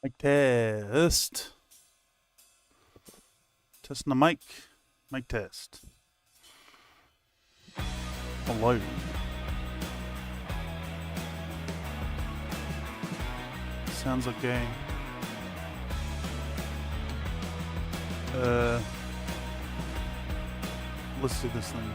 Mic test. Testing the mic. Mic test. Hello. Sounds okay. Let's do this thing.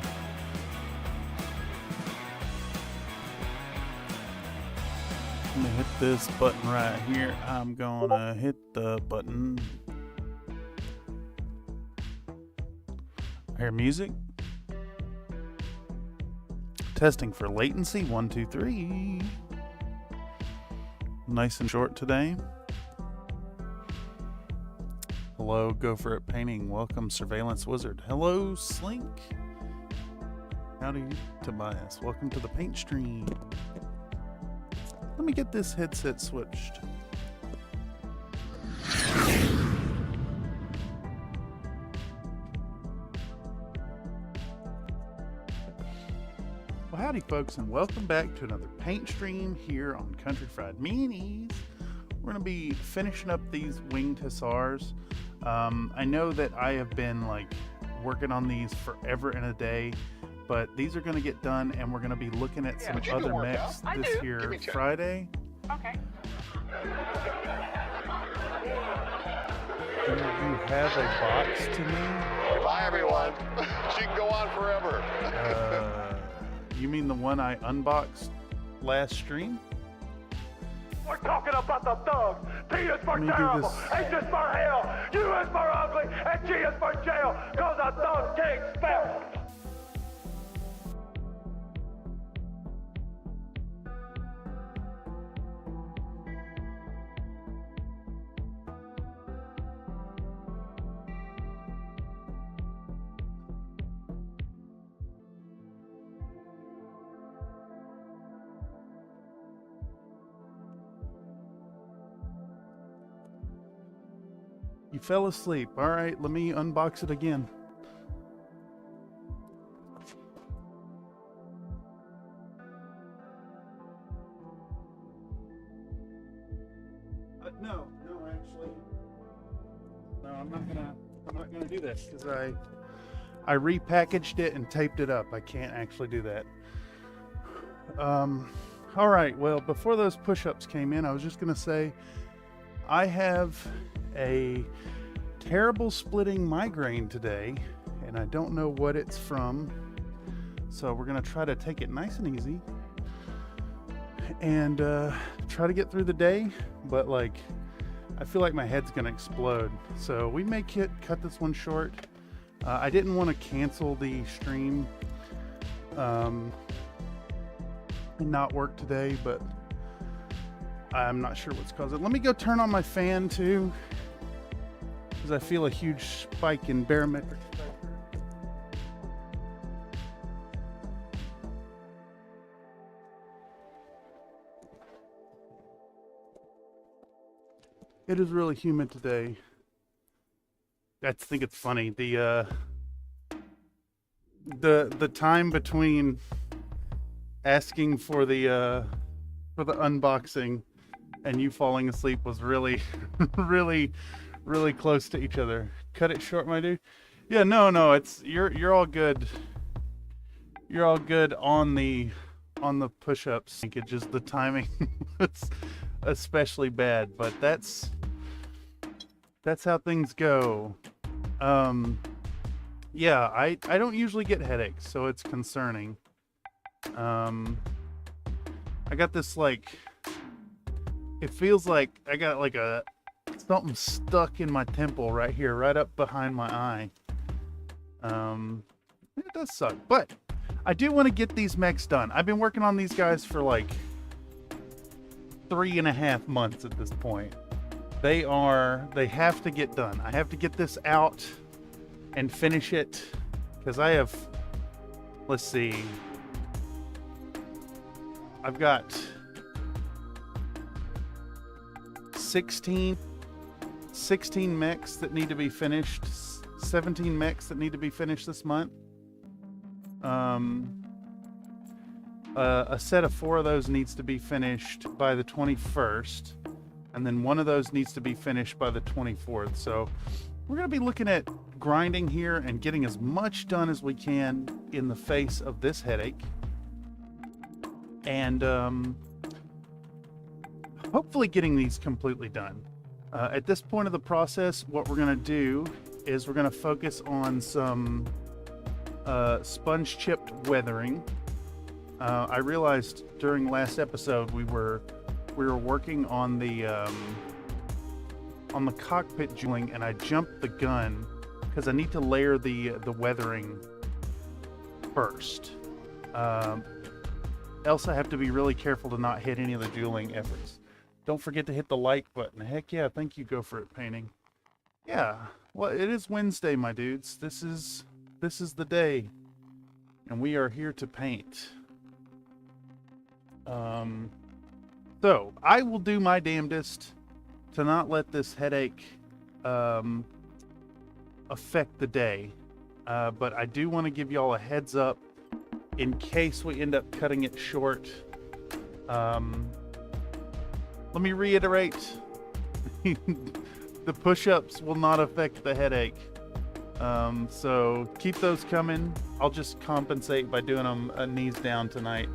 Let me hit this button right here. I'm gonna hit the button. I hear music. Testing for latency. 1, 2, 3. Nice and short today. Hello, Go For It Painting. Welcome, Surveillance Wizard. Hello, Slink. Howdy, Tobias. Welcome to the paint stream. Let me get this headset switched. Well, howdy folks, and welcome back to another paint stream here on Country Fried Minis. We're going to be finishing up these winged Hussars. I know that I have been working on these forever and a day, but these are going to get done, and we're going to be looking at some other mechs this here Friday. Okay. Do you have a box to me? Bye, everyone. She can go on forever. You mean the one I unboxed last stream? We're talking about the thugs. T is for terrible, H is for hell, U is for ugly, and G is for jail, cause a thug can't spell. You fell asleep. All right, let me unbox it again. No, actually, no. I'm not gonna do this because I repackaged it and taped it up. I can't actually do that. All right. Well, before those push-ups came in, I was just gonna say I have a terrible splitting migraine today, and I don't know what it's from, so we're gonna try to take it nice and easy and try to get through the day, but I feel like my head's gonna explode, so we may cut this one short. I didn't want to cancel the stream and not work today, but I'm not sure what's caused it. Let me go turn on my fan too, because I feel a huge spike in barometric pressure. It is really humid today. I think it's funny. The time between asking for the unboxing and you falling asleep was really really close to each other. Cut it short, my dude. Yeah, no, it's you're all good. You're all good on the push-ups. I think it's just the timing was especially bad, but that's how things go. Yeah, I don't usually get headaches, so it's concerning. I got this it feels like I got something stuck in my temple right here, right up behind my eye. It does suck, but I do want to get these mechs done. I've been working on these guys for 3.5 months at this point. They have to get done. I have to get this out and finish it because I have, let's see, I've got 16 mechs that need to be finished, 17 mechs that need to be finished this month. A set of 4 of those needs to be finished by the 21st. and then one of those needs to be finished by the 24th. So we're going to be looking at grinding here and getting as much done as we can in the face of this headache. And hopefully getting these completely done. At this point of the process, what we're going to do is we're going to focus on some sponge chipped weathering. I realized during last episode we were working on the cockpit jeweling, and I jumped the gun because I need to layer the weathering first. Else I have to be really careful to not hit any of the jeweling efforts. Don't forget to hit the like button. Heck yeah, thank you, Go For It Painting. Yeah, well, it is Wednesday, my dudes. This is the day, and we are here to paint. So I will do my damnedest to not let this headache affect the day, but I do want to give y'all a heads up in case we end up cutting it short. Let me reiterate, the push-ups will not affect the headache. So keep those coming. I'll just compensate by doing them knees down tonight.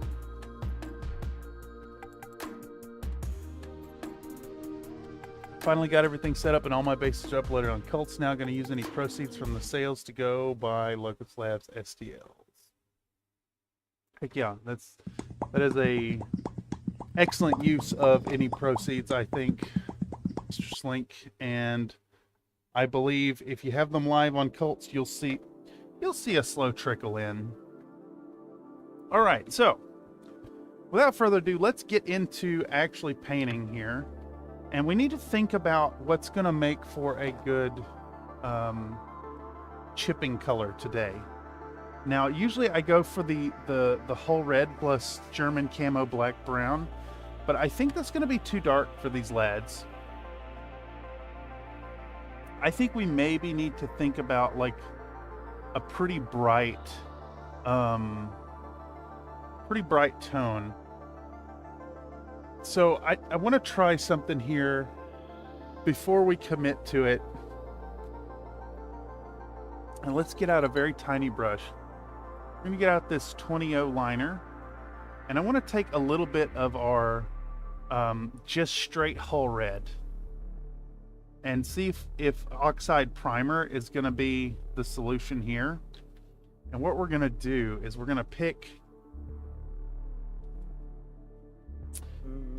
Finally got everything set up and all my bases are uploaded on Cults. Now going to use any proceeds from the sales to go buy Locust Labs STLs. Heck yeah, that is a excellent use of any proceeds, I think, Mr. Slink. And I believe if you have them live on Cults, you'll see a slow trickle in. All right, so without further ado, let's get into actually painting here. And we need to think about what's going to make for a good chipping color today. Now, usually I go for the whole red plus German camo black brown, but I think that's going to be too dark for these lads. I think we maybe need to think about like a pretty bright tone. So I want to try something here before we commit to it. And let's get out a very tiny brush. We're going to get out this 20-0 liner. And I want to take a little bit of our just straight hull red. And see if oxide primer is going to be the solution here. And what we're going to do is we're going to pick...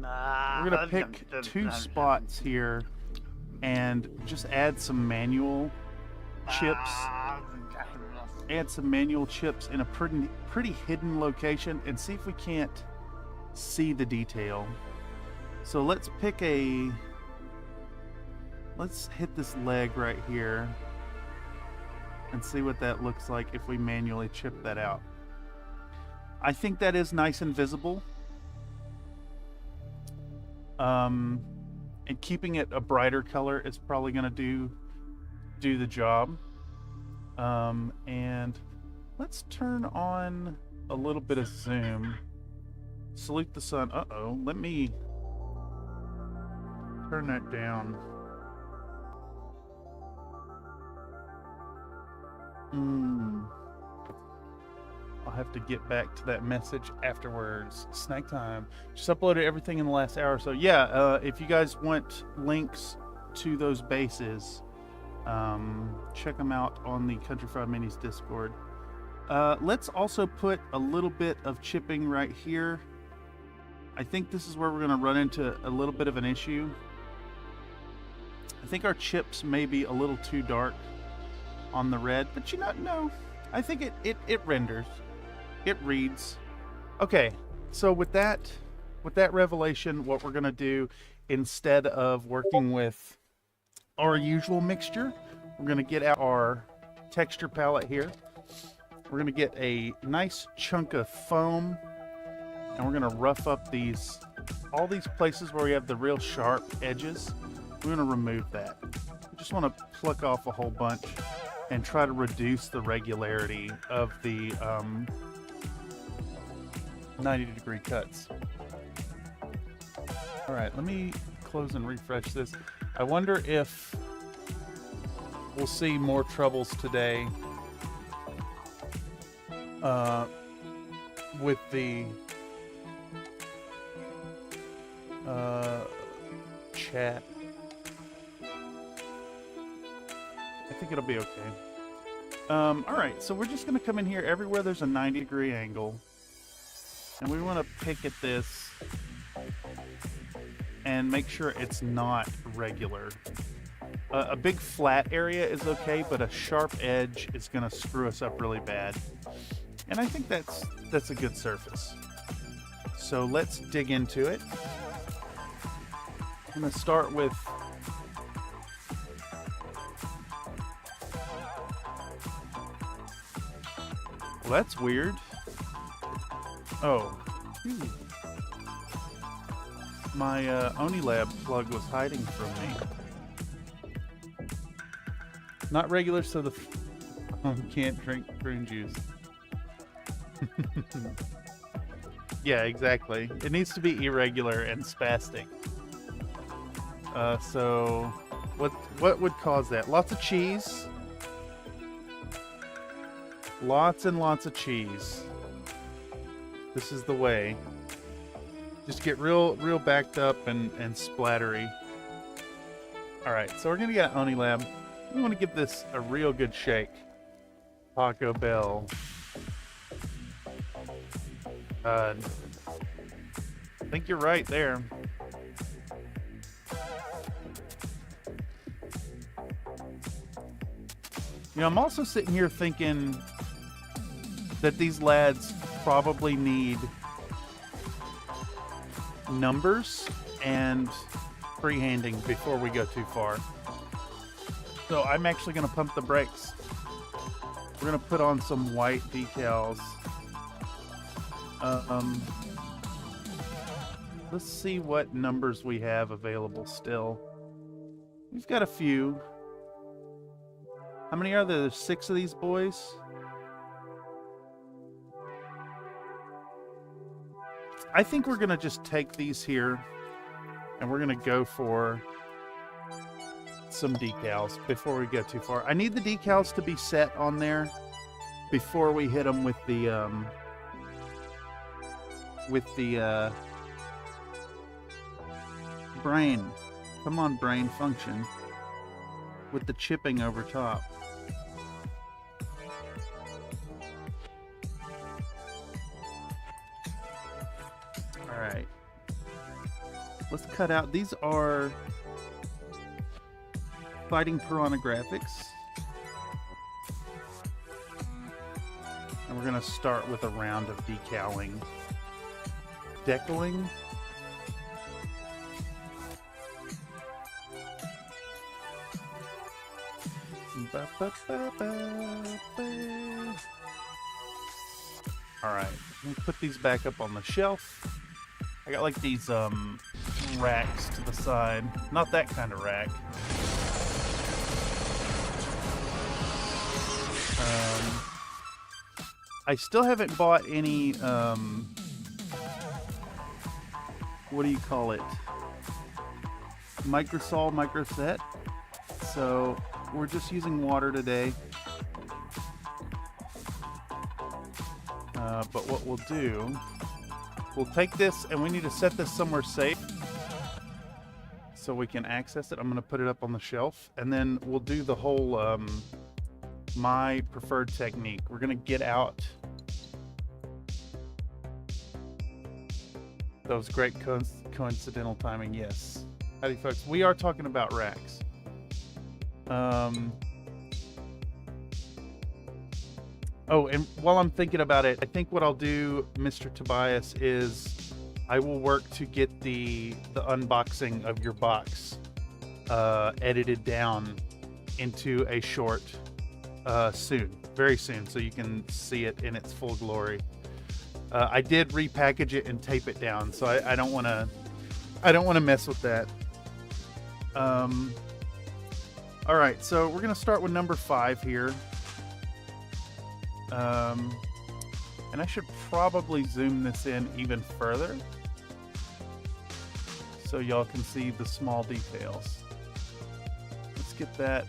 We're going to pick two spots here and just add some manual chips. Add some manual chips in a pretty hidden location and see if we can't see the detail. So let's hit this leg right here and see what that looks like if we manually chip that out. I think that is nice and visible. And keeping it a brighter color is probably going to do the job. And let's turn on a little bit of zoom. Salute the sun. Uh-oh, let me turn that down. I'll have to get back to that message afterwards. Snack time. Just uploaded everything in the last hour or so. Yeah, if you guys want links to those bases, check them out on the Country Fried Minis Discord. Let's also put a little bit of chipping right here. I think this is where we're going to run into a little bit of an issue. I think our chips may be a little too dark on the red, but you know, no, I think it renders. It reads. Okay, so with that revelation, what we're going to do, instead of working with our usual mixture, we're going to get out our texture palette here. We're going to get a nice chunk of foam, and we're going to rough up all these places where we have the real sharp edges. We're going to remove that. We just want to pluck off a whole bunch and try to reduce the regularity of the 90-degree cuts. All right, let me close and refresh this. I wonder if we'll see more troubles today with the chat. I think it'll be okay. Alright, so we're just going to come in here everywhere there's a 90-degree angle. And we want to pick at this and make sure it's not regular. A big flat area is okay, but a sharp edge is going to screw us up really bad. And I think that's a good surface. So let's dig into it. I'm going to start with well, that's weird. Oh. My Onilab plug was hiding from me. Not regular, so the can't drink prune juice. Yeah, exactly. It needs to be irregular and spastic. So what would cause that? Lots of cheese. Lots and lots of cheese. This is the way. Just get real backed up and splattery. Alright, so we're gonna get an Onilab. We want to give this a real good shake. Taco Bell. I think you're right there. You know, I'm also sitting here thinking that these lads probably need numbers and freehanding before we go too far. So I'm actually going to pump the brakes. We're going to put on some white decals. Let's see what numbers we have available still. We've got a few. How many are there? There's 6 of these boys. I think we're going to just take these here and we're going to go for some decals before we go too far. I need the decals to be set on there before we hit them with the brain. Come on, brain function. With the chipping over top. Alright. Let's cut out. These are Fighting Piranha graphics. And we're going to start with a round of decaling. Decaling. Alright, let me put these back up on the shelf. I got like these racks to the side. Not that kind of rack. I still haven't bought any what do you call it? Microsol microset. So we're just using water today. But what we'll do, we'll take this and we need to set this somewhere safe so we can access it. I'm going to put it up on the shelf and then we'll do the whole my preferred technique. We're going to get out those great coincidental timing. Yes. Howdy folks, we are talking about racks. Oh, and while I'm thinking about it, I think what I'll do, Mr. Tobias, is I will work to get the unboxing of your box edited down into a short soon, very soon, so you can see it in its full glory. I did repackage it and tape it down, so I don't want to mess with that. All right, so we're gonna start with number 5 here. And I should probably zoom this in even further so y'all can see the small details. Let's get that.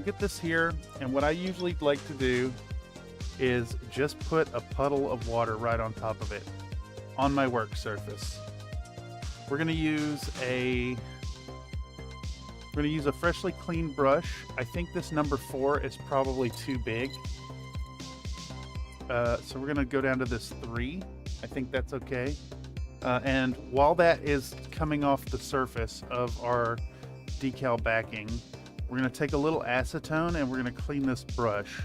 Get this here, and what I usually like to do is just put a puddle of water right on top of it on my work surface. We're gonna use a freshly cleaned brush. I think this number 4 is probably too big. So we're gonna go down to this 3. I think that's okay. And while that is coming off the surface of our decal backing, we're gonna take a little acetone and we're gonna clean this brush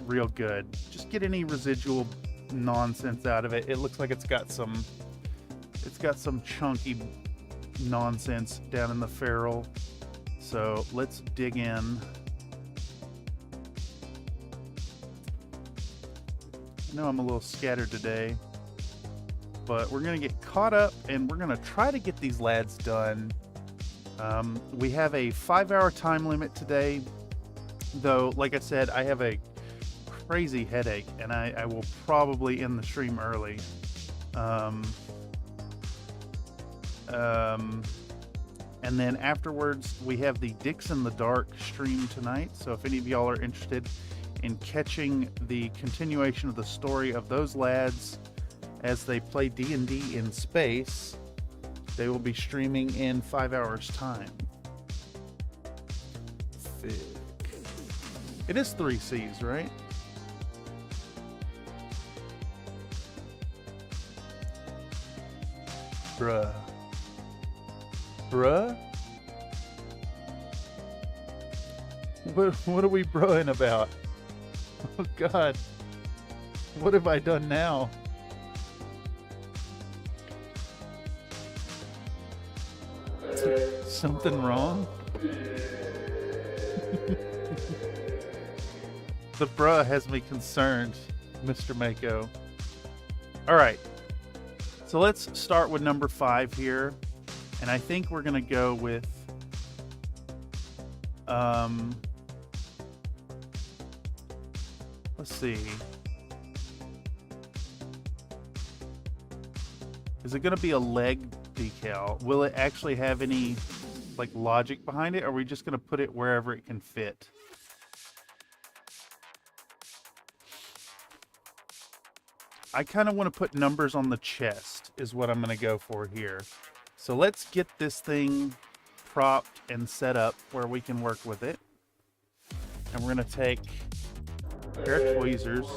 real good. Just get any residual nonsense out of it. It looks like it's got some chunky nonsense down in the ferrule. So let's dig in. I know I'm a little scattered today, but we're gonna get caught up and we're gonna try to get these lads done. We have a 5-hour time limit today, though. Like I said, I have a crazy headache and I will probably end the stream early. And then afterwards we have the Dicks in the Dark stream tonight, so if any of y'all are interested in catching the continuation of the story of those lads as they play D&D in space, they will be streaming in 5 hours time. Thick. It is 3 C's, right? Bruh. What are we bruhing about? Oh God. What have I done now? Something wrong? The bruh has me concerned, Mr. Mako. Alright. So let's start with number 5 here. And I think we're gonna go with let's see. Is it gonna be a leg decal? Will it actually have any like logic behind it, or are we just gonna put it wherever it can fit? I kind of want to put numbers on the chest is what I'm gonna go for here. So let's get this thing propped and set up where we can work with it. And we're gonna take a pair of tweezers.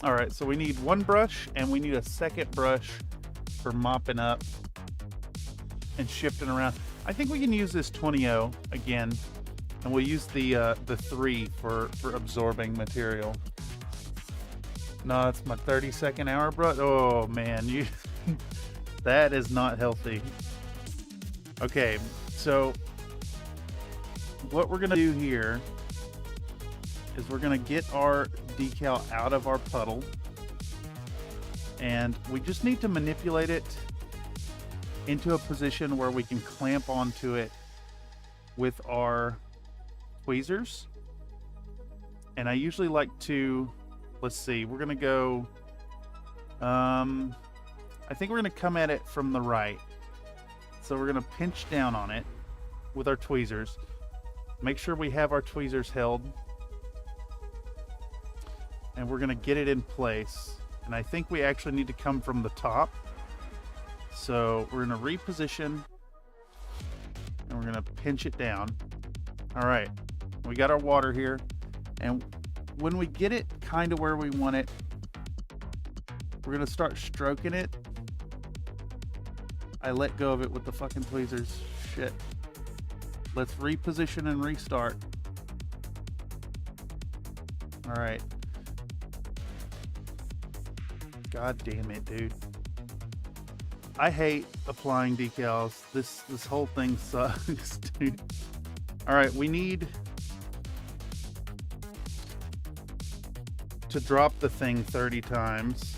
All right, so we need one brush and we need a second brush for mopping up and shifting around. I think we can use this 20-0 again, and we'll use the 3 for absorbing material. No, it's my 32nd hour brush. Oh man, you that is not healthy. Okay, so what we're gonna do here is we're gonna get our decal out of our puddle, and we just need to manipulate it into a position where we can clamp onto it with our tweezers. And I usually like to, let's see, we're gonna go I think we're gonna come at it from the right. So we're gonna pinch down on it with our tweezers. Make sure we have our tweezers held, and we're gonna get it in place. And I think we actually need to come from the top. So we're gonna reposition and we're gonna pinch it down. All right, we got our water here, and when we get it kind of where we want it, we're gonna start stroking it. I let go of it with the fucking tweezers. Shit. Let's reposition and restart. All right. God damn it, dude. I hate applying decals. This whole thing sucks, dude. All right, we need to drop the thing 30 times.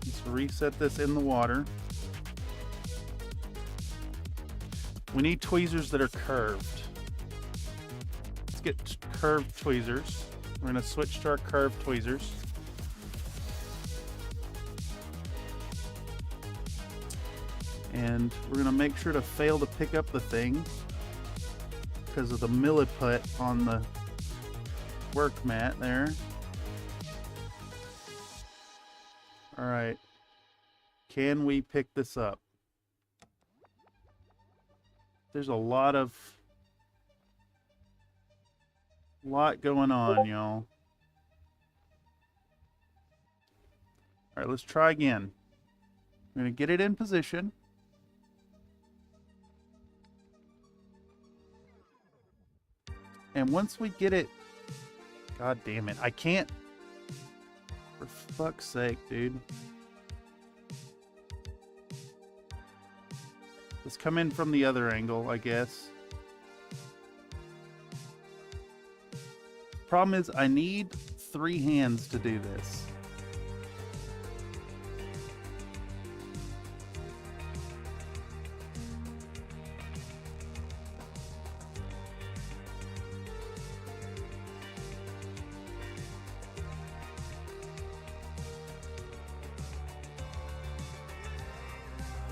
Let's reset this in the water. We need tweezers that are curved. get curved tweezers. We're going to switch to our curved tweezers. And we're going to make sure to fail to pick up the thing because of the milliput on the work mat there. All right. Can we pick this up? There's a lot going on, y'all. All right, let's try again. I'm going to get it in position. And once we get it... God damn it. I can't... For fuck's sake, dude. Let's come in from the other angle, I guess. Problem is, I need 3 hands to do this.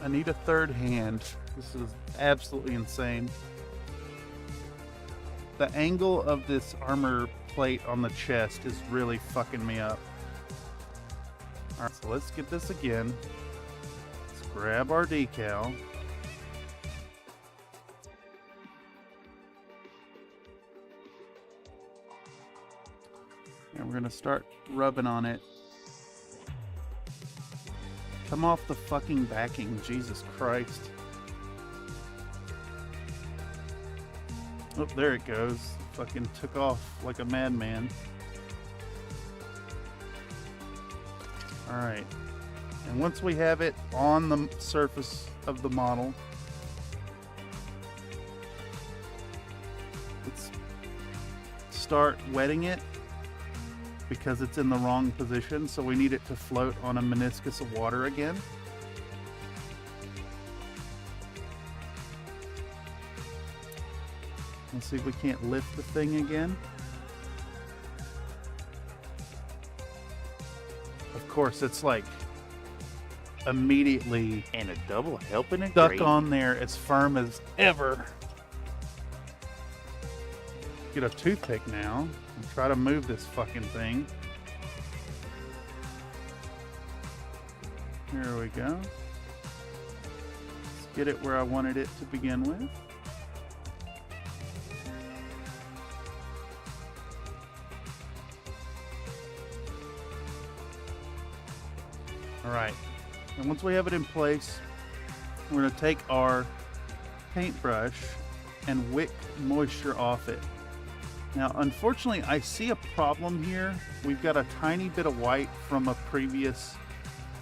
I need a 3rd hand. This is absolutely insane. The angle of this armor plate on the chest is really fucking me up. Alright, so let's get this again. Let's grab our decal. And we're going to start rubbing on it. Come off the fucking backing, Jesus Christ. Oh, there it goes. Fucking took off like a madman. Alright. And once we have it on the surface of the model, let's start wetting it because it's in the wrong position, so we need it to float on a meniscus of water again. Let's see if we can't lift the thing again. Of course, it's like immediately And a double helping of stuck gravy. on there as firm as ever. Get a toothpick now and try to move this fucking thing. Here we go. Let's get it where I wanted it to begin with. Alright, and once we have it in place, we're going to take our paintbrush and wick moisture off it. Now, unfortunately, I see a problem here. We've got a tiny bit of white from a previous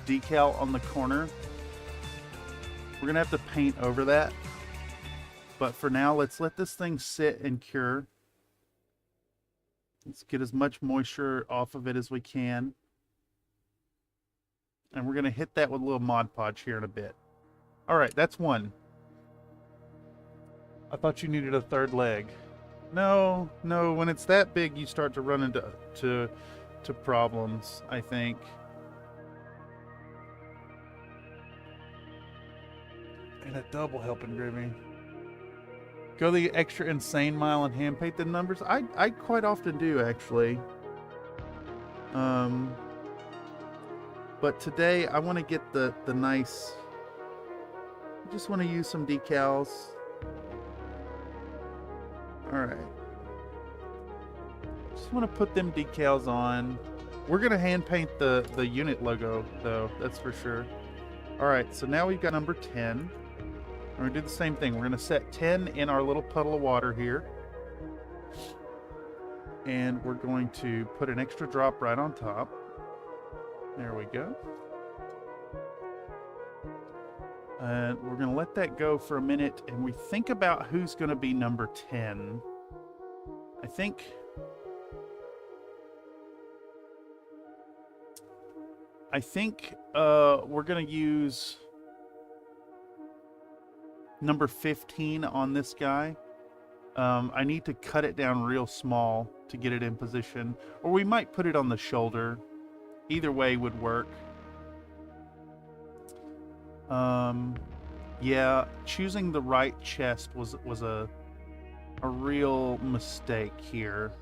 decal on the corner. We're going to have to paint over that. But for now, let's let this thing sit and cure. Let's get as much moisture off of it as we can. And we're going to hit that with a little Mod Podge here in a bit. Alright, that's one. I thought you needed a 3rd leg. No, when it's that big, you start to run into problems, I think. And a double helping gravy. Go the extra insane mile and hand paint the numbers. I quite often do, actually. But today I want to get the nice. I just want to use some decals. Alright. Just want to put them decals on. We're going to hand paint the unit logo, though, that's for sure. Alright, so now we've got number 10. We're going to do the same thing. We're going to set 10 in our little puddle of water here. And we're going to put an extra drop right on top. There we go. And we're going to let that go for a minute, and we think about who's going to be number 10. I think we're going to use number 15 on this guy. I need to cut it down real small to get it in position, or we might put it on the shoulder. Either way would work. Yeah, choosing the right chest was a real mistake here.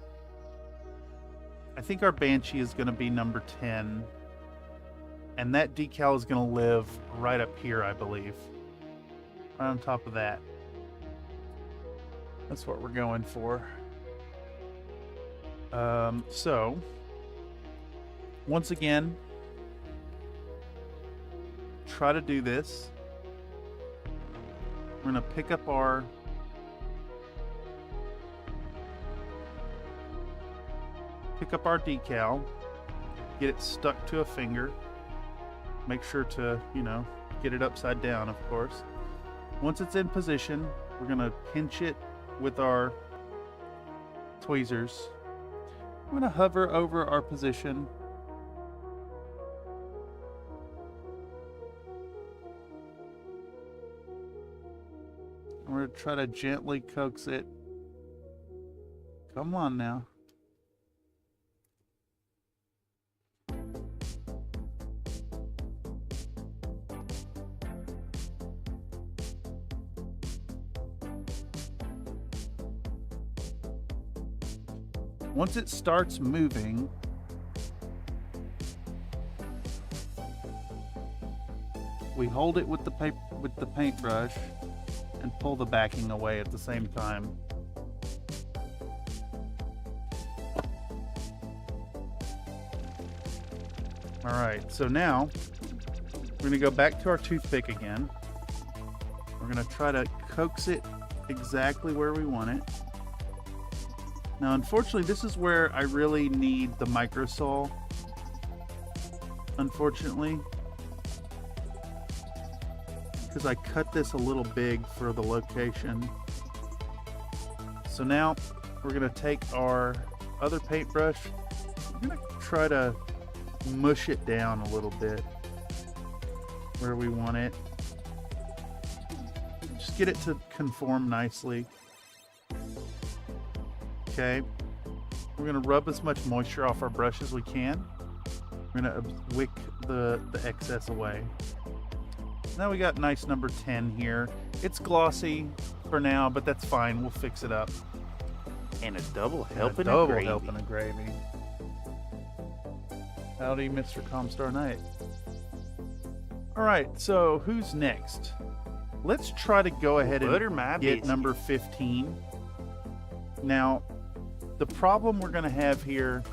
I think our Banshee is going to be number 10. And that decal is going to live right up here, I believe. Right on top of that. That's what we're going for. So, once again, try to do this. We're going to pick up our decal, get it stuck to a finger. Make sure to, get it upside down, of course. Once it's in position, we're going to pinch it with our tweezers. I'm going to hover over our position. We're going to try to gently coax it. Come on now. Once it starts moving, we hold it with the paintbrush and pull the backing away at the same time. All right, so now we're going to go back to our toothpick again. We're going to try to coax it exactly where we want it. Now, unfortunately, this is where I really need the micro saw. Unfortunately, because I cut this a little big for the location. So now we're going to take our other paintbrush. We're going to try to mush it down a little bit where we want it. Just get it to conform nicely. Okay, we're going to rub as much moisture off our brush as we can. We're going to wick the excess away. Now we got nice number 10 here. It's glossy for now, but that's fine. We'll fix it up. And a double helping of of gravy. Howdy, Mr. Comstar Knight. All right, so who's next? Let's try to go ahead and get number 15. Now, the problem we're going to have here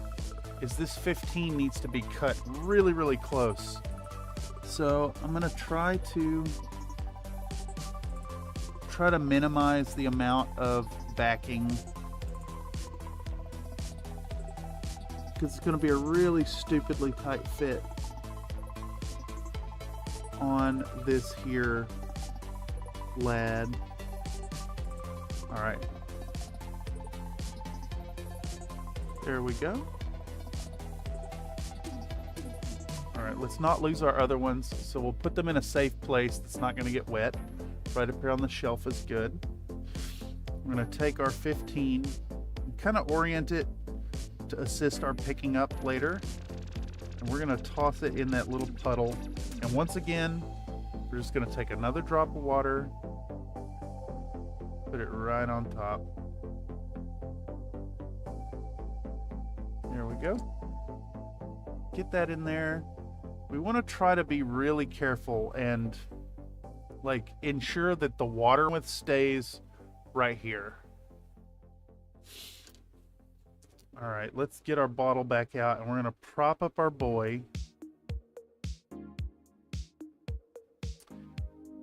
is this 15 needs to be cut really, really close. So I'm going to try to minimize the amount of backing, because it's going to be a really stupidly tight fit on this here lad. All right. There we go. All right, let's not lose our other ones. So we'll put them in a safe place that's not going to get wet. Right up here on the shelf is good. We're going to take our 15 and kind of orient it to assist our picking up later. And we're going to toss it in that little puddle. And once again, we're just going to take another drop of water, put it right on top. There we go. Get that in there. We want to try to be really careful and ensure that the water stays right here. All right, let's get our bottle back out and we're going to prop up our buoy.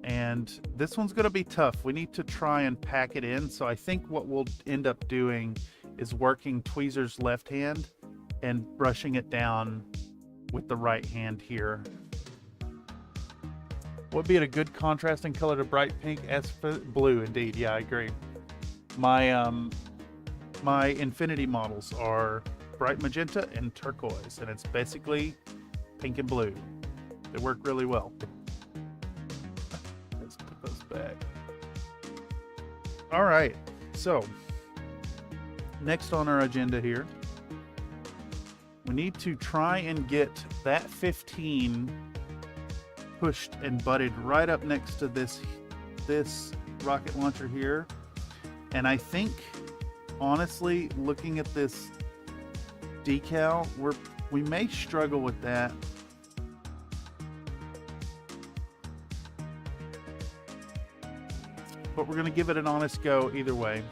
And this one's going to be tough. We need to try and pack it in. So I think what we'll end up doing is working tweezers left hand and brushing it down with the right hand here. Would be a good contrasting color to bright pink as blue. Indeed, yeah, I agree. My Infinity models are bright magenta and turquoise, and it's basically pink and blue. They work really well. Let's put those back. All right, So, next on our agenda here, we need to try and get that 15 pushed and butted right up next to this rocket launcher here. And I think, honestly, looking at this decal, we may struggle with that. But we're going to give it an honest go either way.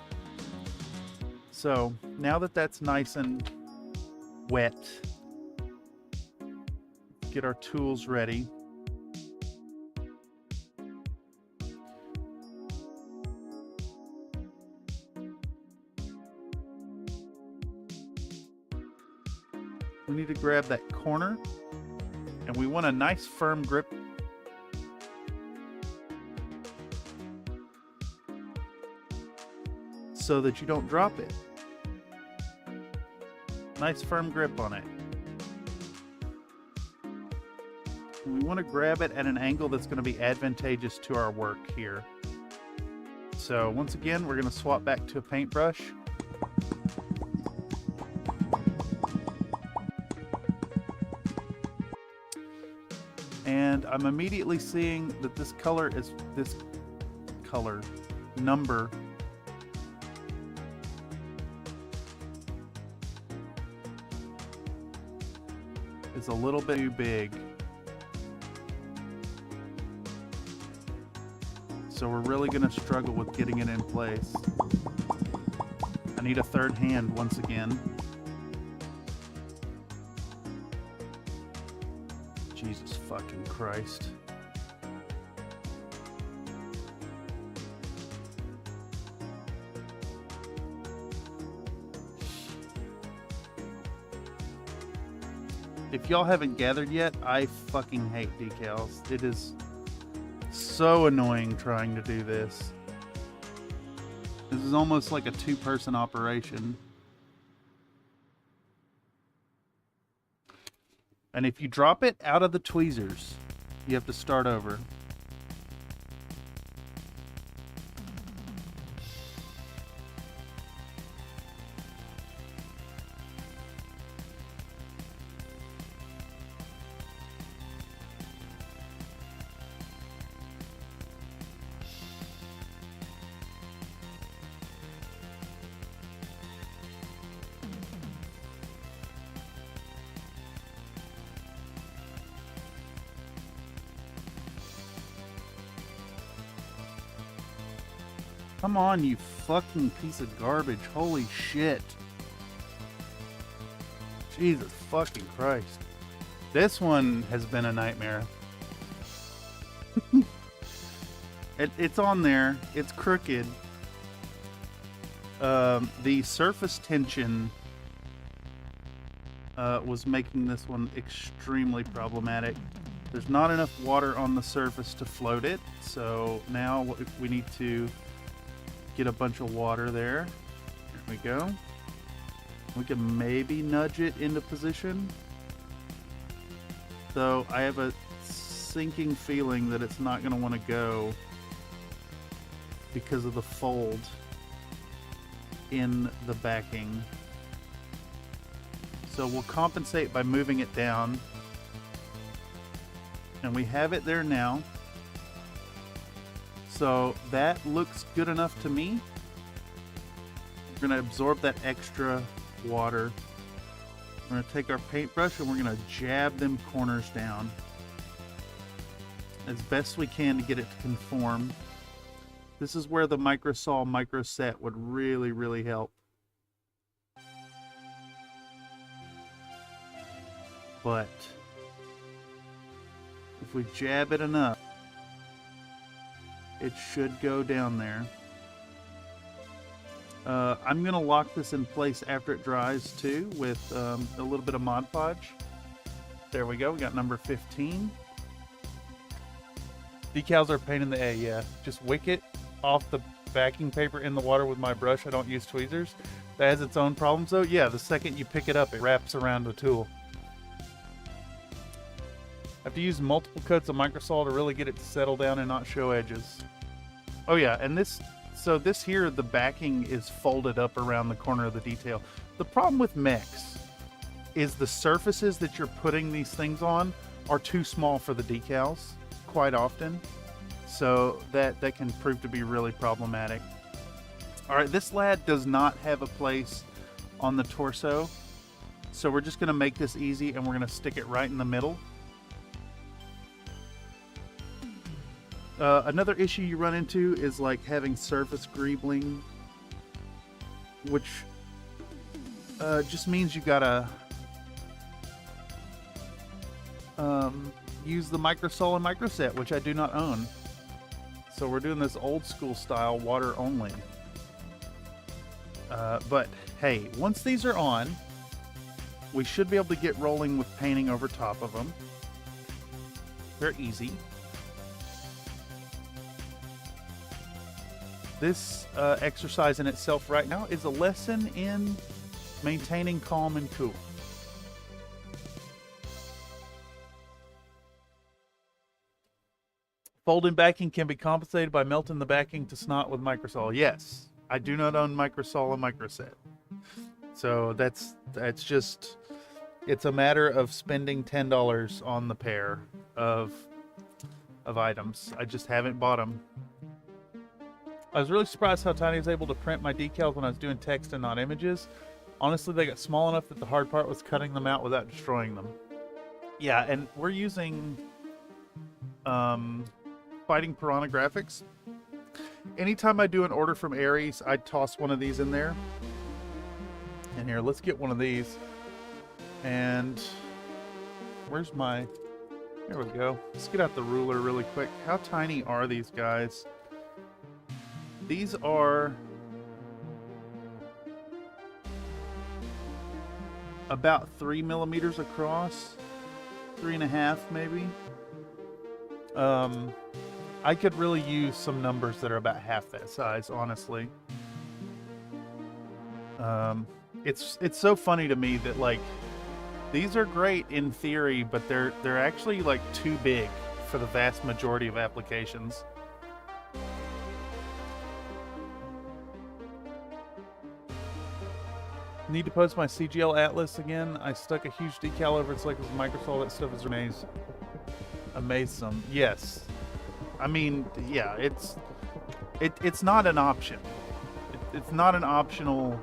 So now that that's nice and wet, get our tools ready. We need to grab that corner, and we want a nice firm grip. So that you don't drop it. Nice firm grip on it. And we want to grab it at an angle that's going to be advantageous to our work here. So once again, we're going to swap back to a paintbrush. And I'm immediately seeing that this number is a little bit too big. So we're really going to struggle with getting it in place. I need a third hand once again. Jesus fucking Christ. If y'all haven't gathered yet, I fucking hate decals. It is so annoying trying to do this. This is almost like a two-person operation. And if you drop it out of the tweezers, you have to start over. Come on, you fucking piece of garbage. Holy shit. Jesus fucking Christ. This one has been a nightmare. It's on there. It's crooked. The surface tension was making this one extremely problematic. There's not enough water on the surface to float it, so now we need to get a bunch of water there. There we go. We can maybe nudge it into position. Though I have a sinking feeling that it's not going to want to go because of the fold in the backing. So we'll compensate by moving it down. And we have it there now. So that looks good enough to me. We're going to absorb that extra water. We're going to take our paintbrush and we're going to jab them corners down as best we can to get it to conform. This is where the microsaw microset would really, really help. But if we jab it enough, it should go down there. I'm going to lock this in place after it dries too with a little bit of Mod Podge. There we go. We got number 15. Decals are a pain in the A, yeah. Just wick it off the backing paper in the water with my brush. I don't use tweezers. That has its own problems though. Yeah, the second you pick it up, it wraps around the tool. I have to use multiple coats of microsol to really get it to settle down and not show edges. Oh yeah, and this So this here, the backing is folded up around the corner of the detail. The problem with mechs is the surfaces that you're putting these things on are too small for the decals quite often. So that can prove to be really problematic. All right, this lad does not have a place on the torso. So we're just gonna make this easy and we're gonna stick it right in the middle. Another issue you run into is like having surface greebling, which just means you gotta use the microsol and microset, which I do not own. So we're doing this old school style, water only. But hey, once these are on, we should be able to get rolling with painting over top of them. They're easy. This exercise in itself right now is a lesson in maintaining calm and cool. Folding backing can be compensated by melting the backing to snot with microsol. Yes, I do not own microsol and microset. So that's just, it's a matter of spending $10 on the pair of items. I just haven't bought them. I was really surprised how Tiny was able to print my decals when I was doing text and not images. Honestly, they got small enough that the hard part was cutting them out without destroying them. Yeah, and we're using Fighting Piranha graphics. Anytime I do an order from Aries, I toss one of these in there. And here, let's get one of these. And where's my... There we go. Let's get out the ruler really quick. How tiny are these guys? These are about 3 millimeters across, 3.5 maybe. I could really use some numbers that are about half that size, honestly. It's so funny to me that like these are great in theory, but they're actually like too big for the vast majority of applications. Need to post my CGL Atlas again. I stuck a huge decal over its like with Microsol. That stuff is amazing. Yes, I mean, yeah, it's not an option. It's not an optional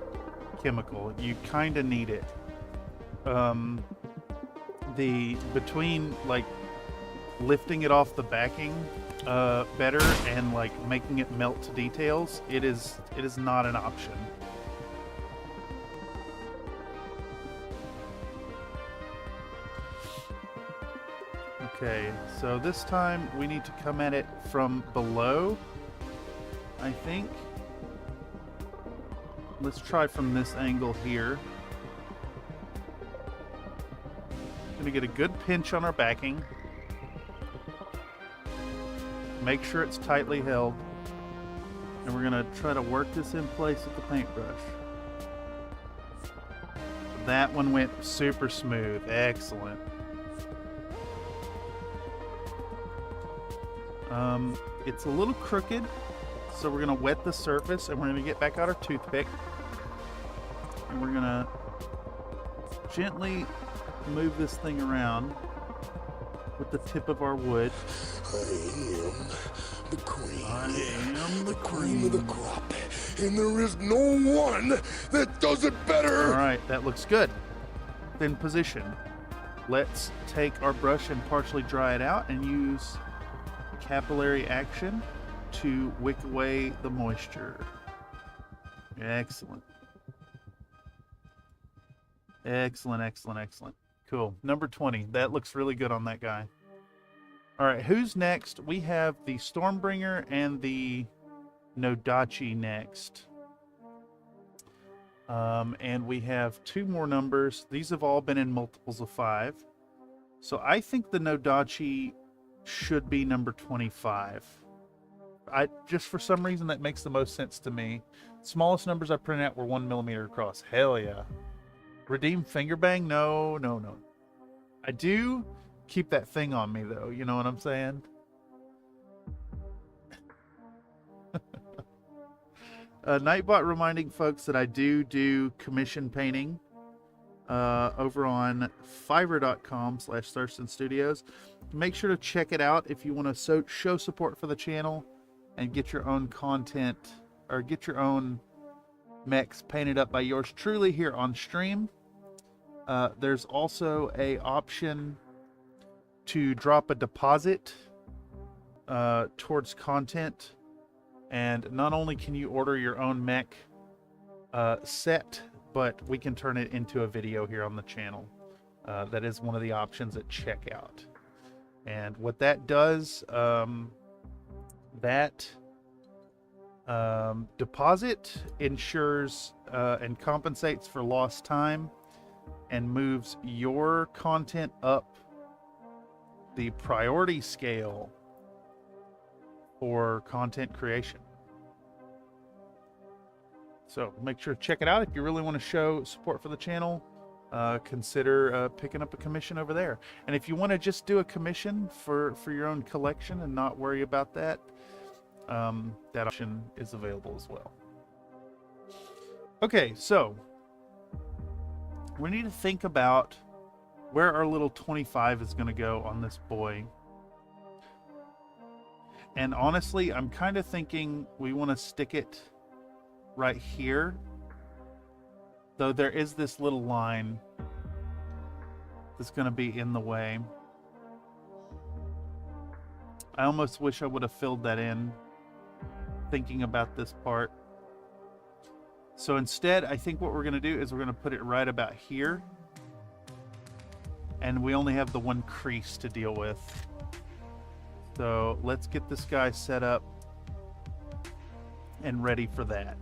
chemical. You kind of need it. Between like lifting it off the backing better and like making it melt to details, it is not an option. Okay, so this time we need to come at it from below, I think. Let's try from this angle here. Gonna get a good pinch on our backing. Make sure it's tightly held. And we're gonna try to work this in place with the paintbrush. That one went super smooth. Excellent. It's a little crooked, so we're gonna wet the surface and we're gonna get back out our toothpick and we're gonna gently move this thing around with the tip of our wood. I am the cream. I am the cream of the crop, and there is no one that does it better. All right, that looks good. Then position. Let's take our brush and partially dry it out and use capillary action to wick away the moisture. Excellent. Excellent, excellent, excellent. Cool. Number 20. That looks really good on that guy. All right, who's next? We have the Stormbringer and the Nodachi next. And we have 2 more numbers. These have all been in multiples of 5. So I think the Nodachi should be number 25. Just for some reason that makes the most sense to me. Smallest numbers I printed out were 1 millimeter across. Hell yeah. Redeem finger bang? No. I do keep that thing on me though. You know what I'm saying? Nightbot reminding folks that I do commission painting over on fiverr.com/Thurston Studios. Make sure to check it out if you want to show support for the channel and get your own content or get your own mechs painted up by yours truly here on stream. There's also a option to drop a deposit towards content, and not only can you order your own mech set, but we can turn it into a video here on the channel. That is one of the options at checkout. And what that does, that deposit ensures and compensates for lost time and moves your content up the priority scale for content creation. So make sure to check it out. If you really want to show support for the channel, consider picking up a commission over there. And if you want to just do a commission for your own collection and not worry about that, that option is available as well. Okay, so we need to think about where our little 25 is going to go on this boy. And honestly, I'm kind of thinking we want to stick it right here, though there is this little line that's going to be in the way. I almost wish I would have filled that in thinking about this part. So instead, I think what we're going to do is we're going to put it right about here, and we only have the one crease to deal with. So let's get this guy set up and ready for that.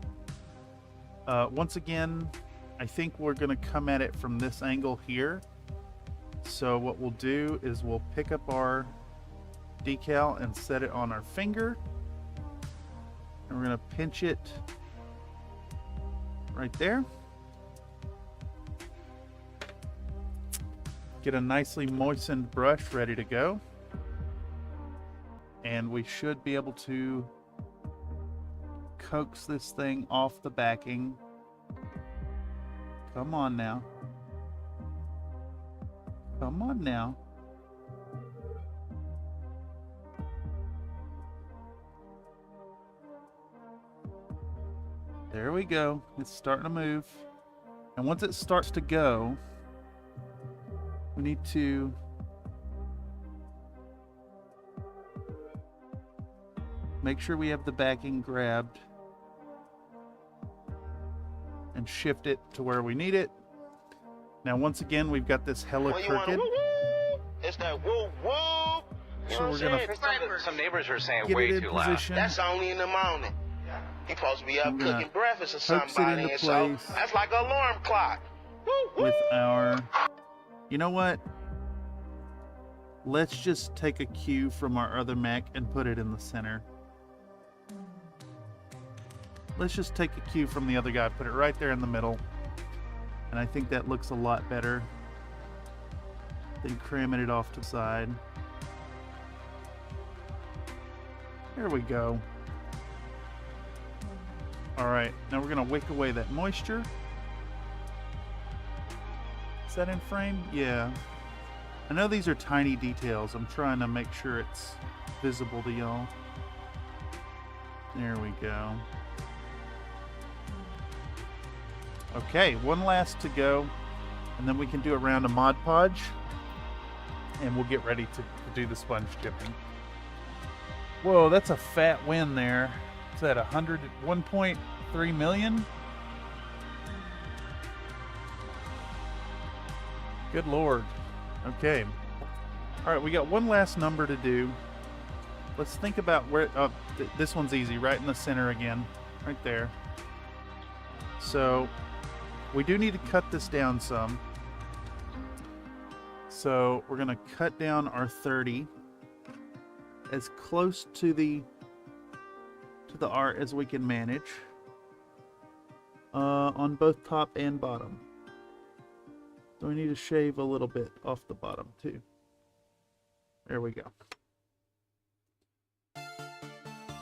Once again, I think we're going to come at it from this angle here. So what we'll do is we'll pick up our decal and set it on our finger. And we're going to pinch it right there. Get a nicely moistened brush ready to go. And we should be able to coax this thing off the backing. Come on now. Come on now. There we go. It's starting to move. And once it starts to go, we need to make sure we have the backing grabbed and shift it to where we need it. Now, once again, we've got this hella crooked. It's that woo woo. So we're gonna Some neighbors are saying get way it in too loud. position. That's only in the morning. He supposed to be up I'm gonna cooking breakfast or coax it somebody, into and so place. that's like an alarm clock. Woo, woo. With our, you know what? Let's just take a cue from our other mech and put it in the center. Let's just take a cue from the other guy, put it right there in the middle. And I think that looks a lot better than cramming it off to the side. There we go. All right, now we're gonna wick away that moisture. Is that in frame? Yeah. I know these are tiny details. I'm trying to make sure it's visible to y'all. There we go. Okay, one last to go, and then we can do a round of Mod Podge, and we'll get ready to do the sponge chipping. Whoa, that's a fat win there. Is that 1.3 million? Good Lord. Okay. All right, we got one last number to do. Let's think about where, this one's easy, right in the center again, right there. So we do need to cut this down some. So we're gonna cut down our 30 as close to the art as we can manage on both top and bottom. So we need to shave a little bit off the bottom too. There we go.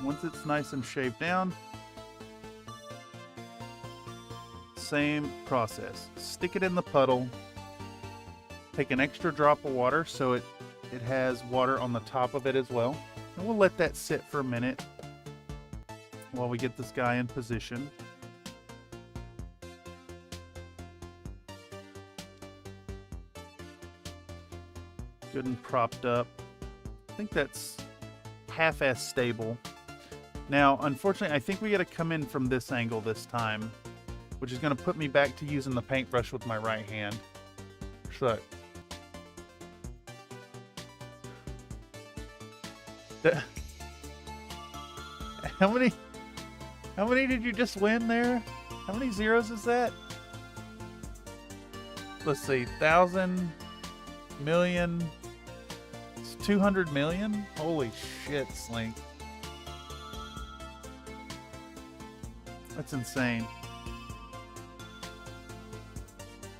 Once it's nice and shaved down, Same process. Stick it in the puddle. Take an extra drop of water so it has water on the top of it as well. And we'll let that sit for a minute while we get this guy in position. Good and propped up. I think that's half-ass stable. Now, unfortunately, I think we got to come in from this angle this time, which is going to put me back to using the paintbrush with my right hand. So, how many did you just win there? How many zeros is that? Let's see, 1,000, million, it's 200 million? Holy shit, Slink. That's insane.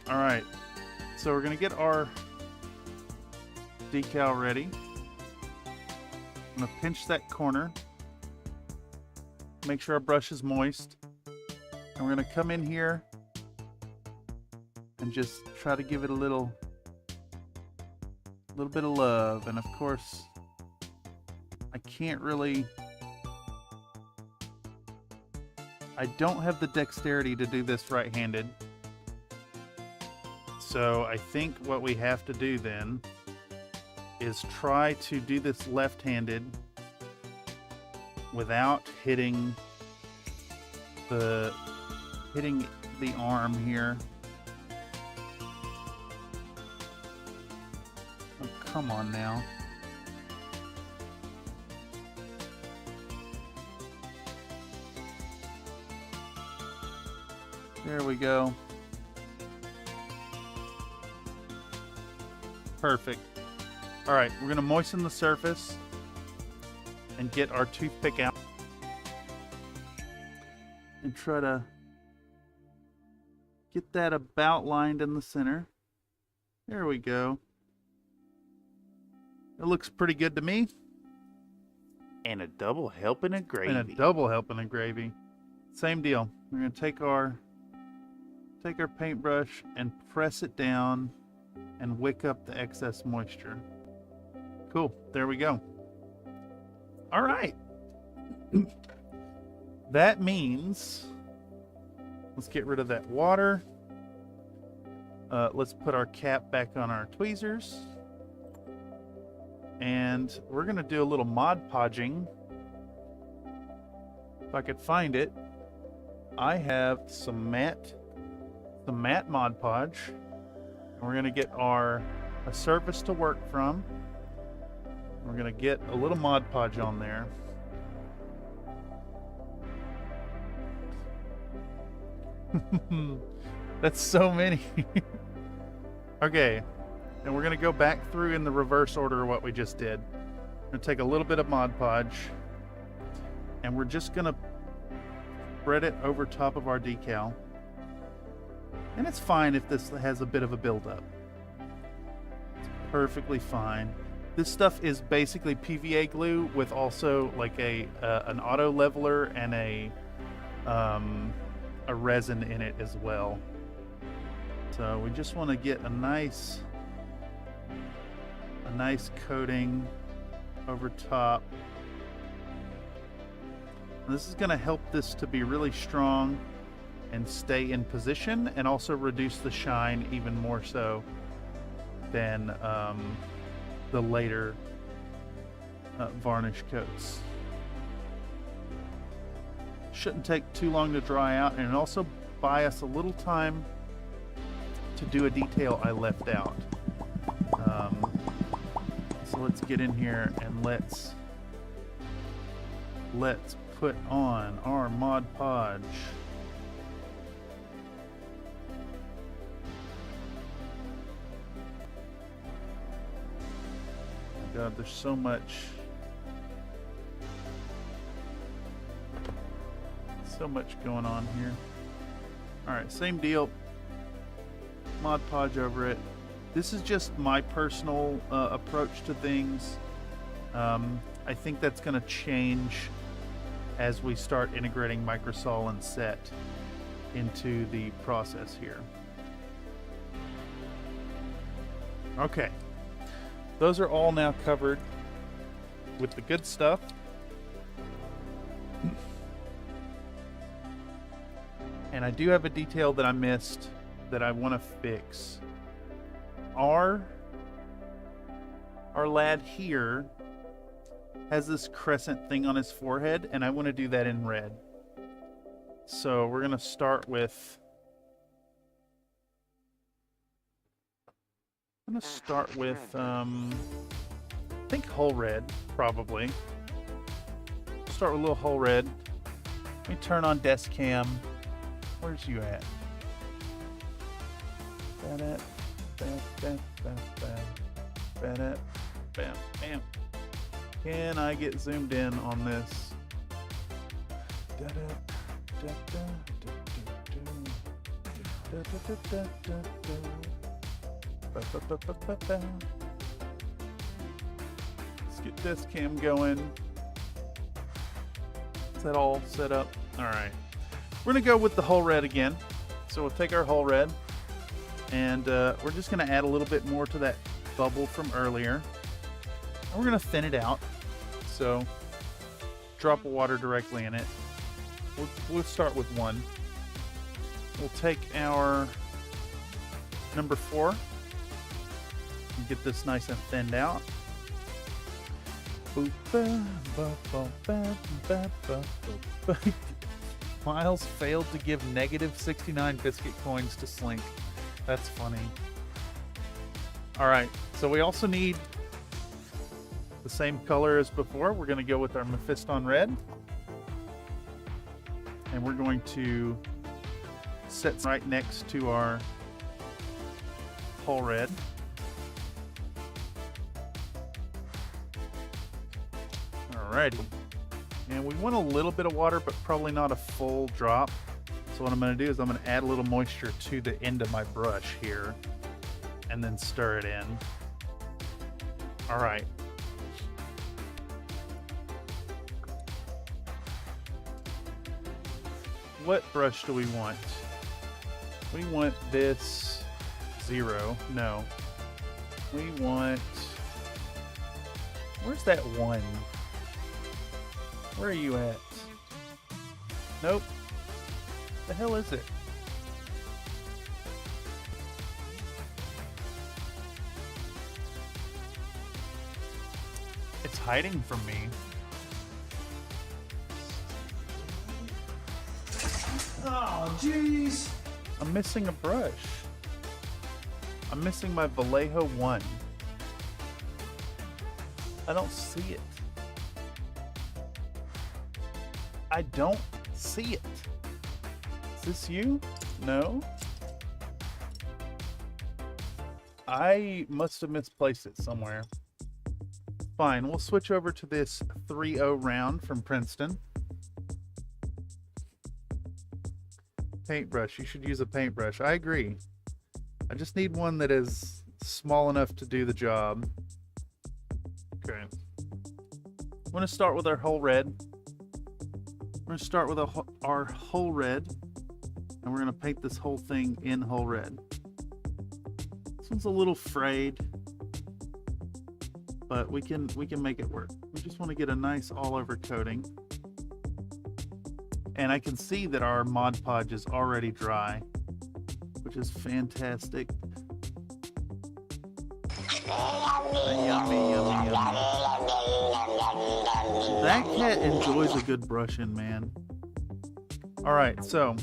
Alright, so we're going to get our decal ready. I'm going to pinch that corner. Make sure our brush is moist. And we're going to come in here and just try to give it a little bit of love. And of course, I can't really... I don't have the dexterity to do this right-handed. So I think what we have to do then is try to do this left-handed without hitting the arm here. Oh, come on now. There we go. Perfect. All right, we're gonna moisten the surface and get our toothpick out and try to get that about lined in the center. There we go. It looks pretty good to me. And a double helping of gravy. And a double helping of gravy. Same deal. We're gonna take our paintbrush and press it down and wick up the excess moisture. Cool, there we go. All right. That means, let's get rid of that water. Let's put our cap back on our tweezers. And we're gonna do a little Mod Podging. If I could find it. I have some matte Mod Podge. And we're gonna get a surface to work from. We're gonna get a little Mod Podge on there. That's so many. Okay, and we're gonna go back through in the reverse order of what we just did. We're gonna take a little bit of Mod Podge, and we're just gonna spread it over top of our decal. And it's fine if this has a bit of a buildup. It's perfectly fine. This stuff is basically PVA glue with also like an auto leveler and a resin in it as well. So we just want to get a nice coating over top. And this is going to help this to be really strong and stay in position, and also reduce the shine even more so than the later varnish coats. Shouldn't take too long to dry out, and also buy us a little time to do a detail I left out. So let's get in here and let's put on our Mod Podge. God, there's so much going on here. All right, same deal. Mod Podge over it. This is just my personal approach to things. I think that's going to change as we start integrating microsol and set. into the process here. Okay, those are all now covered with the good stuff. And I do have a detail that I missed that I want to fix. Our lad here has this crescent thing on his forehead, and I want to do that in red. So we're going to start with... I'm going to start with, I think whole red, probably. Start with a little whole red. Let me turn on desk cam. Where's you at? Bam, bam. Can I get zoomed in on this? Let's get desk cam going. Is that all set up? All right. We're gonna go with the whole red again. So we'll take our whole red, and we're just gonna add a little bit more to that bubble from earlier. And we're gonna thin it out. So drop of water directly in it. We'll start with one. We'll take our number 4 and get this nice and thinned out. Miles failed to give negative 69 biscuit coins to Slink. That's funny. Alright, so we also need the same color as before. We're going to go with our Mephiston red. And we're going to set right next to our whole red. Alrighty. And we want a little bit of water, but probably not a full drop. So what I'm going to do is I'm going to add a little moisture to the end of my brush here and then stir it in. Alright. What brush do we want? We want this 0. No. We want... Where's that 1? Where are you at? Nope. The hell is it? It's hiding from me. Oh, jeez. I'm missing a brush. I'm missing my Vallejo 1. I don't see it. I don't see it. Is this you? No? I must have misplaced it somewhere. Fine, we'll switch over to this 3-0 round from Princeton. Paintbrush. You should use a paintbrush. I agree. I just need one that is small enough to do the job. Okay. I'm going to start with our whole red. We're going to start with our whole red, and we're going to paint this whole thing in whole red. This one's a little frayed, but we can make it work. We just want to get a nice all-over coating. And I can see that our Mod Podge is already dry, which is fantastic. Yummy, yummy, yummy. That cat enjoys a good brushing, man. All right, so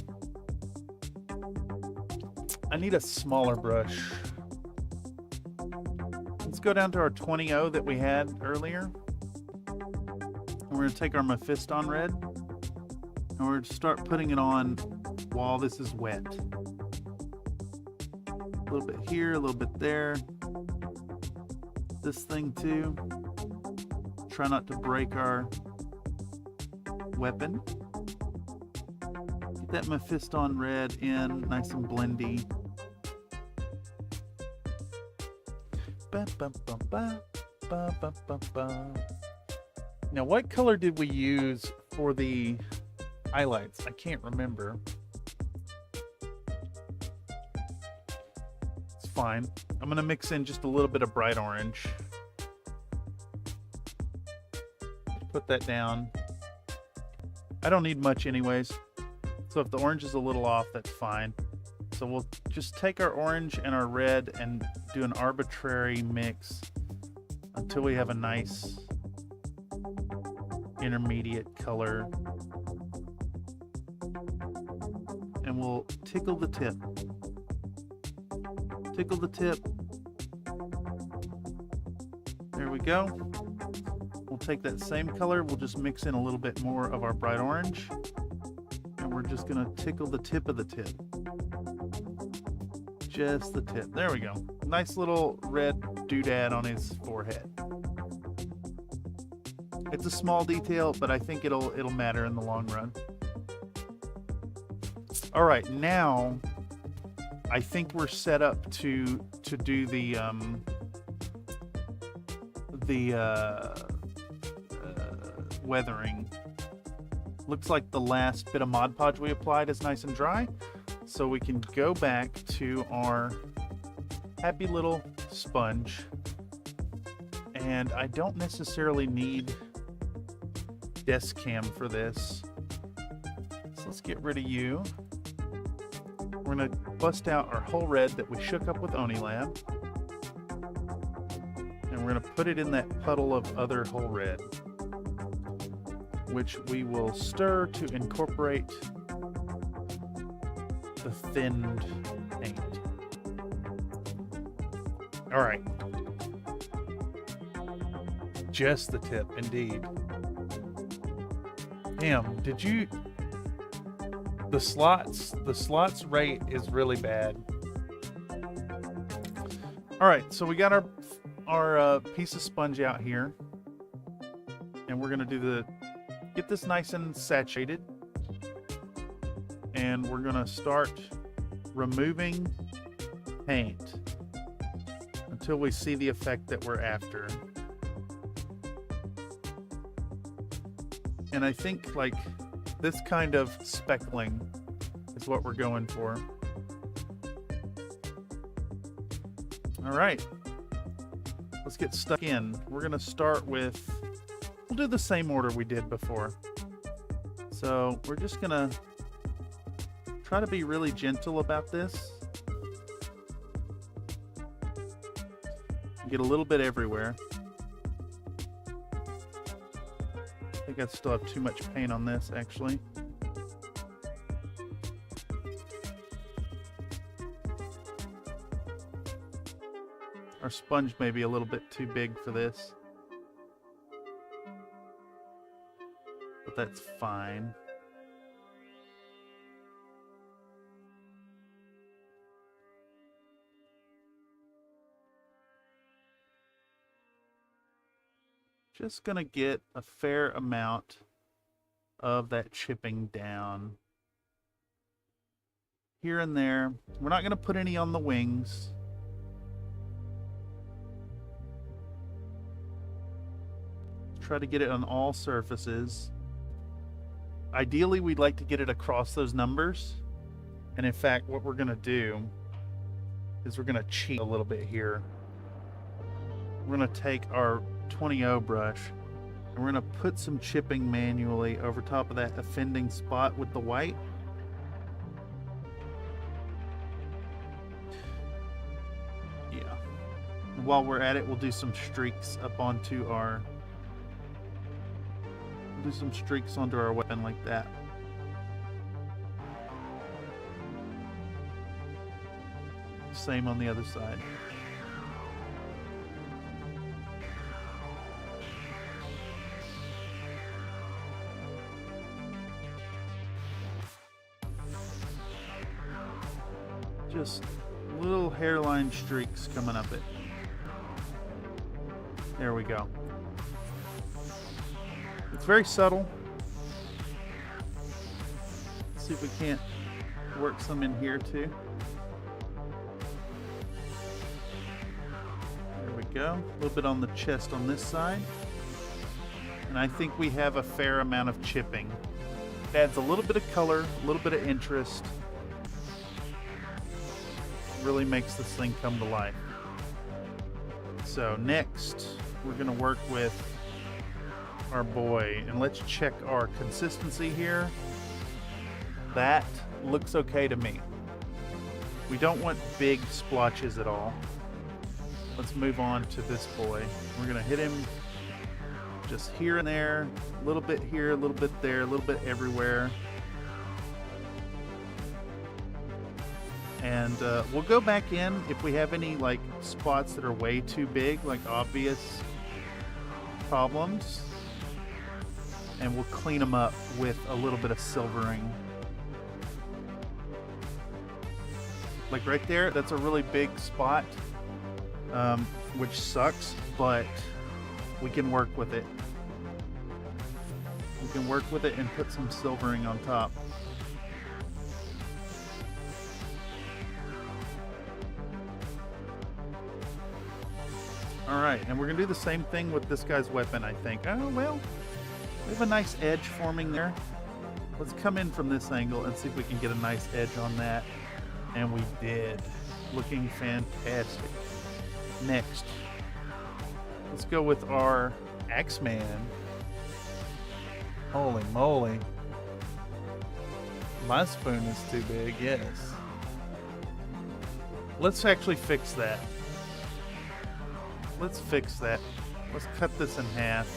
I need a smaller brush. Let's go down to our 20-0 that we had earlier. And we're going to take our Mephiston red, and we're going to start putting it on while this is wet. A little bit here, a little bit there. This thing too. Try not to break our weapon. Get that Mephiston red in nice and blendy. Now, what color did we use for the highlights? I can't remember. fine. I'm gonna mix in just a little bit of bright orange. Put that down. I don't need much anyways. So if the orange is a little off, that's fine. So we'll just take our orange and our red and do an arbitrary mix until we have a nice intermediate color. And we'll tickle the tip. Tickle the tip. There we go. We'll take that same color. We'll just mix in a little bit more of our bright orange. And we're just gonna tickle the tip of the tip. Just the tip. There we go. Nice little red doodad on his forehead. It's a small detail, but I think it'll matter in the long run. All right, now I think we're set up to do the weathering. Looks like the last bit of Mod Podge we applied is nice and dry, so we can go back to our happy little sponge. And I don't necessarily need desk cam for this, so let's get rid of you. We're gonna bust out our whole red that we shook up with Onilab, and we're gonna put it in that puddle of other whole red, which we will stir to incorporate the thinned paint. All right, just the tip, indeed. Damn, did you? The slots rate is really bad. All right, so we got our piece of sponge out here, and we're gonna do get this nice and saturated, and we're gonna start removing paint until we see the effect that we're after. And I think like this kind of speckling is what we're going for. All right, let's get stuck in. We're gonna start with, we'll do the same order we did before. So we're just gonna try to be really gentle about this. Get a little bit everywhere. I think I still have too much paint on this, actually. Our sponge may be a little bit too big for this, but that's fine. Just gonna get a fair amount of that chipping down here and there. We're not gonna put any on the wings. Try to get it on all surfaces. Ideally, we'd like to get it across those numbers. And in fact, what we're gonna do is we're gonna cheat a little bit here. We're gonna take our 20O brush and we're gonna put some chipping manually over top of that offending spot with the white. Yeah. And while we're at it, we'll do some streaks up onto our, weapon like that. Same on the other side. Just little hairline streaks coming up it. There we go. It's very subtle. Let's see if we can't work some in here too. There we go. A little bit on the chest on this side. And I think we have a fair amount of chipping. It adds a little bit of color, a little bit of interest. really makes this thing come to life. So next, we're gonna work with our boy, and let's check our consistency here. That looks okay to me. We don't want big splotches at all. Let's move on to this boy. We're gonna hit him just here and there, a little bit here, a little bit there, a little bit everywhere. And we'll go back in if we have any like spots that are way too big, like obvious problems, and we'll clean them up with a little bit of silvering. Like right there, that's a really big spot, which sucks, but we can work with it. We can work with it and put some silvering on top. Alright, and we're going to do the same thing with this guy's weapon, I think. Oh, well, we have a nice edge forming there. Let's come in from this angle and see if we can get a nice edge on that. And we did. Looking fantastic. Next, let's go with our Axeman. Holy moly. My spoon is too big, yes. Let's actually fix that. Let's fix that. Let's cut this in half.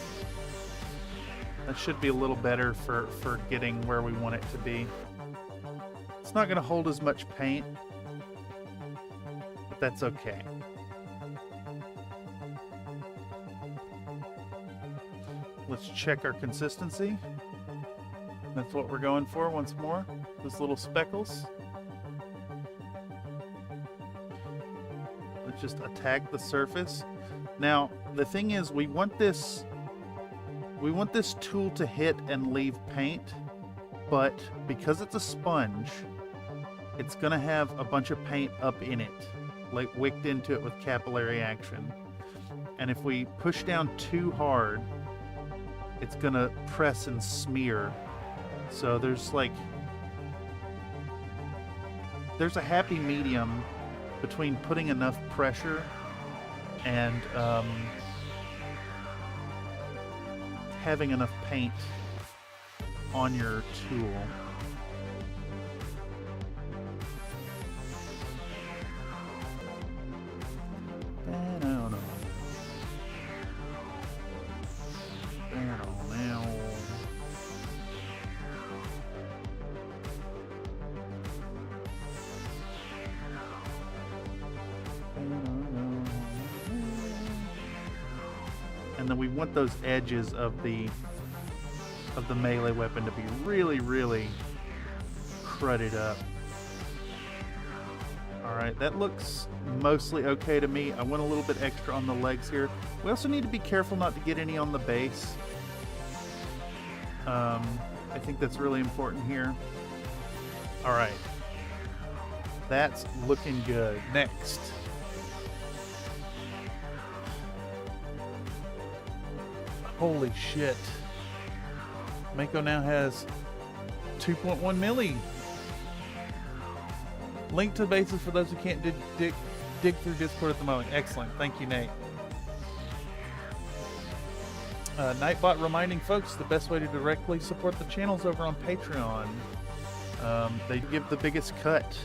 That should be a little better for getting where we want it to be. It's not going to hold as much paint, but that's okay. Let's check our consistency. That's what we're going for once more. Those little speckles. Let's just attack the surface. Now, the thing is, we want this tool to hit and leave paint, but because it's a sponge, it's gonna have a bunch of paint up in it, like wicked into it with capillary action. And if we push down too hard, it's gonna press and smear. So there's a happy medium between putting enough pressure and having enough paint on your tool. And then we want those edges of the melee weapon to be really, really crudded up. Alright, that looks mostly okay to me. I want a little bit extra on the legs here. We also need to be careful not to get any on the base. I think that's really important here. Alright. That's looking good. Next. Holy shit. Mako now has 2.1 milli. Link to the bases for those who can't dig through Discord at the moment. Excellent. Thank you, Nate. Nightbot reminding folks the best way to directly support the channels over on Patreon. They give the biggest cut.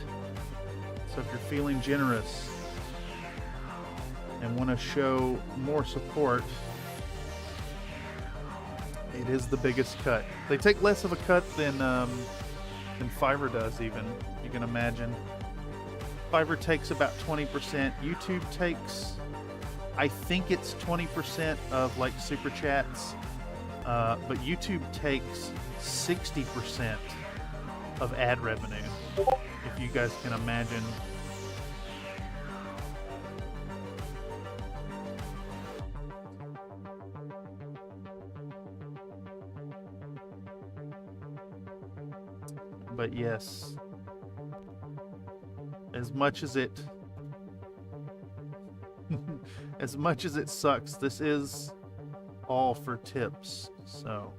So if you're feeling generous and want to show more support, it is the biggest cut. They take less of a cut than Fiverr does, even. You can imagine. Fiverr takes about 20%. YouTube takes, I think it's 20% of like super chats, but YouTube takes 60% of ad revenue, if you guys can imagine. But yes, as much as it sucks, this is all for tips. So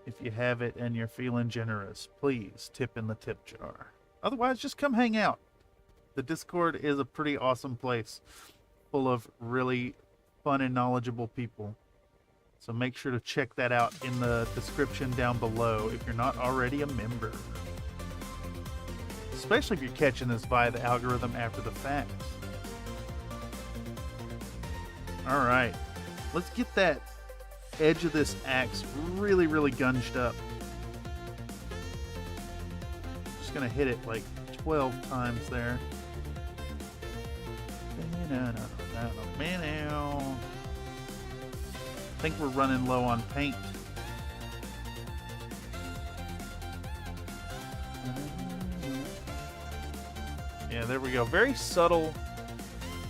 if you have it and you're feeling generous, please tip in the tip jar. Otherwise, just come hang out. The Discord is a pretty awesome place full of really fun and knowledgeable people. So make sure to check that out in the description down below if you're not already a member. Especially if you're catching this via the algorithm after the fact. Alright, let's get that edge of this axe really, really gunged up. Just gonna hit it like 12 times there. I think we're running low on paint. Yeah, there we go. Very subtle,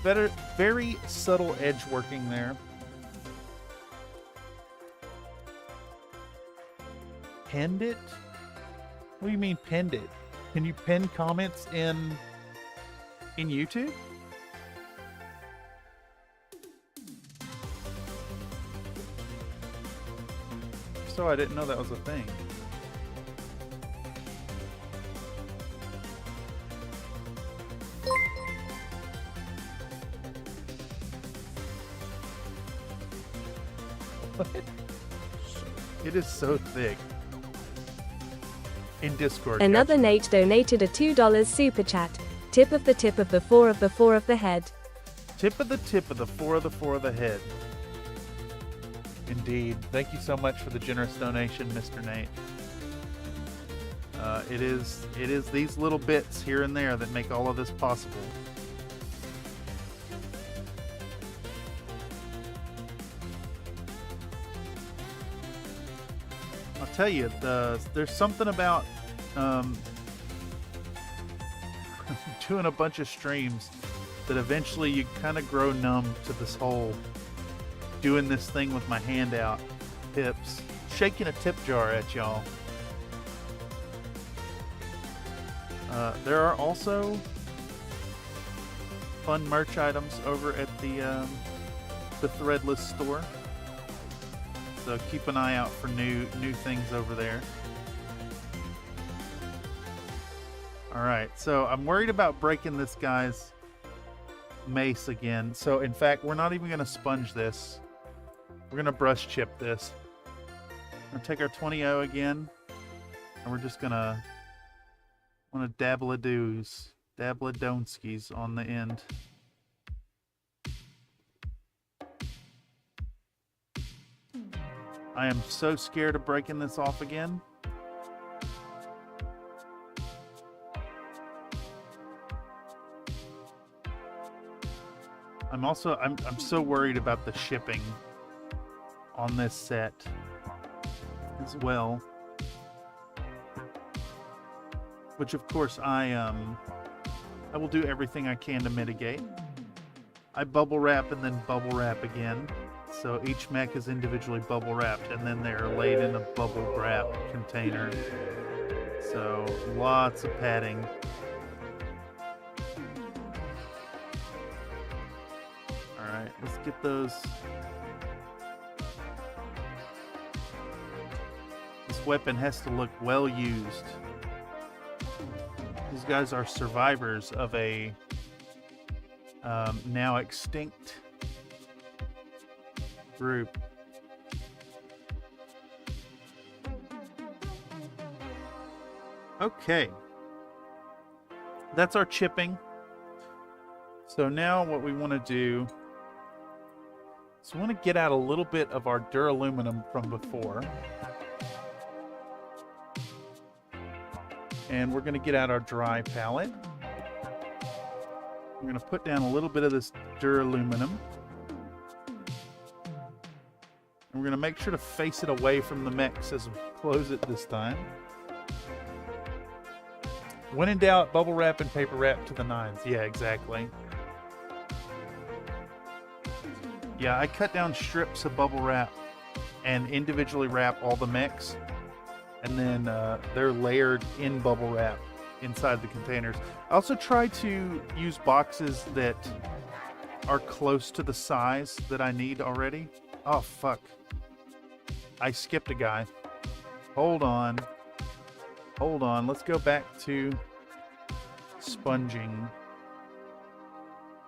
very subtle edge working there. Pinned it? What do you mean pinned it? Can you pin comments in YouTube? So I didn't know that was a thing. What? It is so thick. In Discord. Another gotcha. Nate donated a $2 super chat. Tip of the tip of the four of the four of the head. Tip of the tip of the four of the head. Indeed. Thank you so much for the generous donation, Mr. Nate. It is these little bits here and there that make all of this possible. I'll tell you, there's something about doing a bunch of streams that eventually you kind of grow numb to this whole doing this thing with my hand out tips, shaking a tip jar at y'all. There are also fun merch items over at the Threadless store, so keep an eye out for new things over there. All right, so I'm worried about breaking this guy's mace again. So in fact, we're not even going to sponge this. We're going to brush chip this. We're going to take our 20-0 again, and we're just going to dabble-a-doos, dabble-a-donskis on the end. I am so scared of breaking this off again. I'm so worried about the shipping on this set as well, which of course I will do everything I can to mitigate. I bubble wrap and then bubble wrap again, so each mech is individually bubble wrapped and then they're laid in a bubble wrap container, so lots of padding. Alright, let's get those. This weapon has to look well used. These guys are survivors of a now extinct group. Okay. That's our chipping. So now what we want to do is we want to get out a little bit of our duraluminum from before. And we're going to get out our dry palette. We're going to put down a little bit of this duraluminum. And we're going to make sure to face it away from the mechs as we close it this time. When in doubt, bubble wrap and paper wrap to the nines. Yeah, exactly. Yeah, I cut down strips of bubble wrap and individually wrap all the mechs. And then they're layered in bubble wrap inside the containers. I also try to use boxes that are close to the size that I need already. Oh, fuck. I skipped a guy. Hold on. Hold on. Let's go back to sponging.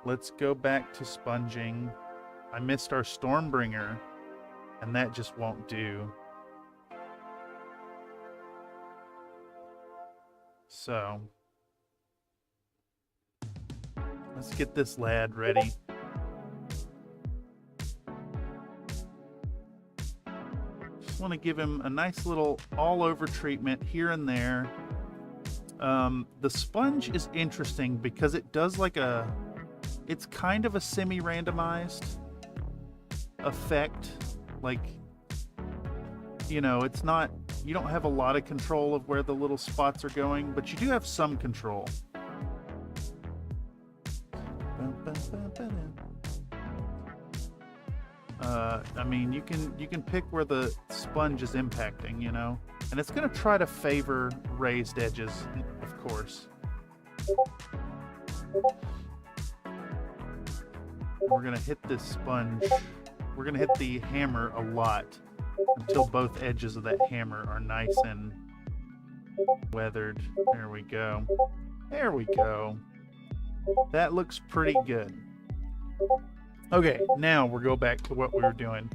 let's go back to sponging. I missed our Stormbringer, and that just won't do. So, let's get this lad ready. Just want to give him a nice little all-over treatment here and there. The sponge is interesting because it does like it's kind of a semi-randomized effect. Like, you know, it's not, you don't have a lot of control of where the little spots are going, but you do have some control. I mean, you can pick where the sponge is impacting, you know, and it's going to try to favor raised edges, of course. We're going to hit this sponge. We're going to hit the hammer a lot until both edges of that hammer are nice and weathered. There we go. There we go. That looks pretty good. Okay, now we'll go back to what we were doing.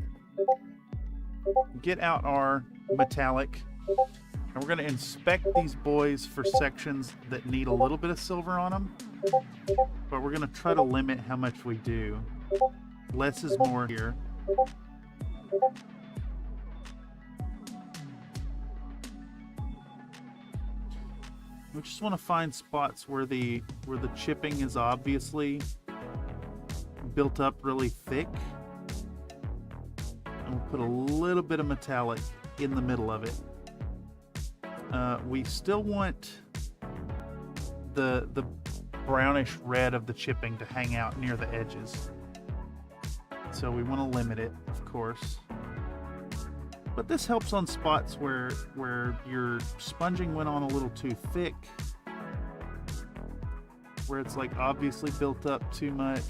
Get out our metallic, and we're going to inspect these boys for sections that need a little bit of silver on them, but we're going to try to limit how much we do. Less is more here. We just want to find spots where the chipping is obviously built up really thick, and we'll put a little bit of metallic in the middle of it. We still want the brownish red of the chipping to hang out near the edges, so we want to limit it, of course. But this helps on spots where your sponging went on a little too thick, where it's like obviously built up too much.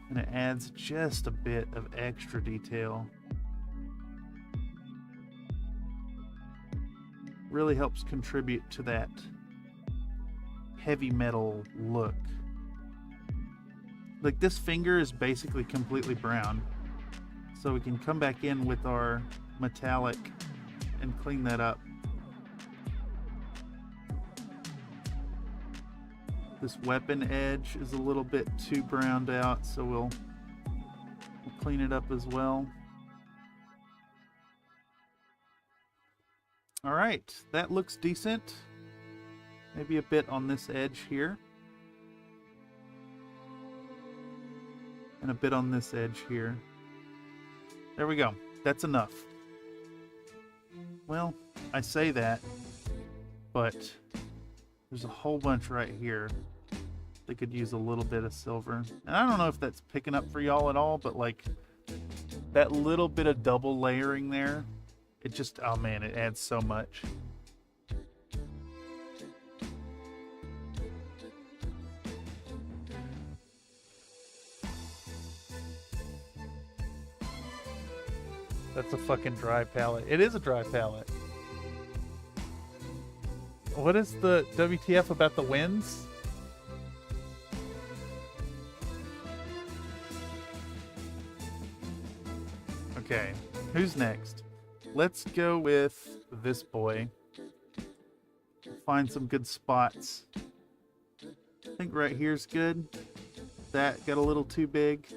And it adds just a bit of extra detail. Really helps contribute to that heavy metal look. Like, this finger is basically completely brown, so we can come back in with our metallic and clean that up. This weapon edge is a little bit too browned out, so we'll clean it up as well. All right, that looks decent. Maybe a bit on this edge here. And a bit on this edge here. There we go. That's enough. Well, I say that, but there's a whole bunch right here that could use a little bit of silver. And I don't know if that's picking up for y'all at all, but like that little bit of double layering there, it just, oh man, it adds so much. That's a fucking dry palette. It is a dry palette. What is the WTF about the winds? Okay, who's next? Let's go with this boy. Find some good spots. I think right here's good. That got a little too big.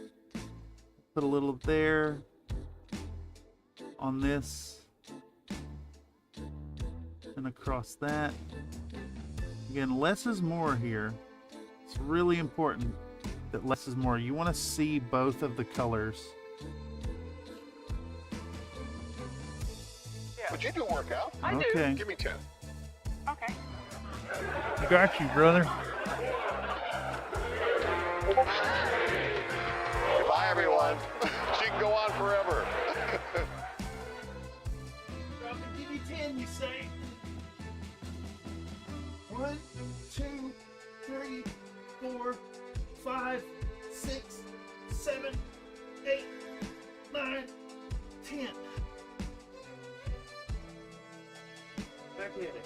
Put a little there. On this. And across that. Again, less is more here. It's really important that less is more. You want to see both of the colors. But you do work out. I do. Okay. Give me 10. Okay. I got you, brother. Bye, everyone. She can go on forever. I'm gonna give you 10, you say? 1, 2, 3, 4, 5, 6, 7, 8, 9, 10. Back at it.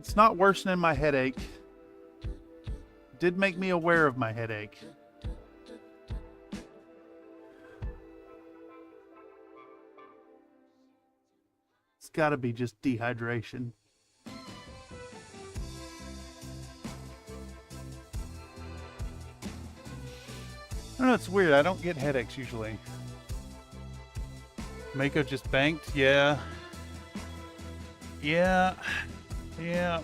It's not worsening my headache. It did make me aware of my headache. It's got to be just dehydration. I don't know, it's weird. I don't get headaches usually. Mako just banked? Yeah. Yeah. Yeah.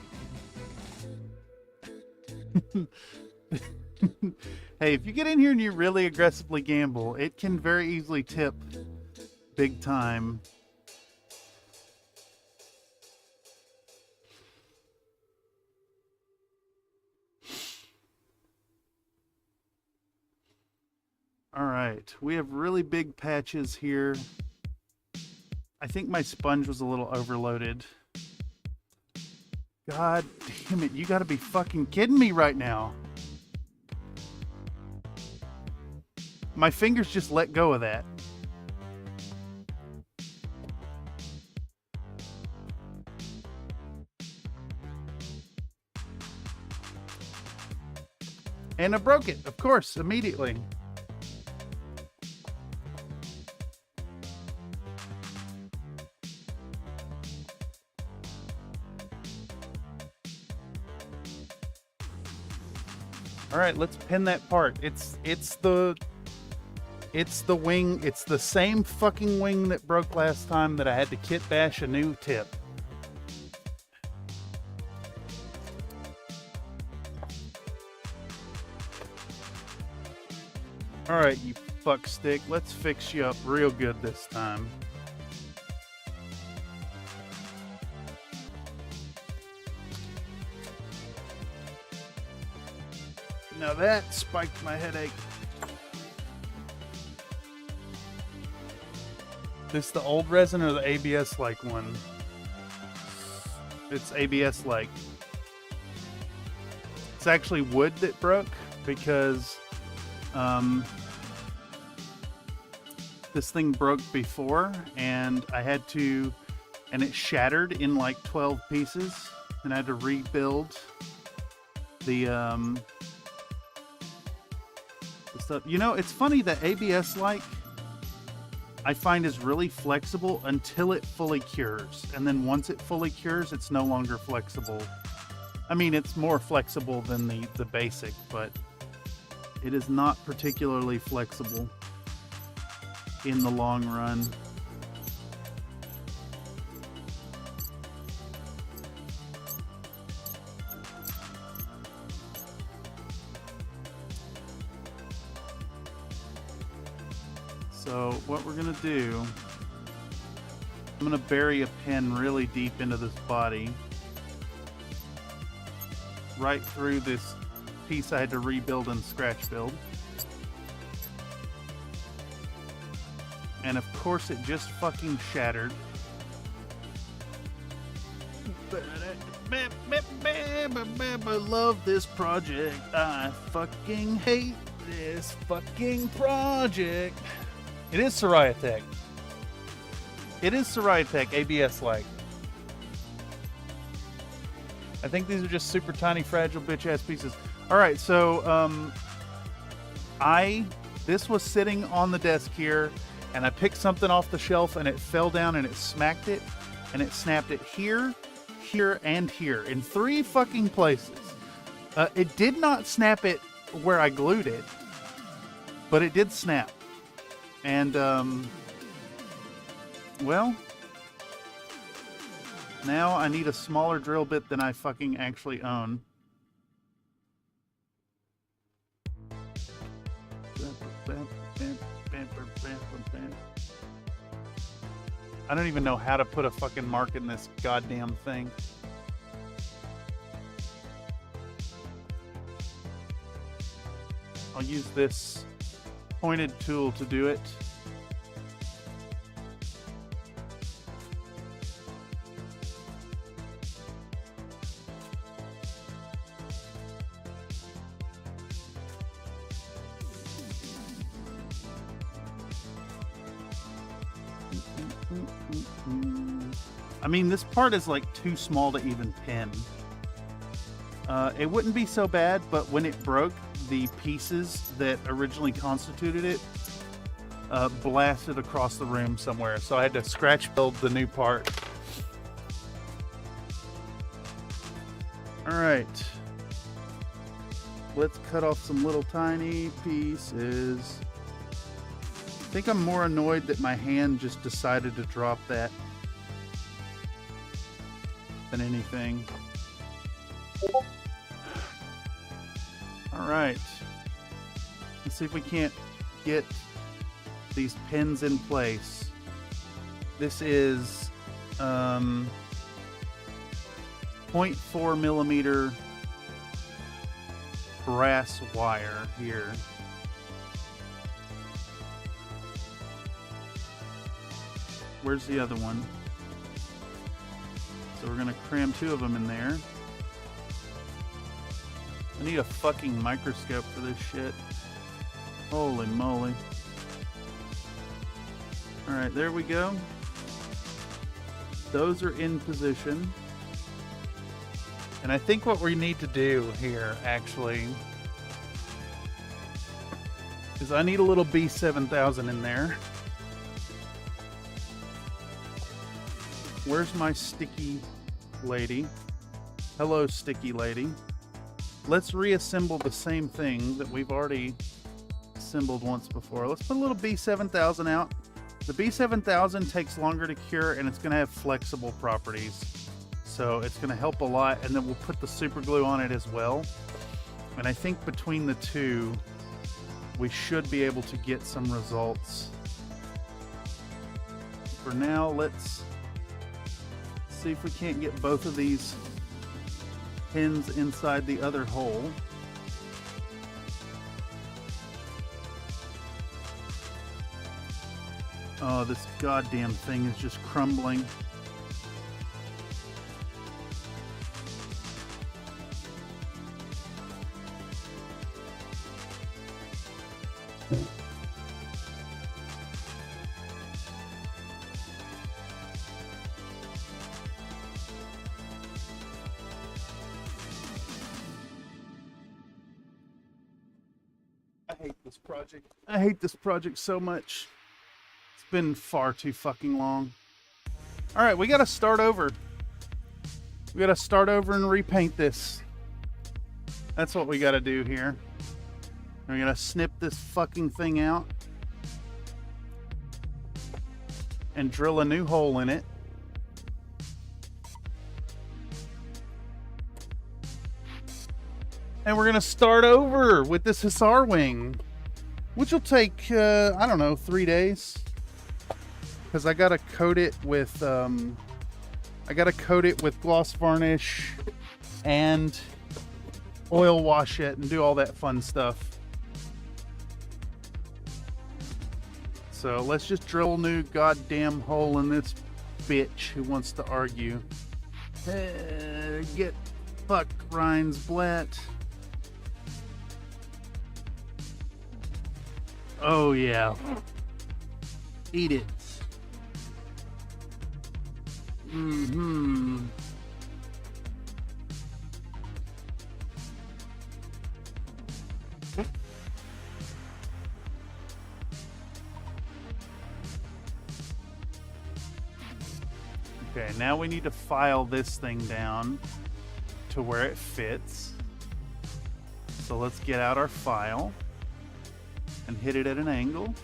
Hey, if you get in here and you really aggressively gamble, it can very easily tip big time. All right, we have really big patches here. I think my sponge was a little overloaded. God damn it, you gotta be fucking kidding me right now. My fingers just let go of that. And I broke it, of course, immediately. All right, let's pin that part. It's the wing. It's the same fucking wing that broke last time that I had to kit bash a new tip. All right, you fuck stick. Let's fix you up real good this time. Now that spiked my headache. This the old resin or the ABS-like one? It's ABS-like. It's actually wood that broke because this thing broke before and I had to, and it shattered in like 12 pieces and I had to rebuild the stuff. You know, it's funny that ABS-like I find is really flexible until it fully cures, and then once it fully cures, it's no longer flexible. I mean, it's more flexible than the basic, but it is not particularly flexible in the long run. So what we're gonna do, I'm gonna bury a pin really deep into this body, right through this piece I had to rebuild and scratch build. And of course it just fucking shattered. I love this project. I fucking hate this fucking project. It is Soraya Tech. It is Soraya Tech, ABS-like. I think these are just super tiny, fragile, bitch-ass pieces. All right, so this was sitting on the desk here, and I picked something off the shelf, and it fell down, and it smacked it, and it snapped it here, here, and here, in 3 fucking places. It did not snap it where I glued it, but it did snap. And, well, now I need a smaller drill bit than I fucking actually own. I don't even know how to put a fucking mark in this goddamn thing. I'll use this pointed tool to do it. I mean, this part is like too small to even pin. it wouldn't be so bad, but when it broke, the pieces that originally constituted it blasted across the room somewhere. So I had to scratch build the new part. All right. Let's cut off some little tiny pieces. I think I'm more annoyed that my hand just decided to drop that than anything. All right. Let's see if we can't get these pins in place. This is 0.4 millimeter brass wire here. Where's the other one? So we're gonna cram 2 of them in there. I need a fucking microscope for this shit. Holy moly. Alright, there we go. Those are in position. And I think what we need to do here, actually, is I need a little B7000 in there. Where's my sticky lady? Hello, sticky lady. Let's reassemble the same thing that we've already assembled once before. Let's put a little B7000 out. The B7000 takes longer to cure, and it's going to have flexible properties. So it's going to help a lot, and then we'll put the super glue on it as well. And I think between the two, we should be able to get some results. For now, let's see if we can't get both of these pins inside the other hole. Oh, this goddamn thing is just crumbling. I hate this project. I hate this project so much. It's been far too fucking long. All right, we got to start over. We got to start over and repaint this. That's what we got to do here. We're going to snip this fucking thing out and drill a new hole in it. And we're going to start over with this Hussar wing, which will take, I don't know, 3 days. Because I got to coat it with, gloss varnish and oil wash it and do all that fun stuff. So let's just drill a new goddamn hole in this bitch who wants to argue. Get fucked, Ryan's Blatt. Oh yeah. Eat it. Mm-hmm. Okay, now we need to file this thing down to where it fits. So let's get out our file and hit it at an angle.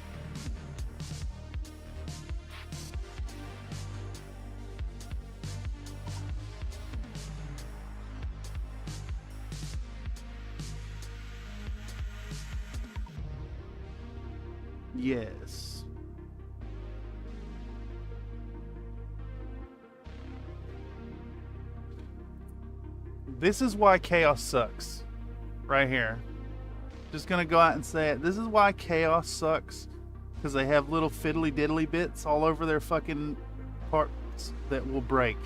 Yes. This is why chaos sucks. Right here. Just gonna go out and say it. This is why chaos sucks. Because they have little fiddly diddly bits all over their fucking parts that will break.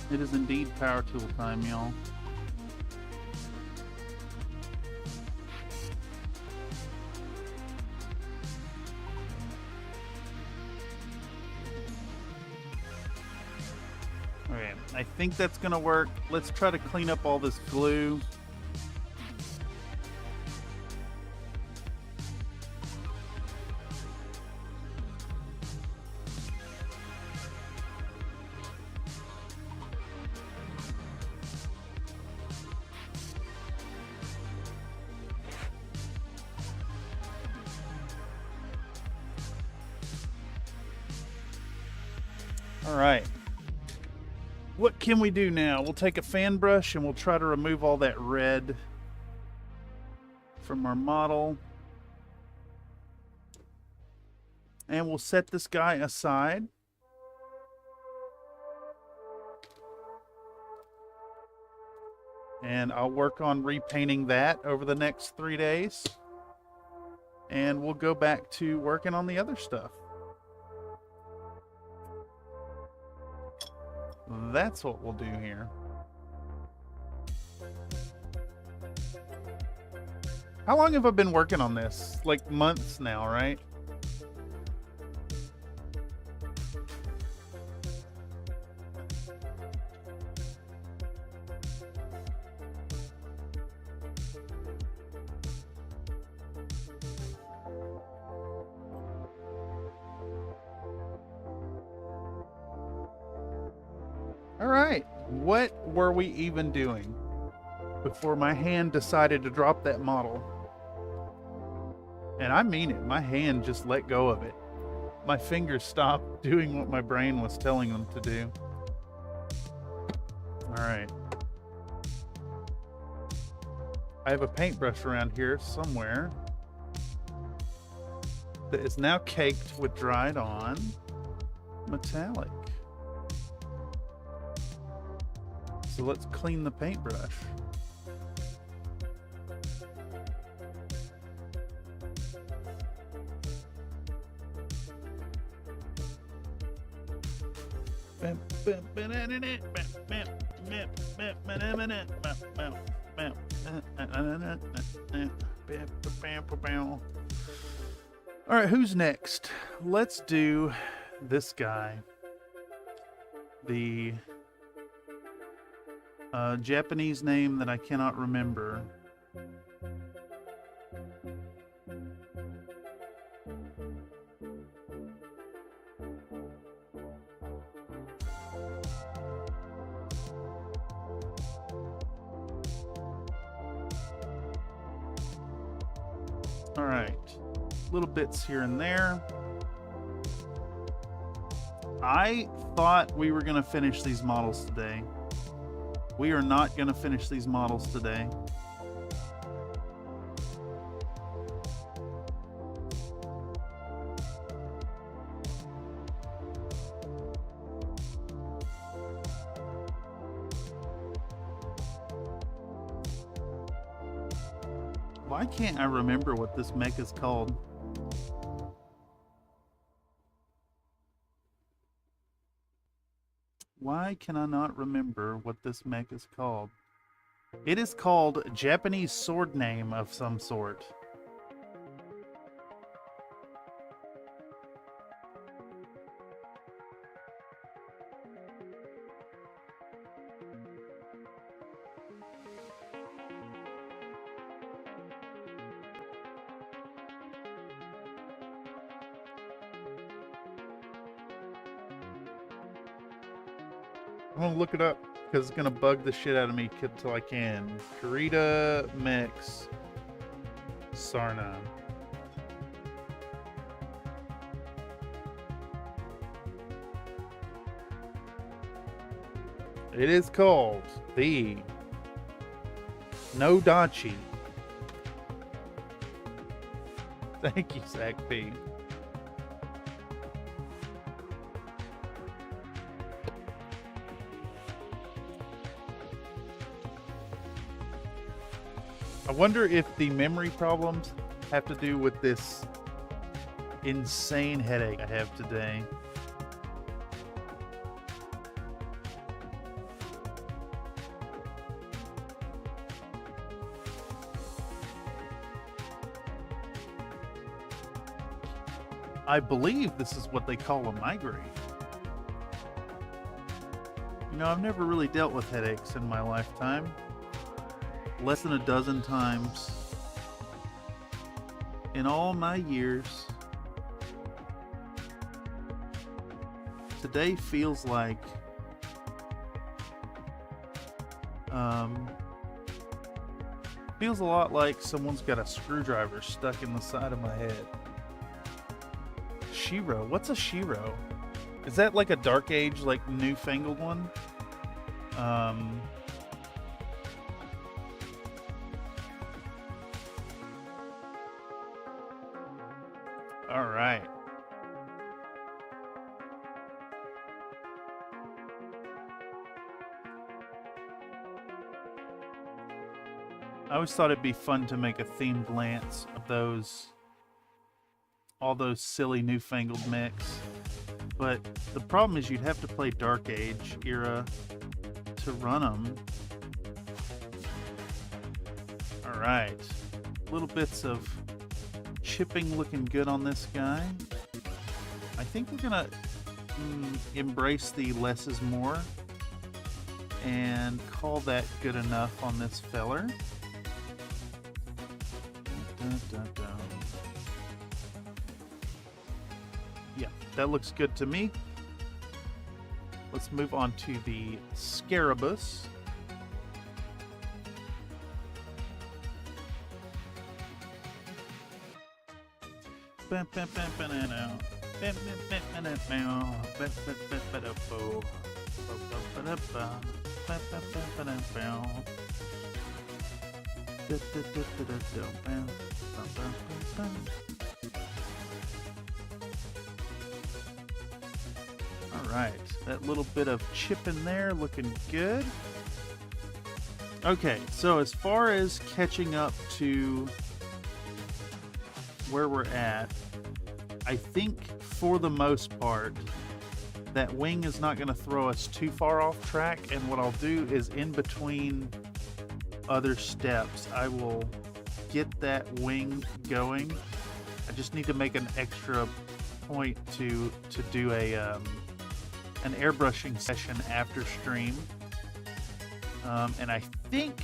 It is indeed power tool time, y'all. Okay, I think that's gonna work. Let's try to clean up all this glue. All right. What can we do now? We'll take a fan brush and we'll try to remove all that red from our model. And we'll set this guy aside. And I'll work on repainting that over the next 3 days. And we'll go back to working on the other stuff. That's what we'll do here. How long have I been working on this? Like months now, right? All right, what were we even doing before my hand decided to drop that model? And I mean it, my hand just let go of it. My fingers stopped doing what my brain was telling them to do. All right. I have a paintbrush around here somewhere that is now caked with dried on metallic. So let's clean the paintbrush. All right, who's next? Let's do this guy. The Japanese name that I cannot remember. All right, little bits here and there. I thought we were going to finish these models today. We are not going to finish these models today. Why can't I remember what this mech is called? Why can I not remember what this mech is called? It is called Japanese sword name of some sort. I'm gonna look it up because it's gonna bug the shit out of me till I can. Kurita Mix Sarna. It is called the Nodachi. Thank you, Zach P. I wonder if the memory problems have to do with this insane headache I have today. I believe this is what they call a migraine. You know, I've never really dealt with headaches in my lifetime. Less than a dozen times in all my years. Today feels like feels a lot like someone's got a screwdriver stuck in the side of my head. Shiro, what's a Shiro? Is that like a Dark Age, like newfangled one? All right. I always thought it'd be fun to make a themed lance of all those silly newfangled mechs. But the problem is you'd have to play Dark Age era to run them. All right. Little bits of chipping looking good on this guy. I think we're gonna embrace the less is more and call that good enough on this feller. Yeah, that looks good to me. Let's move on to the Scarabus. All right, that little bit of chip in there looking good. Okay, so as far as catching up to where we're at, I think for the most part that wing is not going to throw us too far off track, and what I'll do is in between other steps I will get that wing going. I just need to make an extra point to do an airbrushing session after stream, and I think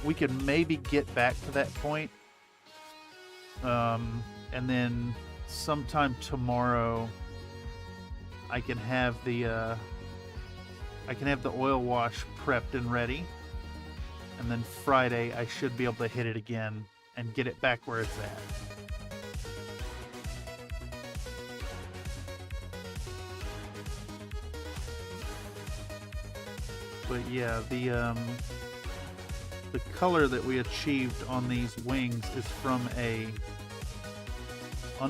we can maybe get back to that point, and then sometime tomorrow I can have the oil wash prepped and ready, and then Friday I should be able to hit it again and get it back where it's at. But yeah, the color that we achieved on these wings is from an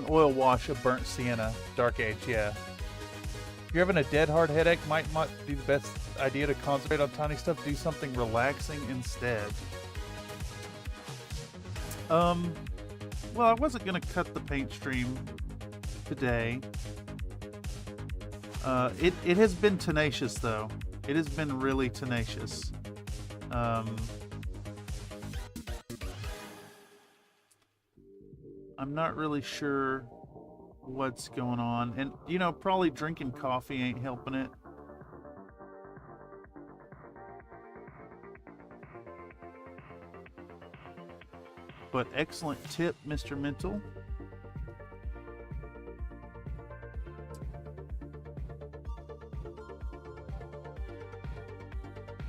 oil wash of burnt sienna, Dark Age. Yeah. If you're having a dead hard headache, might not be the best idea to concentrate on tiny stuff. Do something relaxing instead. Well, I wasn't gonna cut the paint stream today. It has been tenacious though. It has been really tenacious. I'm not really sure what's going on, and you know, probably drinking coffee ain't helping it. But excellent tip, Mr. Mental.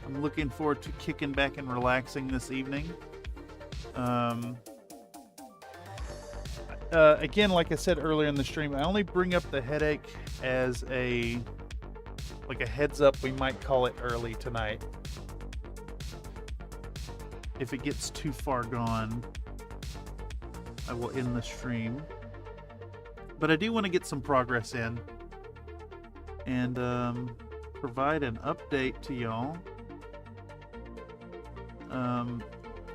I'm looking forward to kicking back and relaxing this evening. Again, like I said earlier in the stream, I only bring up the headache as a heads up. We might call it early tonight. If it gets too far gone, I will end the stream. But I do want to get some progress in and provide an update to y'all.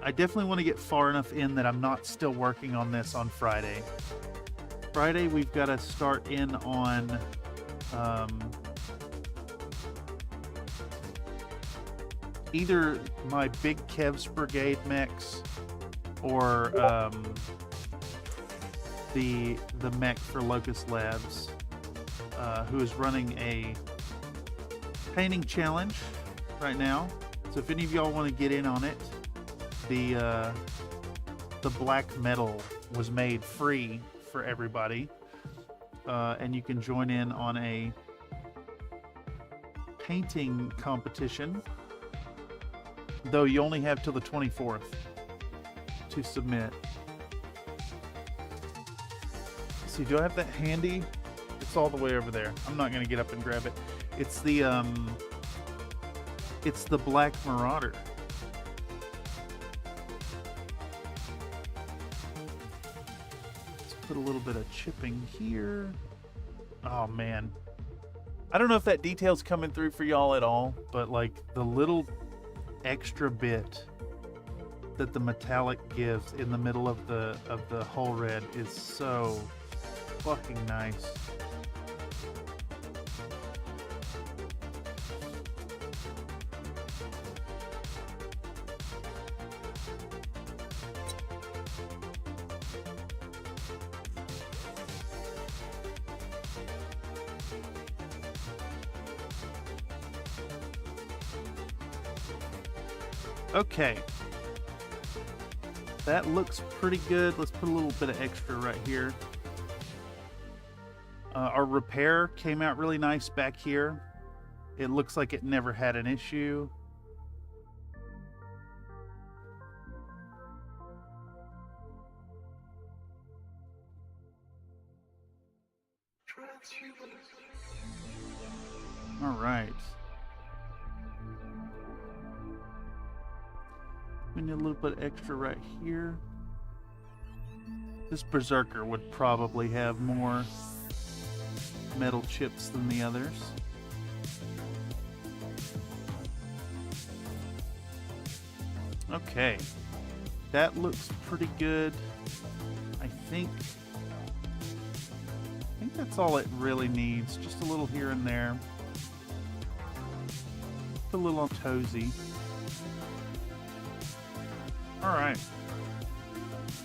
I definitely want to get far enough in that I'm not still working on this on Friday. Friday, we've got to start in on either my Big Kev's Brigade mechs or the mech for Locust Labs, who is running a painting challenge right now. So if any of y'all want to get in on it, the black metal was made free for everybody, and you can join in on a painting competition, though you only have till the 24th to submit. Let's see, do I have that handy? It's all the way over there. I'm not gonna get up and grab it. It's the Black Marauder. Let's put a little bit of chipping here. Oh man, I don't know if that detail's coming through for y'all at all, but like the little extra bit that the metallic gives in the middle of the hull red is so fucking nice. Okay, that looks pretty good. Let's put a little bit of extra right here. Our repair came out really nice back here. It looks like it never had an issue. All right. We need a little bit extra right here. This Berserker would probably have more metal chips than the others. Okay, that looks pretty good. I think that's all it really needs. Just a little here and there. A little on toesy. All right.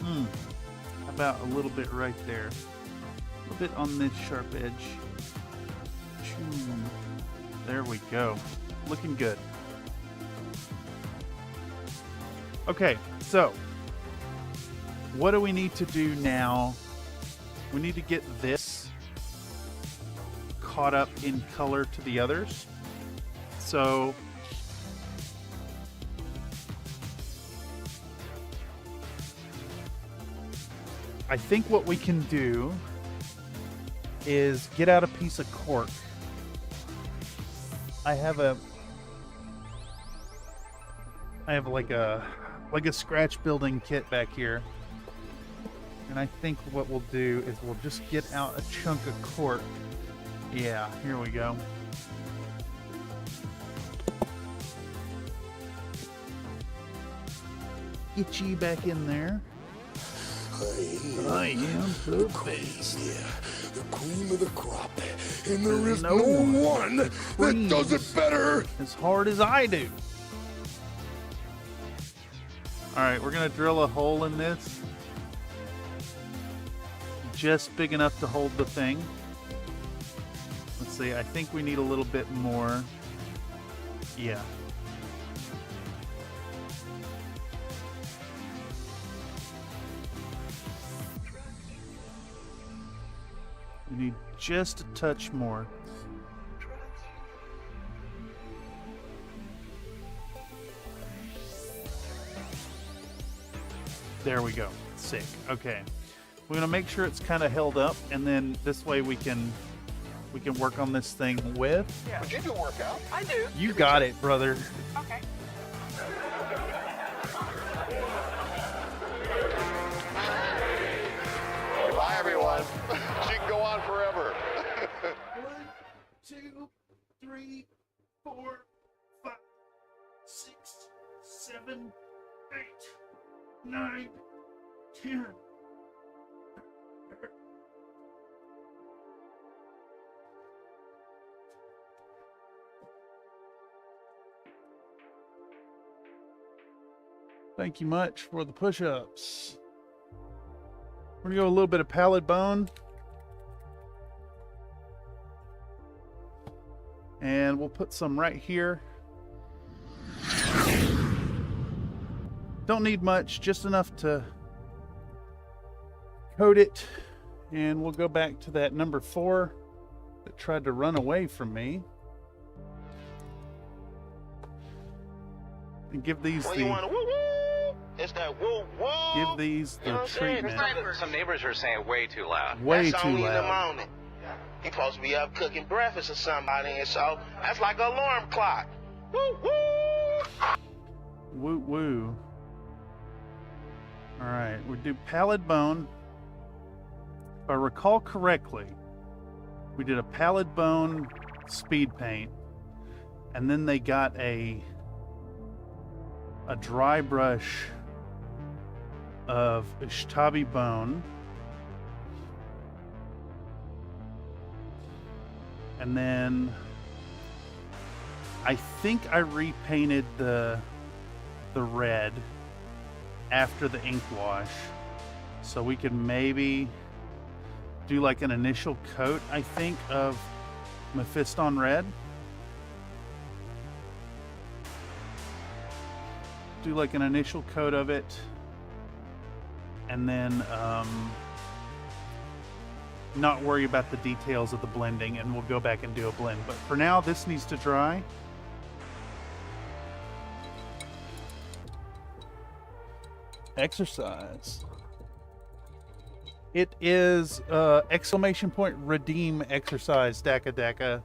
How about a little bit right there? A little bit on this sharp edge. There we go. Looking good. Okay, so what do we need to do now? We need to get this caught up in color to the others. So I think what we can do is get out a piece of cork. I have like a scratch building kit back here. And I think what we'll do is we'll just get out a chunk of cork. Yeah, here we go. Itchy back in there. I am the best. Yeah, the cream of the crop. And there is no one that does it better. As hard as I do. Alright, we're going to drill a hole in this. Just big enough to hold the thing. Let's see, I think we need a little bit more. Yeah. We need just a touch more. There we go. Sick. Okay. We're going to make sure it's kind of held up, and then this way we can work on this thing with. Yeah. But you do work out. I do. You got it, brother. Okay. Bye, everyone. She can go on forever. 1, 2, 3, 4, 5, 6, 7, 8, 9, 10. Thank you much for the push-ups. We're gonna go a little bit of pallid bone. And we'll put some right here. Don't need much, just enough to coat it. And we'll go back to that number 4 that tried to run away from me. And give these Well, you want to woo woo? It's that woo woo. give these You know the what I'm saying? treatment. Some neighbors are saying way too loud. Way That's too only in the loud. morning. He supposed to be up cooking breakfast or somebody, and so that's like an alarm clock. Woo woo. Woo woo. All right, we do pallid bone. If I recall correctly, we did a pallid bone speed paint, and then they got a dry brush of Ishtabi bone, and then I think I repainted the red after the ink wash, so we could maybe do like an initial coat, I think, of Mephiston red. Do like an initial coat of it, and then not worry about the details of the blending, and we'll go back and do a blend. But for now, this needs to dry. Exercise. It is exclamation point redeem exercise Daka Daka.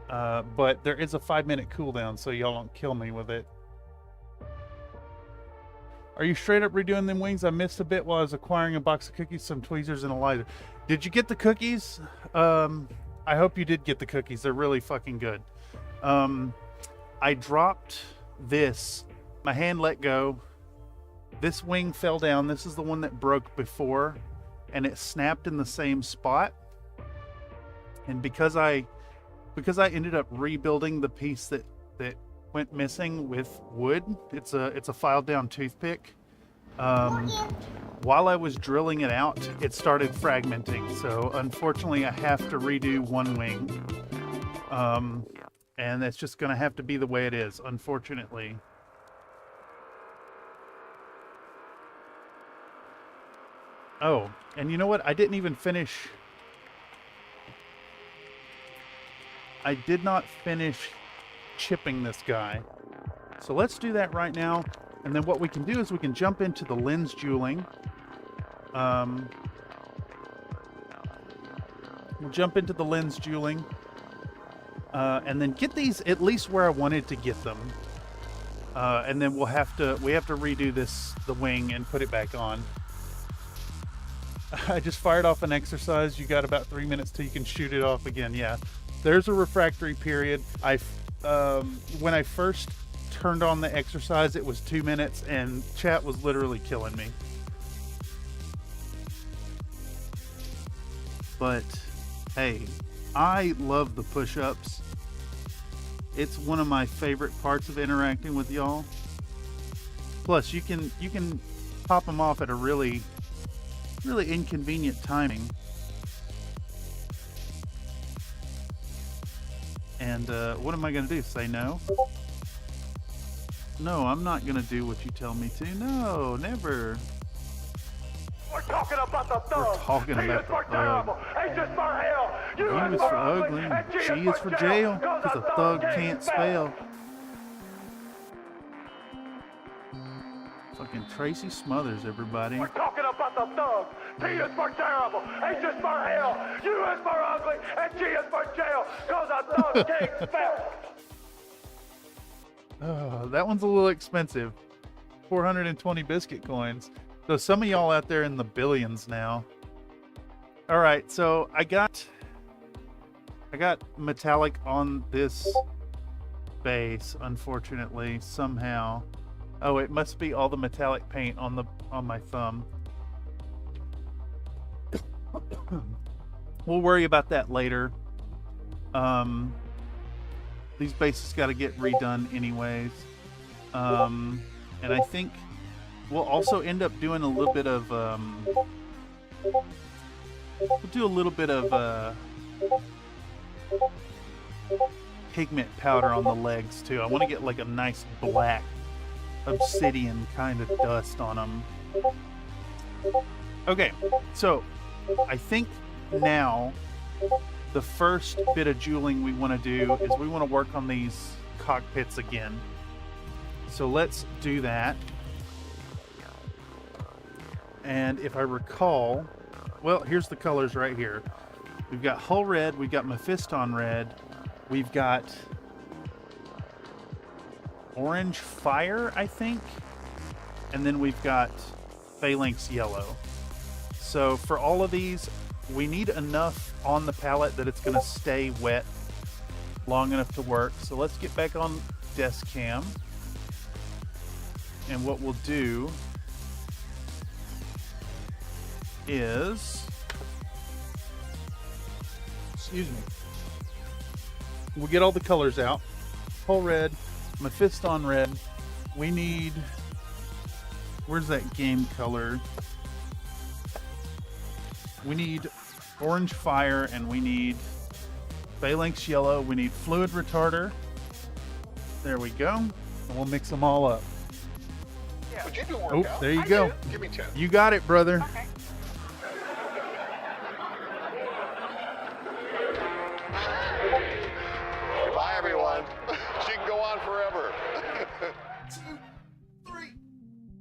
But there is a 5-minute cooldown, so y'all don't kill me with it. Are you straight up redoing them wings? I missed a bit while I was acquiring a box of cookies, some tweezers, and a lighter. Did you get the cookies? I hope you did get the cookies. They're really fucking good. I dropped this. My hand let go. This wing fell down. This is the one that broke before, and it snapped in the same spot. And because I ended up rebuilding the piece that went missing with wood, it's a filed down toothpick. While I was drilling it out, it started fragmenting. So unfortunately, I have to redo one wing, and that's just going to have to be the way it is, unfortunately. Oh, and you know what? I didn't even finish. I did not finish chipping this guy. So let's do that right now. And then what we can do is we can jump into the lens jeweling. We'll jump into the lens jeweling. And then get these at least where I wanted to get them. And then we have to redo the wing and put it back on. I just fired off an exercise. You got about 3 minutes till you can shoot it off again. Yeah, there's a refractory period. When I first turned on the exercise, it was 2 minutes, and chat was literally killing me. But hey, I love the push-ups. It's one of my favorite parts of interacting with y'all. Plus, you can pop them off at a really inconvenient timing. And what am I going to do? Say no? No, I'm not going to do what you tell me to. No, never. We're talking about the thug. We're talking He about is the for thug. terrible. H is for hell. U U is for ugly. and G G is for jail. Because a thug can't spell. Fucking Tracy Smothers, everybody. We're talking about the thug. T is for terrible. H is for hell. U is for ugly. And G is for jail. Because a thug can't spell. Oh, that one's a little expensive. 420 biscuit coins. So some of y'all out there in the billions now. All right, so I got metallic on this base, unfortunately, somehow. Oh, it must be all the metallic paint on my thumb. We'll worry about that later. These bases got to get redone anyways. And I think we'll also end up doing a little bit of we'll do a little bit of pigment powder on the legs too. I want to get like a nice black obsidian kind of dust on them. Okay, so I think now the first bit of jeweling we want to do is we want to work on these cockpits again. So let's do that. And if I recall, well, here's the colors right here. We've got hull red, we've got Mephiston red, we've got orange fire, I think, and then we've got phalanx yellow. So for all of these, we need enough on the palette that it's going to stay wet long enough to work. So let's get back on desk cam, and what we'll do is, excuse me, we'll get all the colors out. Hull red, Mephiston red. We need, where's that game color? We need orange fire, and we need phalanx yellow. We need fluid retarder. There we go. And we'll mix them all up. Would you do a Oh, workout? there you go. Give me 10. You got it, brother. Okay. Bye, everyone. She can go on forever. 2, 3,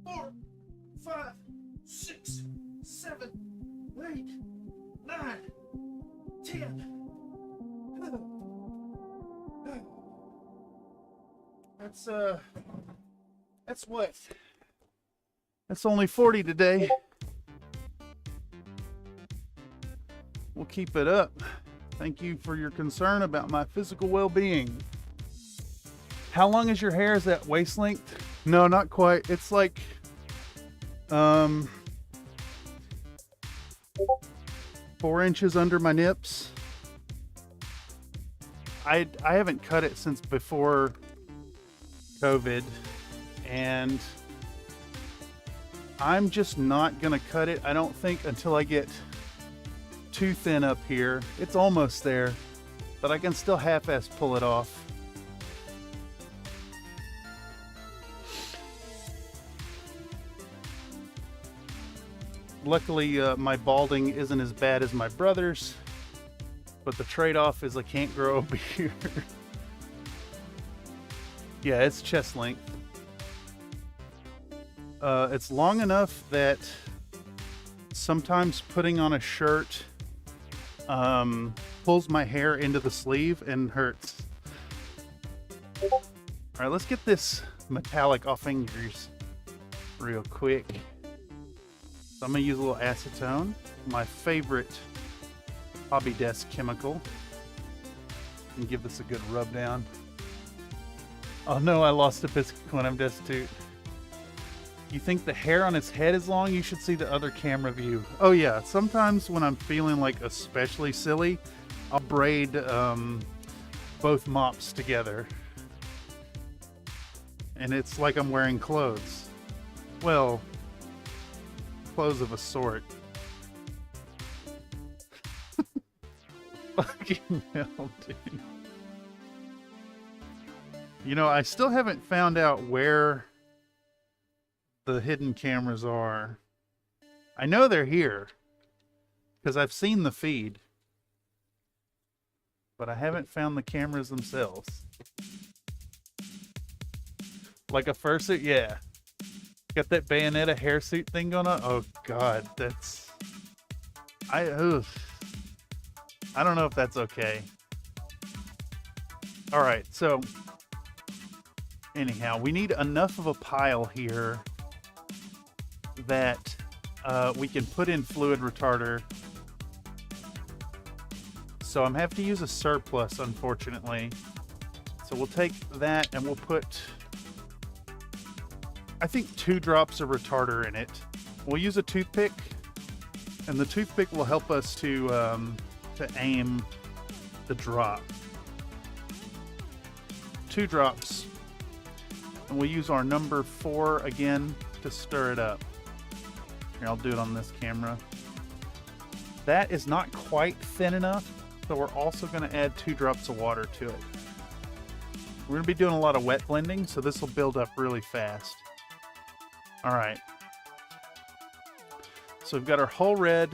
4, 5, 6, 7, 8, 9, 10. That's what? That's only 40 today. We'll keep it up. Thank you for your concern about my physical well-being. How long is your hair? Is that waist length? No, not quite. It's like 4 inches under my nips. I haven't cut it since before COVID, and I'm just not gonna cut it, I don't think, until I get too thin up here. It's almost there, but I can still half-ass pull it off. Luckily, my balding isn't as bad as my brother's, but the trade-off is I can't grow a beard. Yeah, it's chest length. It's long enough that sometimes putting on a shirt pulls my hair into the sleeve and hurts. All right, let's get this metallic off fingers real quick. So I'm gonna use a little acetone, my favorite hobby desk chemical, and give this a good rub down. Oh no, I lost a biscuit when I'm destitute. You think the hair on his head is long? You should see the other camera view. Oh yeah, sometimes when I'm feeling like especially silly, I'll braid both mops together. And it's like I'm wearing clothes. Well, clothes of a sort. Fucking hell, dude. You know, I still haven't found out where the hidden cameras are. I know they're here because I've seen the feed, but I haven't found the cameras themselves. Like a fursuit, yeah. Got that Bayonetta hairsuit thing going on. Oh god, that's I don't know if that's okay. All right, so anyhow, we need enough of a pile here that we can put in fluid retarder. So I'm having to use a surplus, unfortunately. So we'll take that and we'll put, I think, 2 drops of retarder in it. We'll use a toothpick, and the toothpick will help us to aim the drop. 2 drops. And we'll use our number 4 again to stir it up. Here, I'll do it on this camera. That is not quite thin enough, so we're also going to add 2 drops of water to it. We're going to be doing a lot of wet blending, so this will build up really fast. All right. So we've got our whole red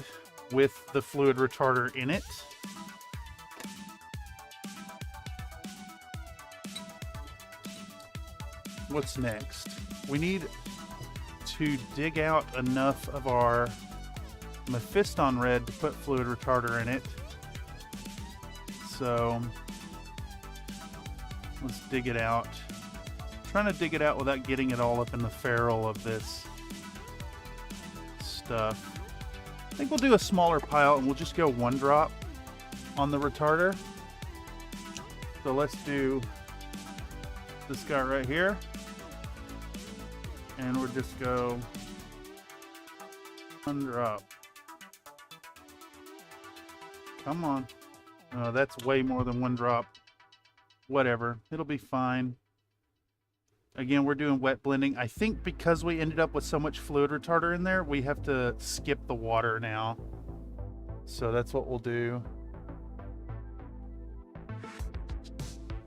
with the fluid retarder in it. What's next? We need to dig out enough of our Mephiston red to put fluid retarder in it. So let's dig it out. I'm trying to dig it out without getting it all up in the ferrule of this stuff. I think we'll do a smaller pile and we'll just go 1 drop on the retarder. So let's do this guy right here. And we'll just go 1 drop. Come on. Oh, that's way more than 1 drop. Whatever. It'll be fine. Again, we're doing wet blending. I think because we ended up with so much fluid retarder in there, we have to skip the water now. So that's what we'll do.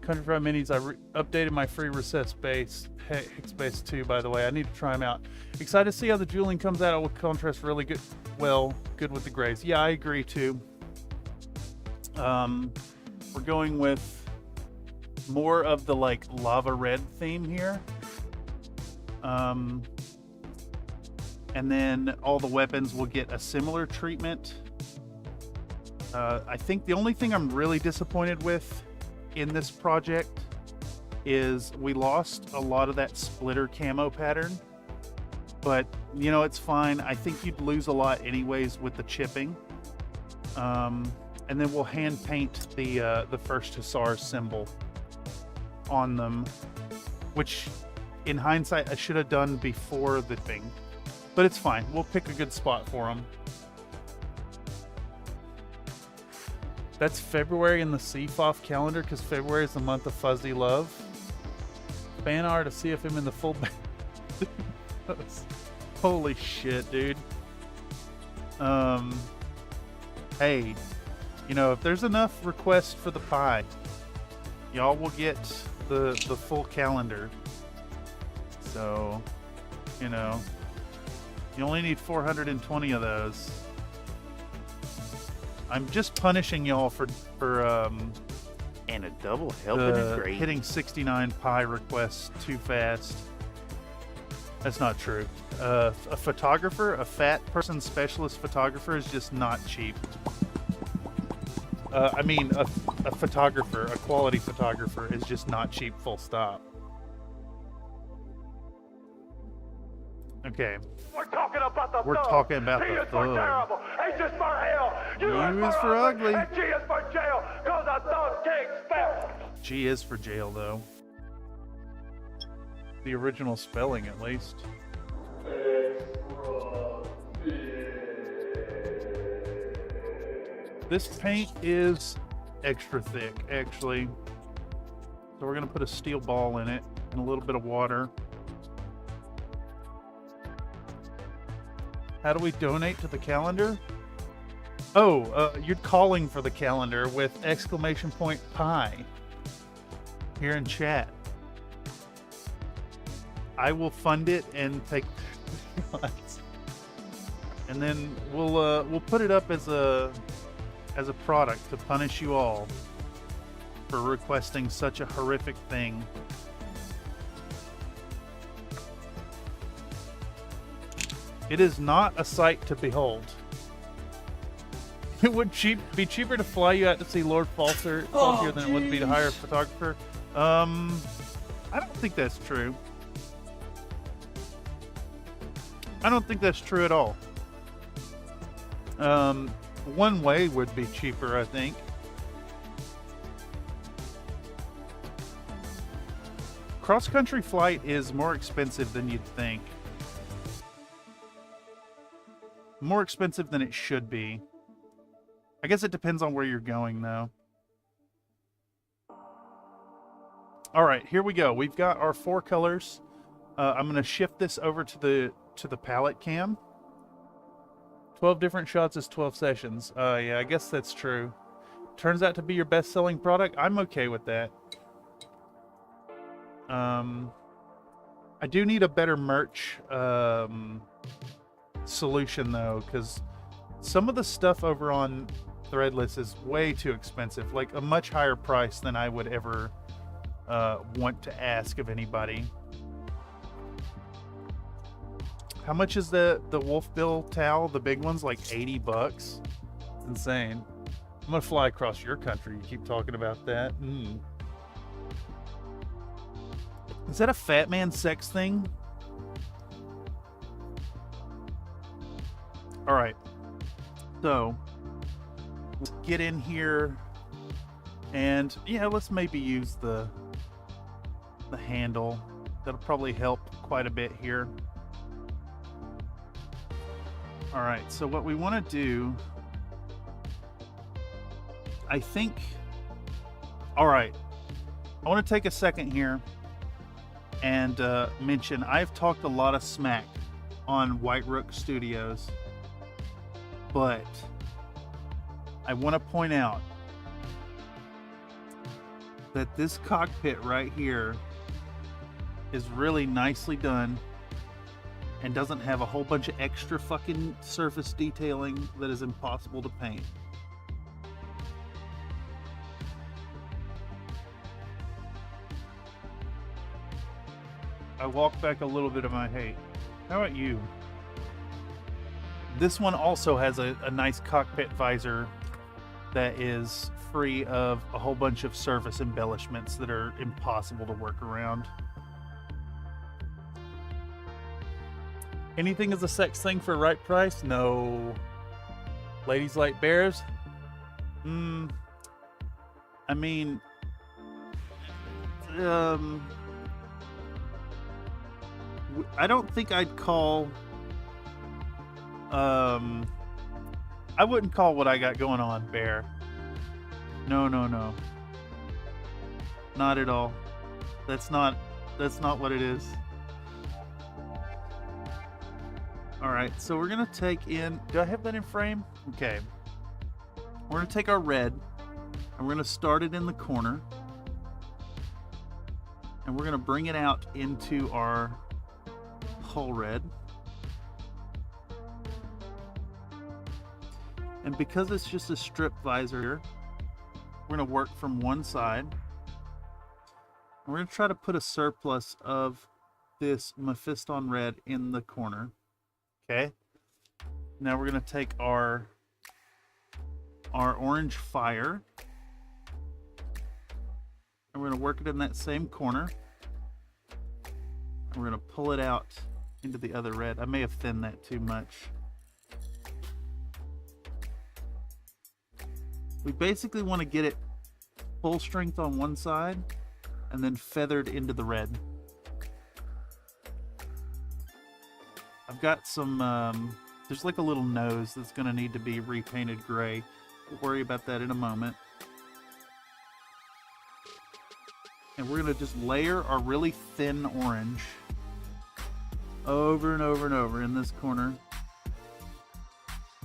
Country Fried Minis, I updated my free recess base, Hex Base 2, by the way. I need to try them out. Excited to see how the jeweling comes out. It will contrast really good. Well, good with the grays. Yeah, I agree too. We're going with more of the like lava red theme here. And then all the weapons will get a similar treatment. I think the only thing I'm really disappointed with in this project is we lost a lot of that splitter camo pattern, but you know, it's fine. I think you'd lose a lot anyways with the chipping. And then we'll hand paint the first Hussars symbol on them, which in hindsight I should have done before the thing, but it's fine. We'll pick a good spot for them. That's February in the CFOF calendar because February is the month of fuzzy love. Fan art to see if I'm in the full holy shit, dude. Hey, you know, if there's enough requests for the pie, y'all will get the full calendar. So, you know, you only need 420 of those. I'm just punishing y'all for And a double helping is great. hitting 69 pie requests too fast. That's not true. A photographer, a fat person specialist photographer is just not cheap. I mean, a photographer, a quality photographer is just not cheap, full stop. Okay. We're talking about the We're thug. talking about T the is for thug. terrible. H is for hell. U is for ugly. And G is for jail. Cause a thug can't spell. G is for jail, though. The original spelling, at least. This paint is extra thick, actually. So we're going to put a steel ball in it and a little bit of water. How do we donate to the calendar? Oh, you're calling for the calendar with ! pie here in chat. I will fund it and take and then we'll put it up as a product to punish you all for requesting such a horrific thing. It is not a sight to behold. It would be cheaper to fly you out to see Lord Falter than it would be to hire a photographer. I don't think that's true. I don't think that's true at all. One way would be cheaper, I think. Cross-country flight is more expensive than you'd think. More expensive than it should be. I guess it depends on where you're going, though. All right, here we go. We've got our 4 colors. I'm going to shift this over to the palette cam. 12 different shots is 12 sessions. Yeah, I guess that's true. Turns out to be your best-selling product. I'm okay with that. I do need a better merch solution though, because some of the stuff over on Threadless is way too expensive, like a much higher price than I would ever want to ask of anybody. How much is the wolf bill towel? The big one's like $80. It's insane. I'm gonna fly across your country. You keep talking about that. Is that a fat man sex thing? All right. So let's get in here, and yeah, let's maybe use the handle. That'll probably help quite a bit here. All right. So what we want to do, I think. All right. I want to take a second here and mention I've talked a lot of smack on White Rook Studios, but I want to point out that this cockpit right here is really nicely done and doesn't have a whole bunch of extra fucking surface detailing that is impossible to paint. I walk back a little bit of my hate. How about you? This one also has a nice cockpit visor that is free of a whole bunch of surface embellishments that are impossible to work around. Anything is a sex thing for right price? No. Ladies like bears? I mean, I don't think I'd call, I wouldn't call what I got going on bear. No. Not at all. That's not what it is. All right, so we're gonna take in, do I have that in frame? Okay. We're gonna take our red and we're gonna start it in the corner. And we're gonna bring it out into our whole red. And because it's just a strip visor, we're going to work from one side. We're going to try to put a surplus of this Mephiston red in the corner. Okay. Now we're going to take our orange fire and we're going to work it in that same corner. And we're going to pull it out into the other red. I may have thinned that too much. We basically want to get it full strength on one side and then feathered into the red. I've got some, there's like a little nose that's going to need to be repainted gray. We'll worry about that in a moment. And we're going to just layer our really thin orange over and over and over in this corner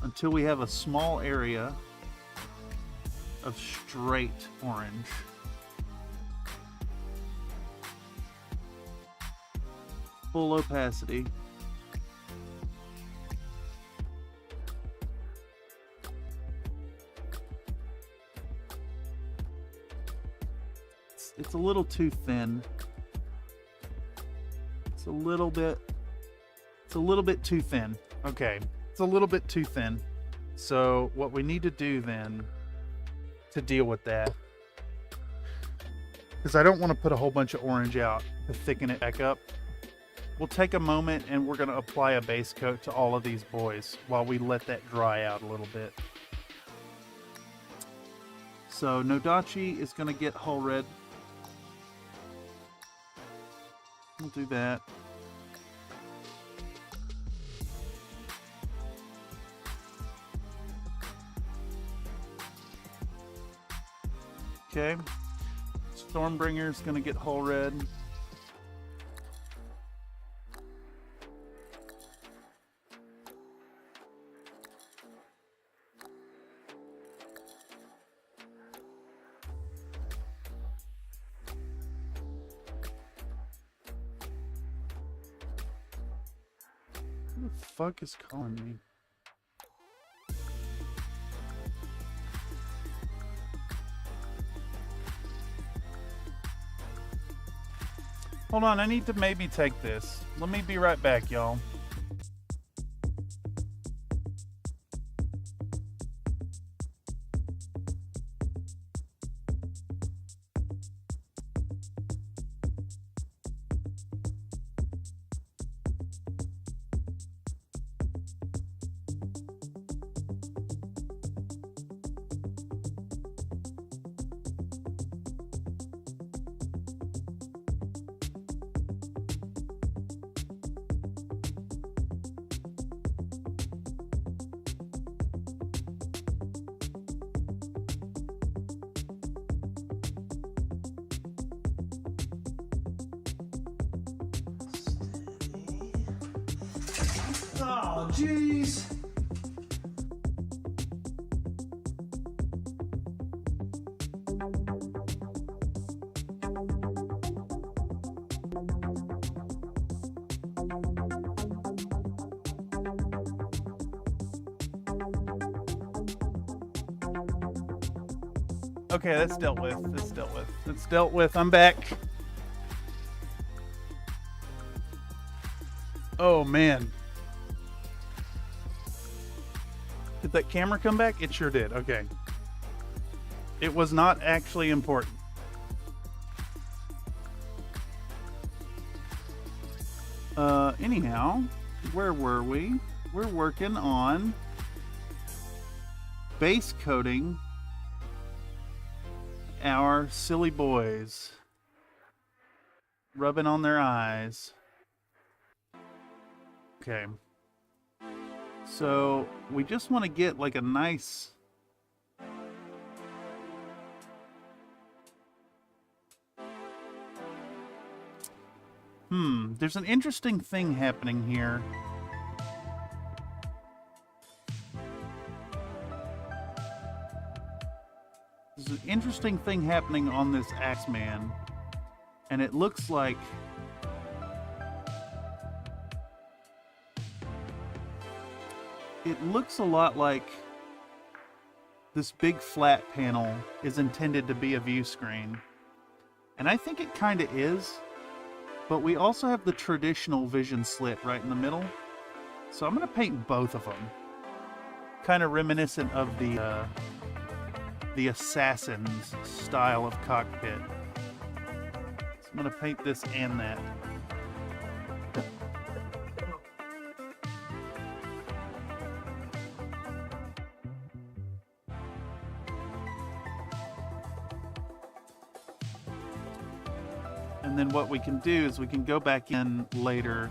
until we have a small area of straight orange. Full opacity. It's a little too thin. It's a little bit too thin. Okay, it's a little bit too thin. So what we need to do then to deal with that, because I don't want to put a whole bunch of orange out to thicken it back up, we'll take a moment and we're going to apply a base coat to all of these boys while we let that dry out a little bit. So Nodachi is going to get whole red. We'll do that. Okay. Stormbringer's gonna get whole red. the fuck is calling me? Hold on, I need to maybe take this. Let me be right back, y'all. Oh, jeez. Okay, that's dealt with. That's dealt with. It's dealt with. I'm back. Oh, man. Did that camera come back? It sure did. Okay. It was not actually important. Anyhow, where were we? We're working on base coating our silly boys. Rubbing on their eyes. Okay. So we just want to get like a nice there's an interesting thing happening here. There's an interesting thing happening on this Axeman, and it looks like a lot like this big flat panel is intended to be a view screen. And I think it kind of is, but we also have the traditional vision slit right in the middle. So I'm going to paint both of them. Kind of reminiscent of the Assassin's style of Cockpit. So I'm going to paint this and that. And then what we can do is we can go back in later,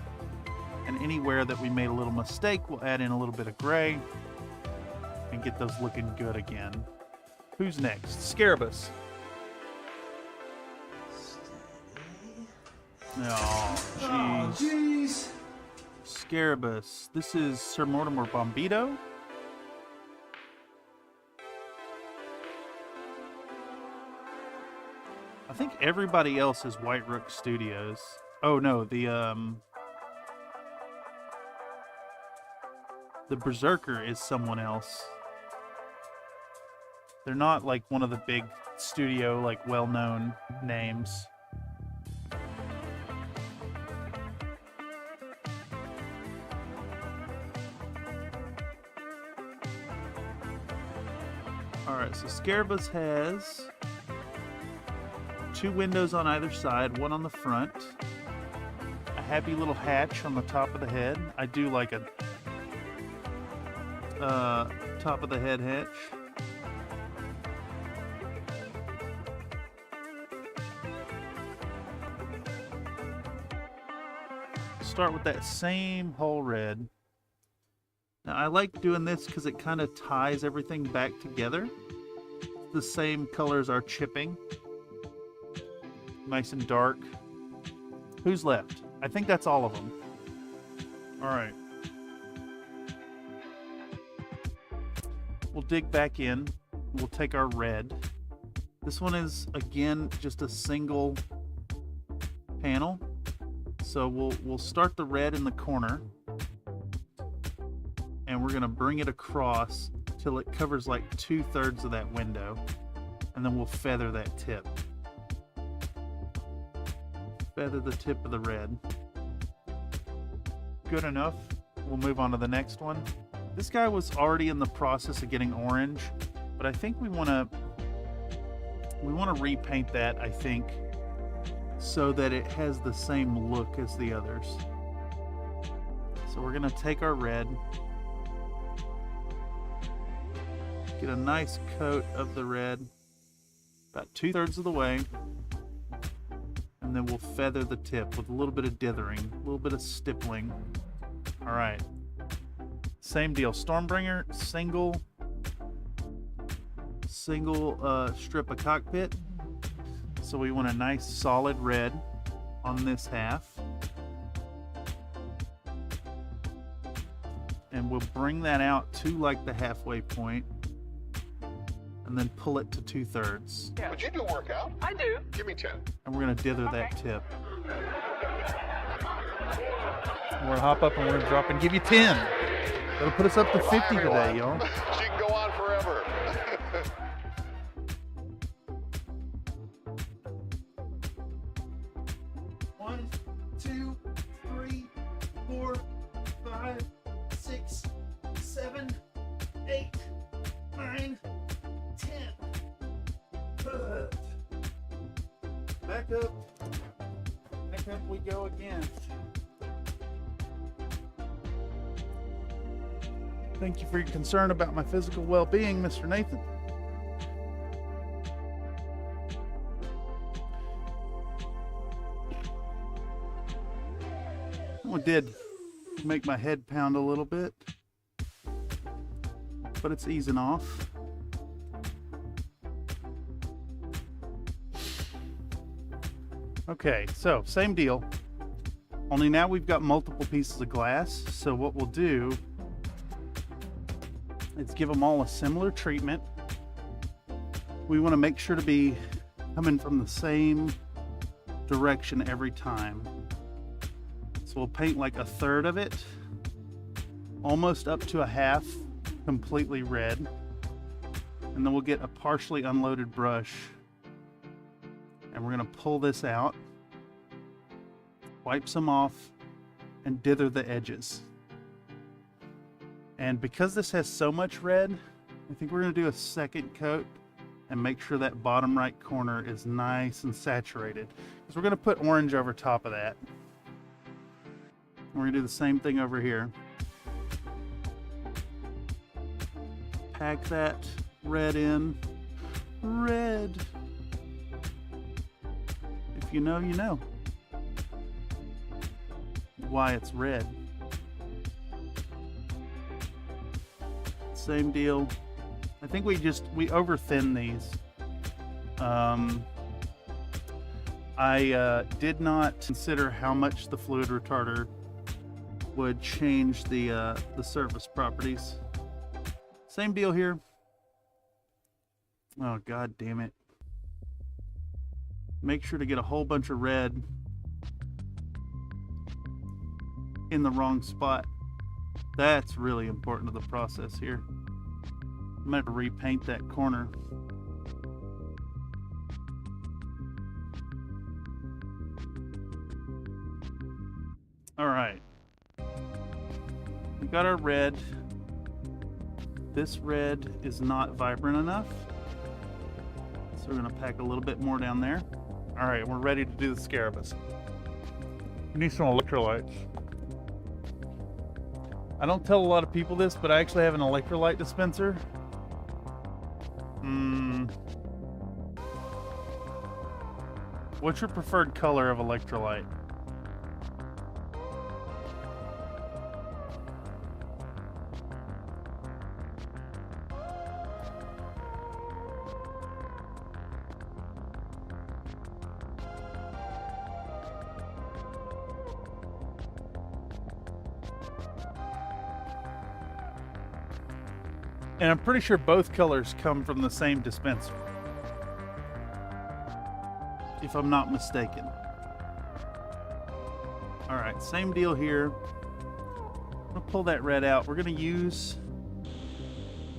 and anywhere that we made a little mistake, we'll add in a little bit of gray and get those looking good again. Who's next? Scarabus. Oh, jeez. Scarabus. This is Sir Mortimer Bombito. I think everybody else is White Rook Studios. Oh no, the Berserker is someone else. They're not like one of the big studio, like well-known names. Alright, so Scarabus has 2 windows on either side, one on the front, a happy little hatch on the top of the head. I do like a top of the head hatch. Start with that same whole red. Now I like doing this because it kind of ties everything back together. The same colors are chipping. Nice and dark. Who's left? I think that's all of them. Alright. We'll dig back in. We'll take our red. This one is, again, just a single panel. So we'll start the red in the corner. and we're gonna bring it across till it covers like 2/3 of that window, and then we'll feather that tip. Feather the tip of the red. Good enough. We'll move on to the next one. This guy was already in the process of getting orange, but I think we want to repaint that, I think, so that it has the same look as the others. So we're going to take our red, get a nice coat of the red, about 2/3 of the way, and then we'll feather the tip with a little bit of dithering, a little bit of stippling. All right. Same deal. Stormbringer, single strip of Cockpit. So we want a nice solid red on this half. And we'll bring that out to like the halfway point and then pull it to 2/3. Would you do a workout? I do. Give me 10. And we're going to dither that tip. We're going to hop up and we're going to drop and give you 10. That'll put us up to 50 today, y'all. She can go on forever. One, two, three, 4, 5, 6, 7, 8, 9, 10. Back up. Back up we go again. Thank you for your concern about my physical well-being, Mr. Nathan. Well, it did make my head pound a little bit, but it's easing off. Okay, so same deal, only now we've got multiple pieces of glass. So what we'll do is give them all a similar treatment. We want to make sure to be coming from the same direction every time. So we'll paint like 1/3 of it, almost up to a half, completely red. And then we'll get a partially unloaded brush and we're going to pull this out, wipe some off, and dither the edges. And because this has so much red, I think we're going to do a second coat and make sure that bottom right corner is nice and saturated, because we're going to put orange over top of that. We're going to do the same thing over here. Pack that red in. Red. If you know, you know why it's red. Same deal. I think we over thin these. I did not consider how much the fluid retarder would change the surface properties. Same deal here. Oh, god damn it. Make sure to get a whole bunch of red in the wrong spot. That's really important to the process here. I'm gonna have to repaint that corner. All right. We got our red. This red is not vibrant enough, so we're gonna pack a little bit more down there. All right, we're ready to do the scarabus. We need some electrolytes. I don't tell a lot of people this, but I actually have an electrolyte dispenser. What's your preferred color of electrolyte? And I'm pretty sure both colors come from the same dispenser, if I'm not mistaken. All right, same deal here. We'll pull that red out. We're going to use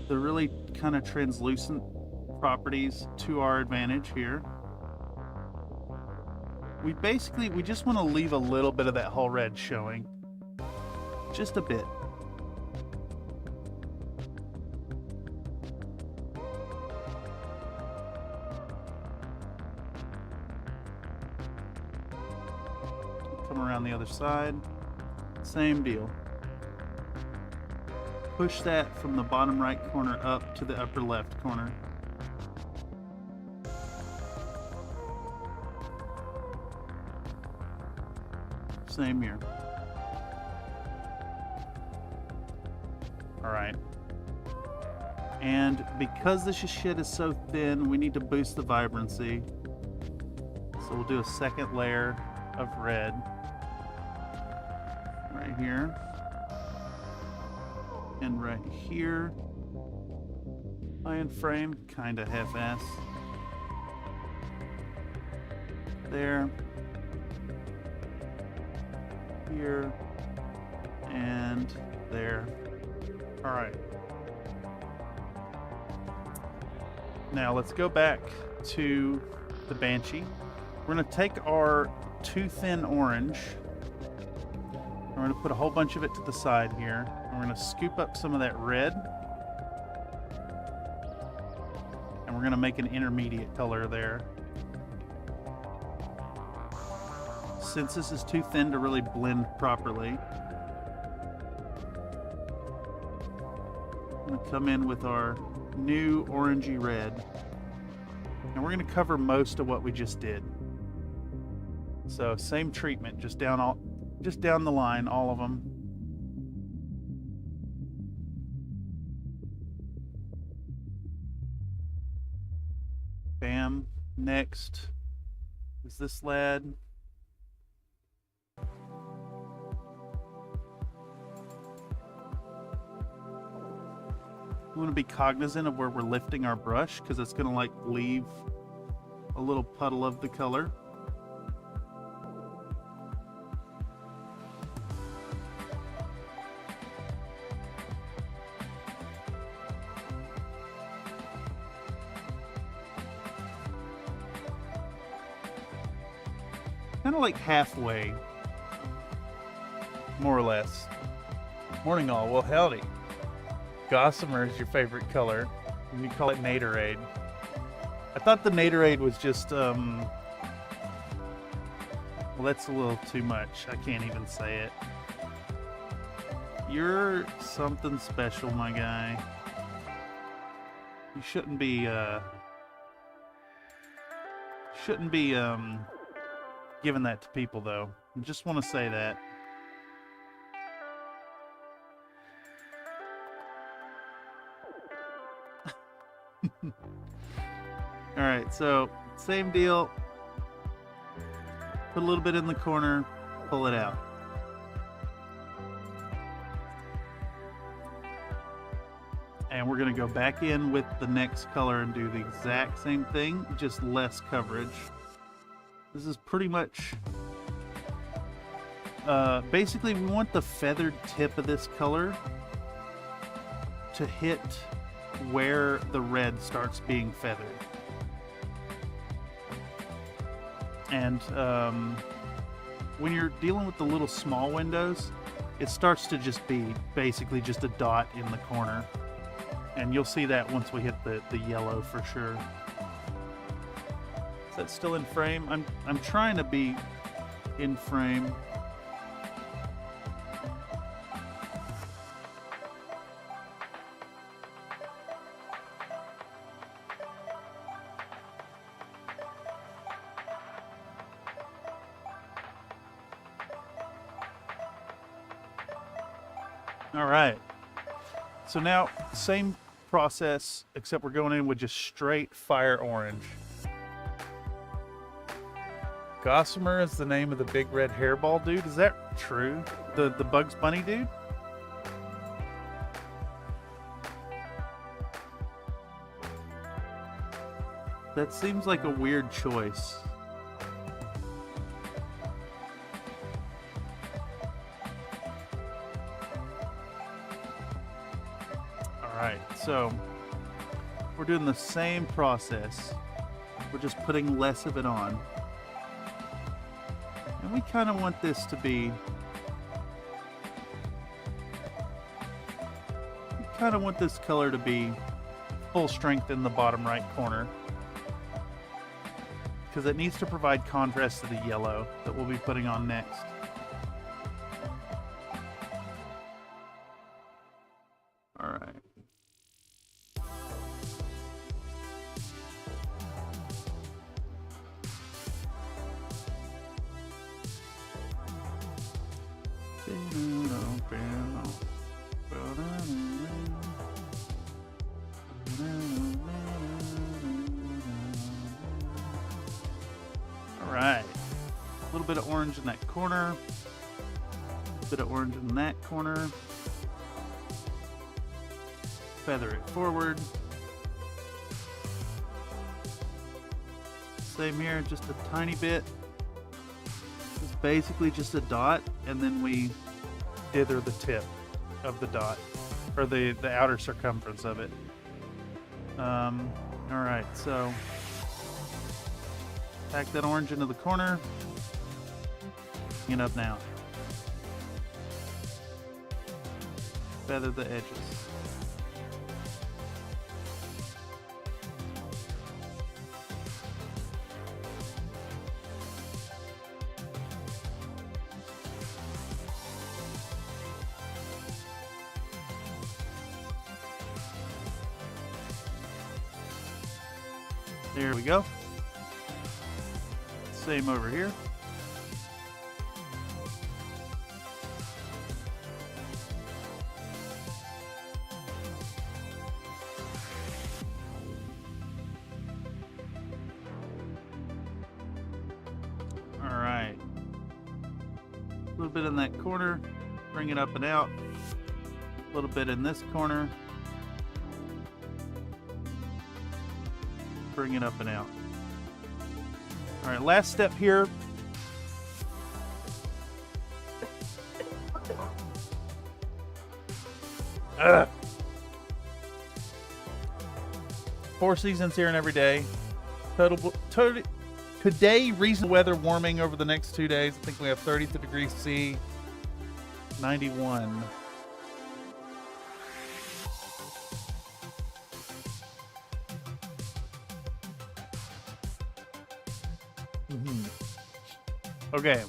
the really kind of translucent properties to our advantage here. We just want to leave a little bit of that whole red showing. Just a bit. Come around the other side. Same deal. Push that from the bottom right corner up to the upper left corner. Same here. All right. And because this shit is so thin, we need to boost the vibrancy. So we'll do a second layer of red right here and right here. Iron frame, kind of half-ass. There. Here and there. All right. Now let's go back to the Banshee. We're going to take our too thin orange. We're going to put a whole bunch of it to the side here. And we're going to scoop up some of that red. And we're going to make an intermediate color there. Since this is too thin to really blend properly, I'm going to come in with our new orangey red, and we're going to cover most of what we just did. So same treatment, just down the line, all of them. Bam. Next is this lad. We want to be cognizant of where we're lifting our brush, because it's going to like leave a little puddle of the color. Kind of like halfway, more or less. Morning all. Well, howdy. Gossamer is your favorite color, and you call it Naderade. I thought the Naderade was just, well, that's a little too much. I can't even say it. You're something special, my guy. You shouldn't be giving that to people, though. I just want to say that. Alright, so same deal. Put a little bit in the corner, pull it out. And we're going to go back in with the next color and do the exact same thing, just less coverage. This is pretty much... basically, we want the feathered tip of this color to hit where the red starts being feathered. And when you're dealing with the little small windows, it starts to just be basically just a dot in the corner. And you'll see that once we hit the yellow for sure. Is that still in frame? I'm trying to be in frame. All right, so now same process, except we're going in with just straight fire orange. Gossamer is the name of the big red hairball dude. Is that true? The Bugs Bunny dude? That seems like a weird choice. so we're doing the same process. We're just putting less of it on. And we kind of want this to be, we kind of want this color to be full strength in the bottom right corner, because it needs to provide contrast to the yellow that we'll be putting on next. All right. All right, a little bit of orange in that corner, a bit of orange in that corner. Feather it forward. Same here, just a tiny bit. It's basically just a dot, and then we dither the tip of the dot, or the outer circumference of it. All right, so pack that orange into the corner. Bring it up now. Feather the edges. There we go. Same over here. All right. A little bit in that corner. Bring it up and out. A little bit in this corner. Bring it up and out. All right, last step here. Four seasons here and every day. Today, reasonable weather, warming over the next 2 days. I think we have 32 degrees C, 91. Okay.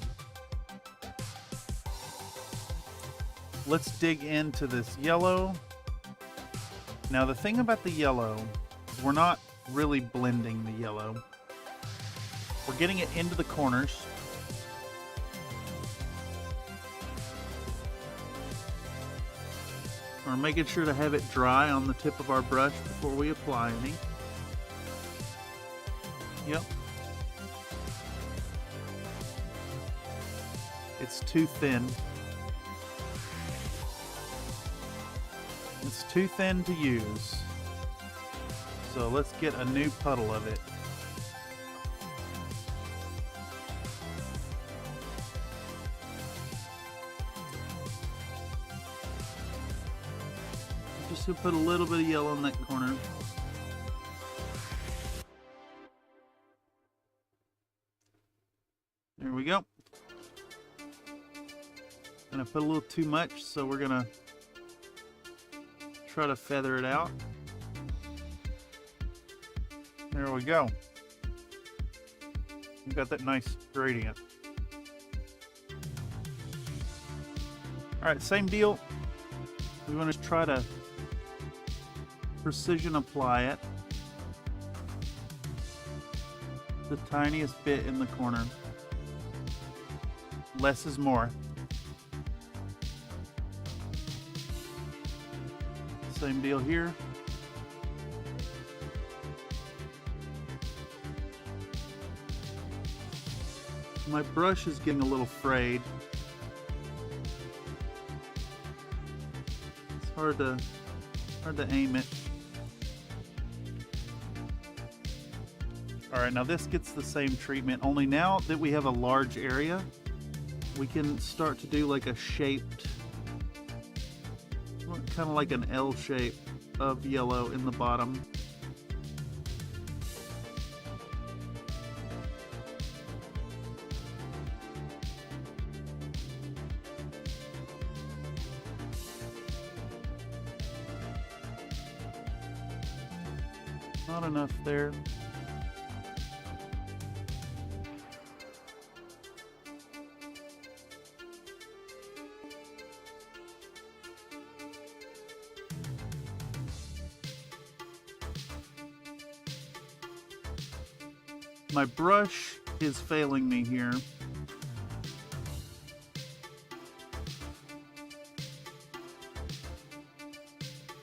Let's dig into this yellow. Now the thing about the yellow is we're not really blending the yellow. We're getting it into the corners. We're making sure to have it dry on the tip of our brush before we apply any. Yep. It's too thin. It's too thin to use. So let's get a new puddle of it. Just to put a little bit of yellow in that corner. There we go. And I put a little too much, so we're gonna try to feather it out. There we go. We've got that nice gradient. All right, same deal. We want to try to precision apply it. The tiniest bit in the corner. Less is more. Same deal here. My brush is getting a little frayed. It's hard to aim it. All right, now this gets the same treatment, only now that we have a large area, we can start to do like a shaped, kind of like an L shape of yellow in the bottom. Not enough there. My brush is failing me here.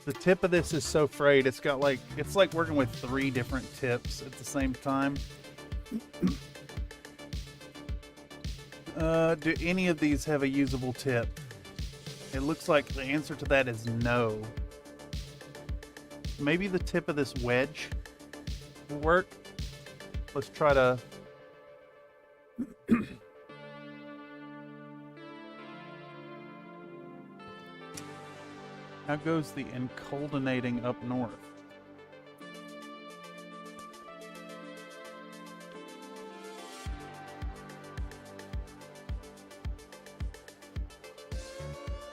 The tip of this is so frayed. It's got like, it's like working with 3 different tips at the same time. Do any of these have a usable tip? It looks like the answer to that is no. Maybe the tip of this wedge will work. Let's try to... How goes the encoldinating up north?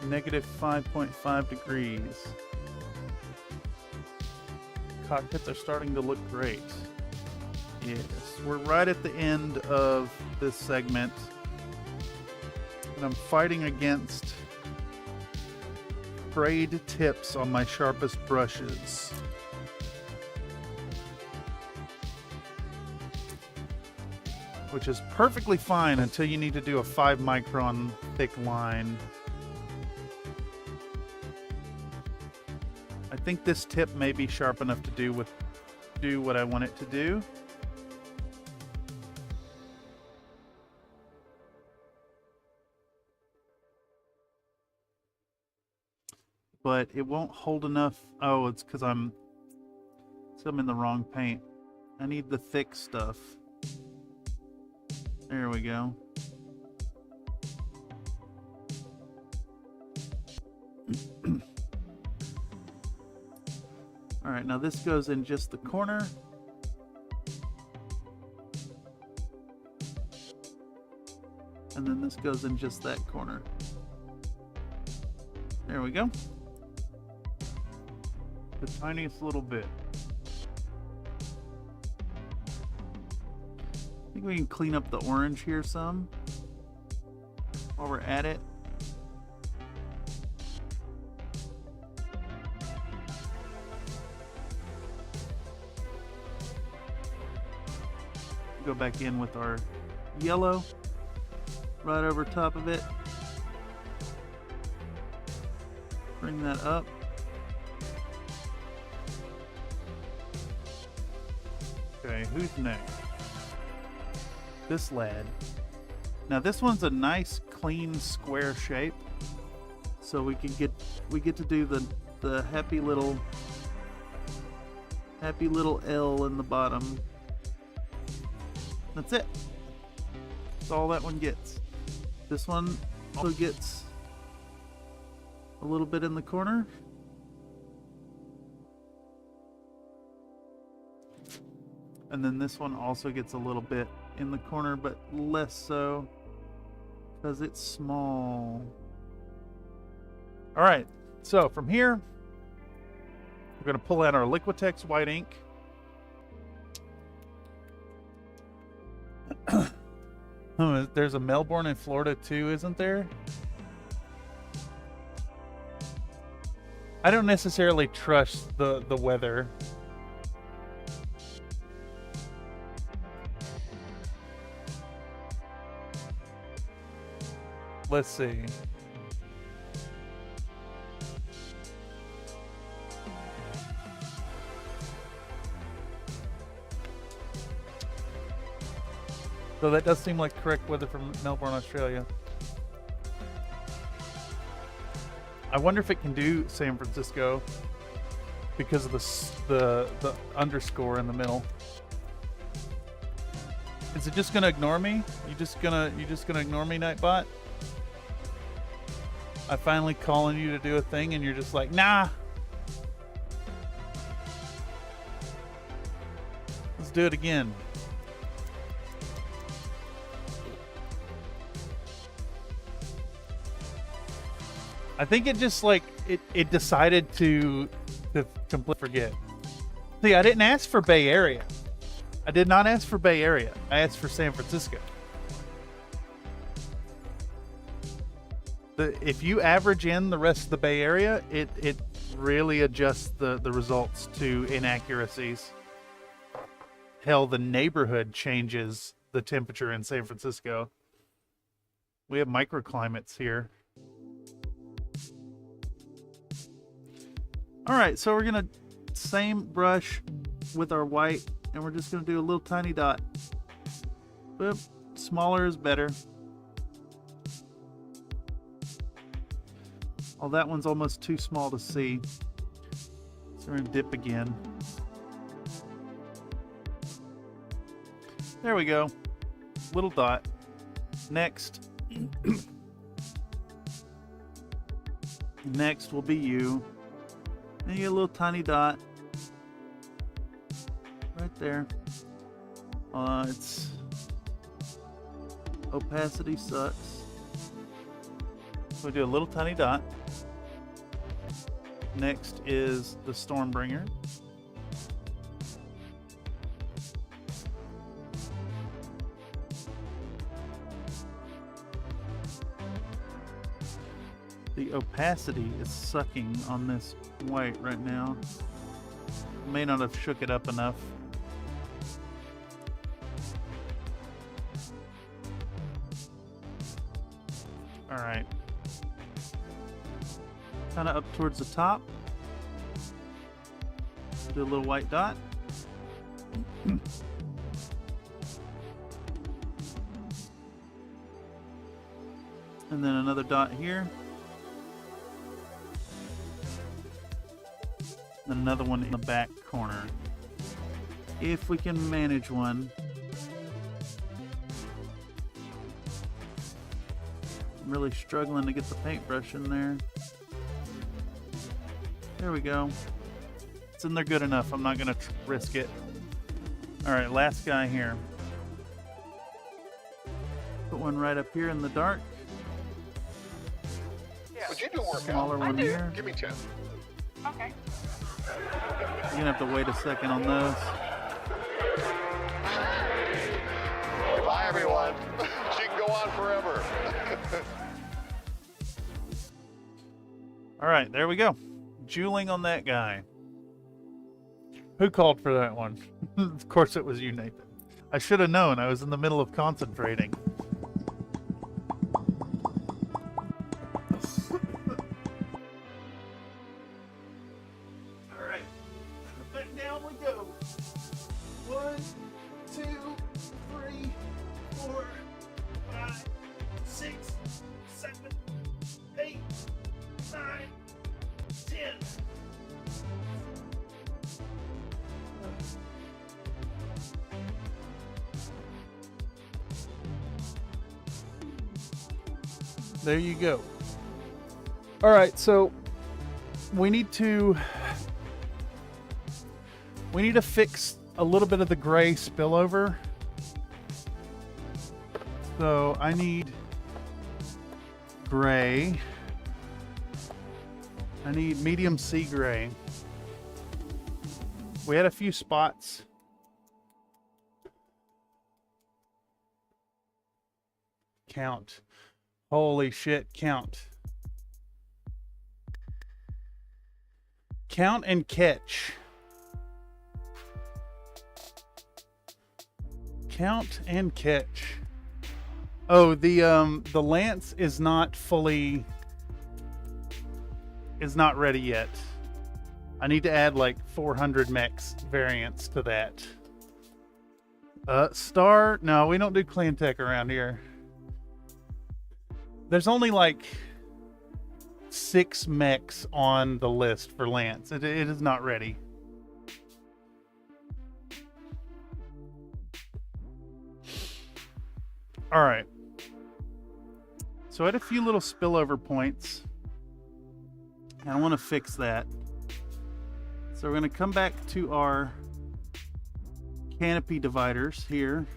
Negative 5.5 degrees. Cockpits are starting to look great. Yes, we're right at the end of this segment. And I'm fighting against frayed tips on my sharpest brushes. Which is perfectly fine until you need to do a 5 micron thick line. I think this tip may be sharp enough to do what I want it to do. But it won't hold enough. Oh, it's because I'm in the wrong paint. I need the thick stuff. There we go. All right, now this goes in just the corner. And then this goes in just that corner. There we go. The tiniest little bit. I think we can clean up the orange here some while we're at it. Go back in with our yellow right over top of it. Bring that up. Okay, who's next? This lad. Now this one's a nice clean square shape. So we get to do the happy little L in the bottom. That's it. That's all that one gets. This one also gets a little bit in the corner. And then this one also gets a little bit in the corner, but less so because it's small. All right, so from here, we're going to pull out our Liquitex white ink. Oh, there's a Melbourne in Florida too, isn't there? I don't necessarily trust the weather. Let's see. So that does seem like correct weather from Melbourne, Australia. I wonder if it can do San Francisco because of the underscore in the middle. Is it just gonna ignore me? You just gonna ignore me, Nightbot? I finally calling you to do a thing and you're just like, nah. do it again. I think it just like it decided to completely forget. See, I didn't ask for Bay Area. I did not ask for Bay Area. I asked for San Francisco. If you average in the rest of the Bay Area, it really adjusts the results to inaccuracies. Hell, the neighborhood changes the temperature in San Francisco. We have microclimates here. All right, so we're gonna same brush with our white, and we're just gonna do a little tiny dot. Boop. Smaller is better. Oh, that one's almost too small to see. So we're gonna dip again. There we go. Little dot. Next. Next will be you. Then you get a little tiny dot. Right there. It's opacity sucks. So we do a little tiny dot. Next is the Stormbringer. The opacity is sucking on this white right now. May not have shook it up enough. All right. Kind of up towards the top. Do a little white dot. And then another dot here. And another one in the back corner. If we can manage one. I'm really struggling to get the paintbrush in there. There we go. It's in there good enough. I'm not going to risk it. All right, last guy here. Put one right up here in the dark. Would you do a workout? Smaller one here. Give me 10. Okay. You're going to have to wait a second on those. Bye, everyone. She can go on forever. All right, there we go. Jeweling on that guy. Who called for that one? Of course it was you, Nathan. I should have known. I was in the middle of concentrating. All right. Back down we go. 1, 2, 3, 4, 5, 6, 7, 8, 9, 10. There you go. All right, so we need to fix a little bit of the gray spillover. So I need gray. I need medium sea gray. We had a few spots. Count. Holy shit, count. Count and catch. Count and catch. Oh, the lance is not ready yet. I need to add like 400 mechs variants to that. Star, no, we don't do clan tech around here. There's only like 6 mechs on the list for Lance. It is not ready. All right. So I had a few little spillover points. And I want to fix that. So we're going to come back to our canopy dividers here.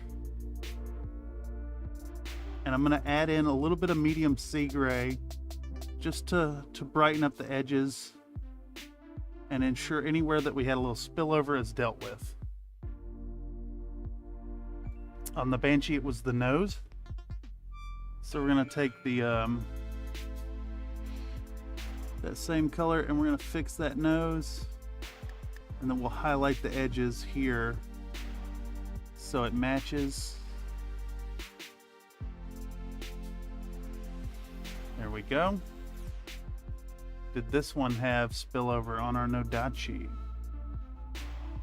And I'm going to add in a little bit of medium sea gray just to brighten up the edges and ensure anywhere that we had a little spillover is dealt with. On the Banshee, it was the nose. So we're going to take the that same color and we're going to fix that nose. And then we'll highlight the edges here so it matches. There we go. Did this one have spillover on our Nodachi?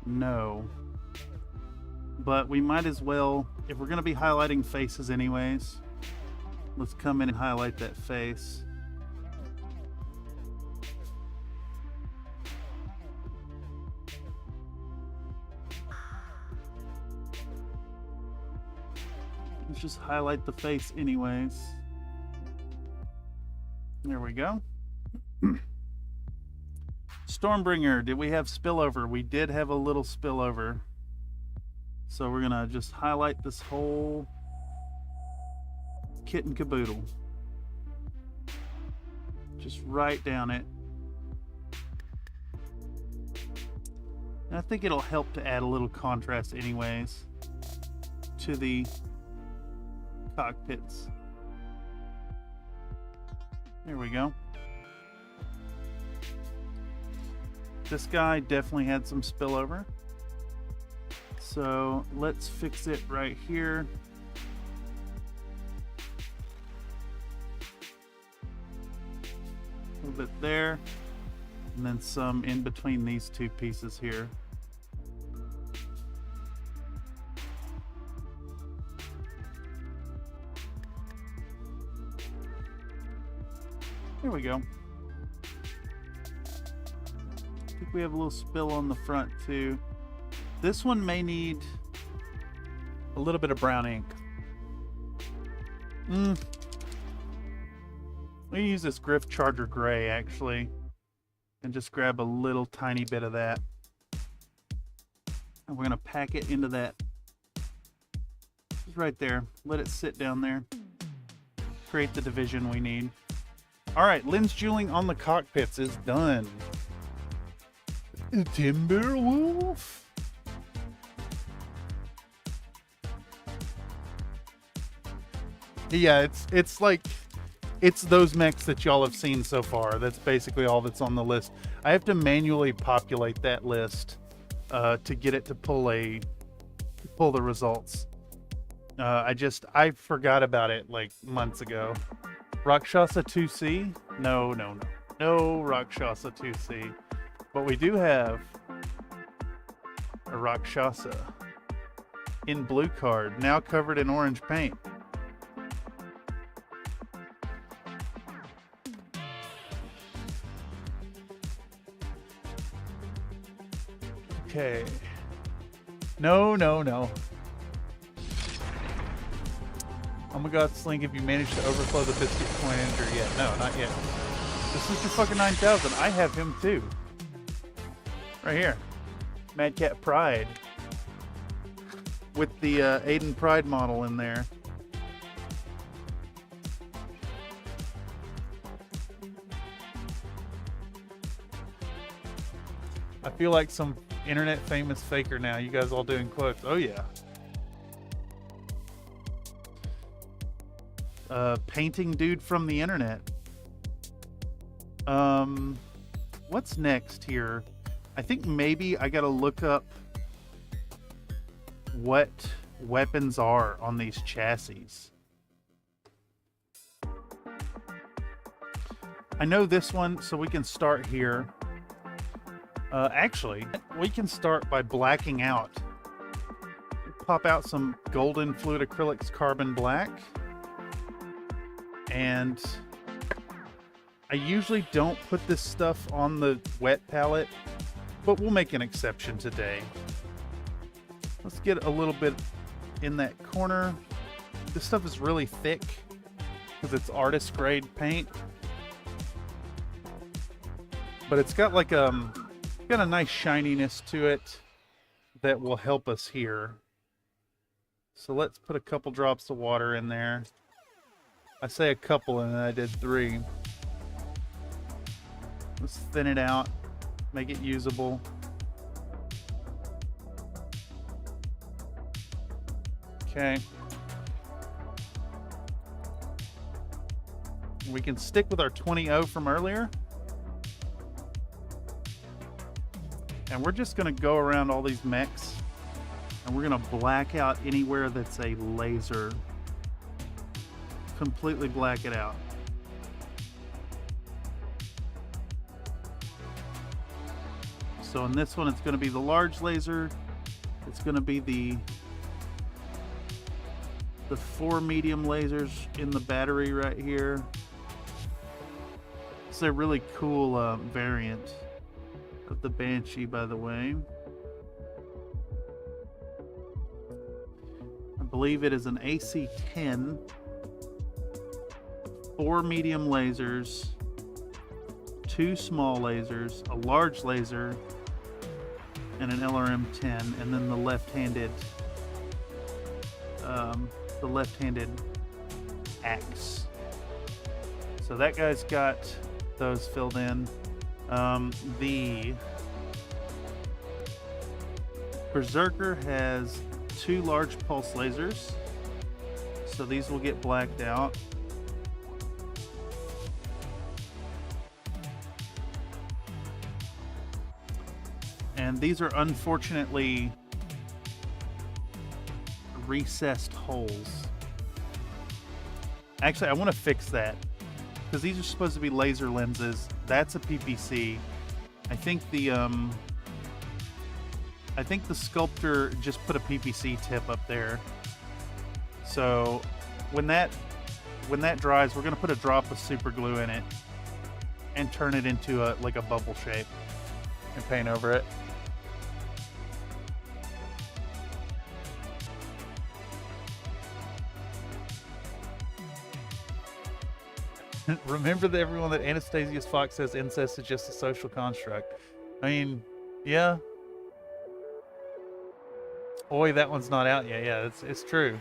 No. But we might as well, if we're going to be highlighting faces anyways, let's come in and highlight that face. Let's just highlight the face anyways. There we go. Stormbringer, did we have spillover? We did have a little spillover. So we're gonna just highlight this whole kit and caboodle. Just right down it. And I think it'll help to add a little contrast anyways to the cockpits. There we go. This guy definitely had some spillover. So let's fix it right here. A little bit there. And then some in between these two pieces here. There we go. I think we have a little spill on the front too. This one may need a little bit of brown ink. Let me use this Griff Charger Gray actually, and just grab a little tiny bit of that. And we're gonna pack it into that. Just right there. Let it sit down there. Create the division we need. All right, lens jeweling on the cockpits is done. Timberwolf. Yeah, it's like, it's those mechs that y'all have seen so far. That's basically all that's on the list. I have to manually populate that list to get it to pull the results. I forgot about it like months ago. Rakshasa 2C? No Rakshasa 2C. But we do have a Rakshasa in blue card, now covered in orange paint. Okay. No. Oh my god, Slink, have you managed to overflow the biscuit coin injury yet? No, not yet. This is your fucking 9000. I have him too. Right here. Mad Cat Pride. With the Aiden Pride model in there. I feel like some internet famous faker now. You guys all doing quotes. Oh yeah. Painting dude from the internet. What's next here? I think maybe I gotta look up what weapons are on these chassis. I know this one, so we can start here. Actually, we can start by blacking out. Pop out some golden fluid acrylics carbon black. And I usually don't put this stuff on the wet palette, but we'll make an exception today. Let's get a little bit in that corner. This stuff is really thick because it's artist grade paint, but it's got like got a nice shininess to it. that will help us here. So let's put a couple drops of water in there. I say a couple and then I did 3. Let's thin it out, make it usable. Okay. We can stick with our 20-0 from earlier. And we're just going to go around all these mechs and we're going to black out anywhere that's a laser. Completely black it out. So in this one, it's going to be the large laser. It's going to be the 4 medium lasers in the battery right here. It's a really cool variant of the Banshee, by the way. I believe it is an AC-10. 4 medium lasers, 2 small lasers, a large laser, and an LRM-10, and then the left-handed axe. So that guy's got those filled in. The Berserker has 2 large pulse lasers, so these will get blacked out. And these are unfortunately recessed holes. Actually, I want to fix that because these are supposed to be laser lenses. That's a PPC. I think the sculptor just put a PPC tip up there. So when that dries, we're gonna put a drop of super glue in it and turn it into a bubble shape and paint over it. Remember that everyone that Anastasius Fox says incest is just a social construct. I mean, yeah. Boy, that one's not out yet. Yeah, it's true.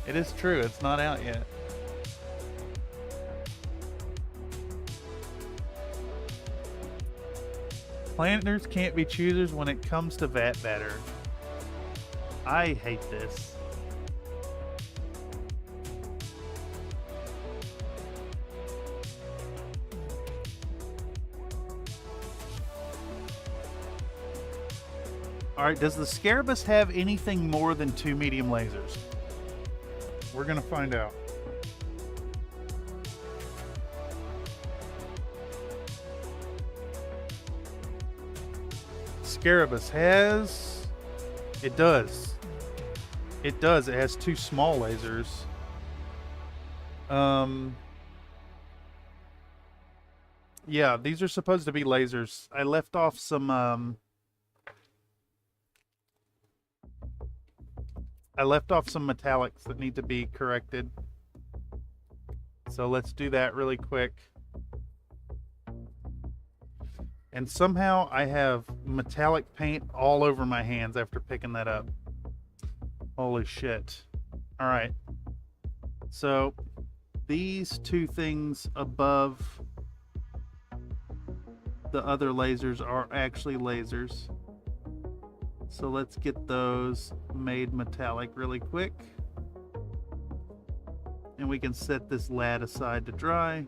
It is true. It's not out yet. Planners can't be choosers when it comes to vat batter. I hate this. All right, does the Scarabus have anything more than 2 medium lasers? We're gonna find out. Scarabus has... It does. It does. It has 2 small lasers. Yeah, these are supposed to be lasers. I left off some... I left off some metallics that need to be corrected. So let's do that really quick. And somehow I have metallic paint all over my hands after picking that up. Holy shit. All right. So these 2 things above the other lasers are actually lasers. So let's get those made metallic really quick. And we can set this lad aside to dry.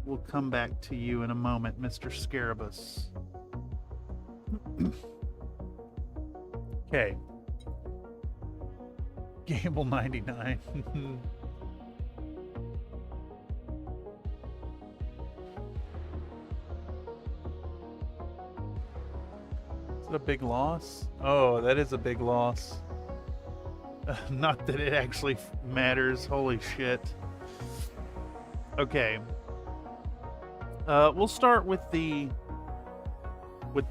We'll come back to you in a moment, Mr. Scarabus. Okay. Gamble 99. Is it a big loss? Oh, that is a big loss. Not that it actually matters. Holy shit. Okay. We'll start with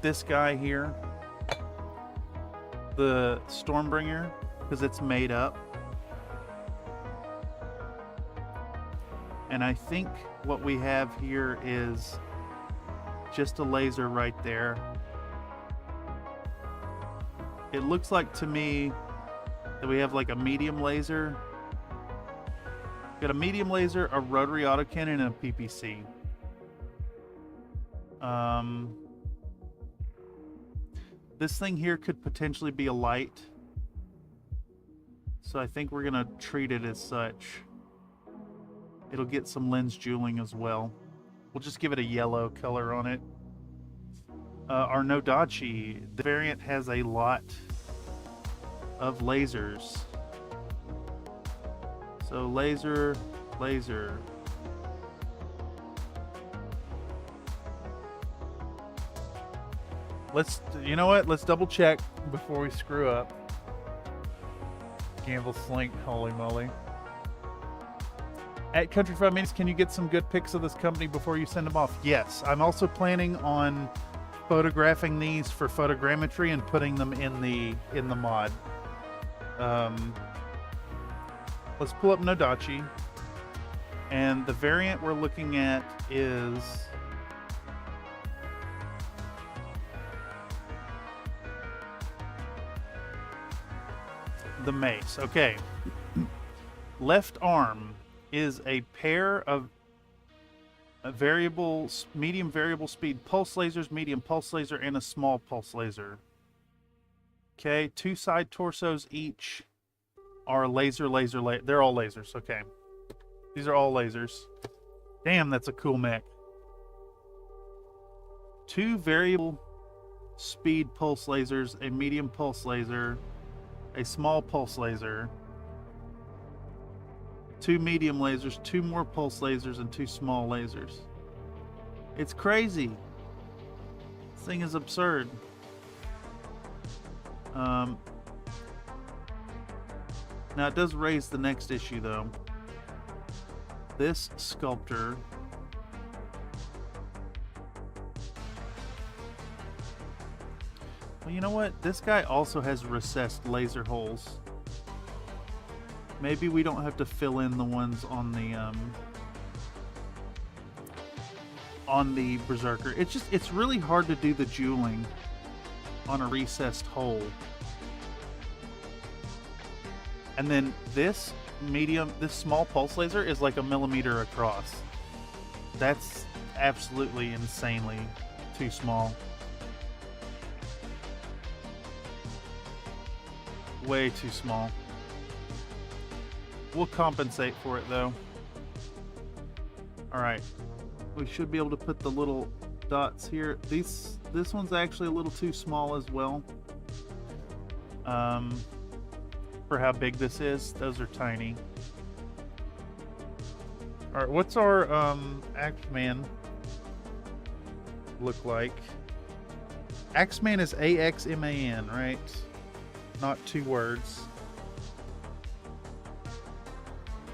this guy here. The Stormbringer, because it's made up. And I think what we have here is just a laser right there. it looks like to me that we have like a medium laser. Got a medium laser, a rotary autocannon, and a PPC. This thing here could potentially be a light. So I think we're gonna treat it as such. It'll get some lens jeweling as well. We'll just give it a yellow color on it. Our Nodachi, the variant has a lot of lasers. So laser. You know what? Let's double check before we screw up. Gamble Slink, holy moly. At Country 5 Minutes, can you get some good pics of this company before you send them off? Yes. I'm also planning on photographing these for photogrammetry and putting them in the mod. Let's pull up Nodachi. And the variant we're looking at is the mace. Okay. Left arm is a pair of medium variable speed pulse lasers, medium pulse laser, and a small pulse laser. Okay, 2 side torsos each are laser. They're all lasers. Okay, these are all lasers. Damn, that's a cool mech. 2 variable speed pulse lasers, a medium pulse laser, a small pulse laser, 2 medium lasers, 2 more pulse lasers, and 2 small lasers. It's crazy. This thing is absurd. Now it does raise the next issue though. This sculptor well, you know what? This guy also has recessed laser holes. Maybe we don't have to fill in the ones on the Berserker. It's really hard to do the jeweling on a recessed hole. And then this small pulse laser is like 1 millimeter across. That's absolutely insanely too small. Way too small. We'll compensate for it though. Alright. We should be able to put the little dots here. This one's actually a little too small as well. For how big this is, those are tiny. Alright, what's our Axeman look like? Axeman is AXMAN, right? Not 2 words.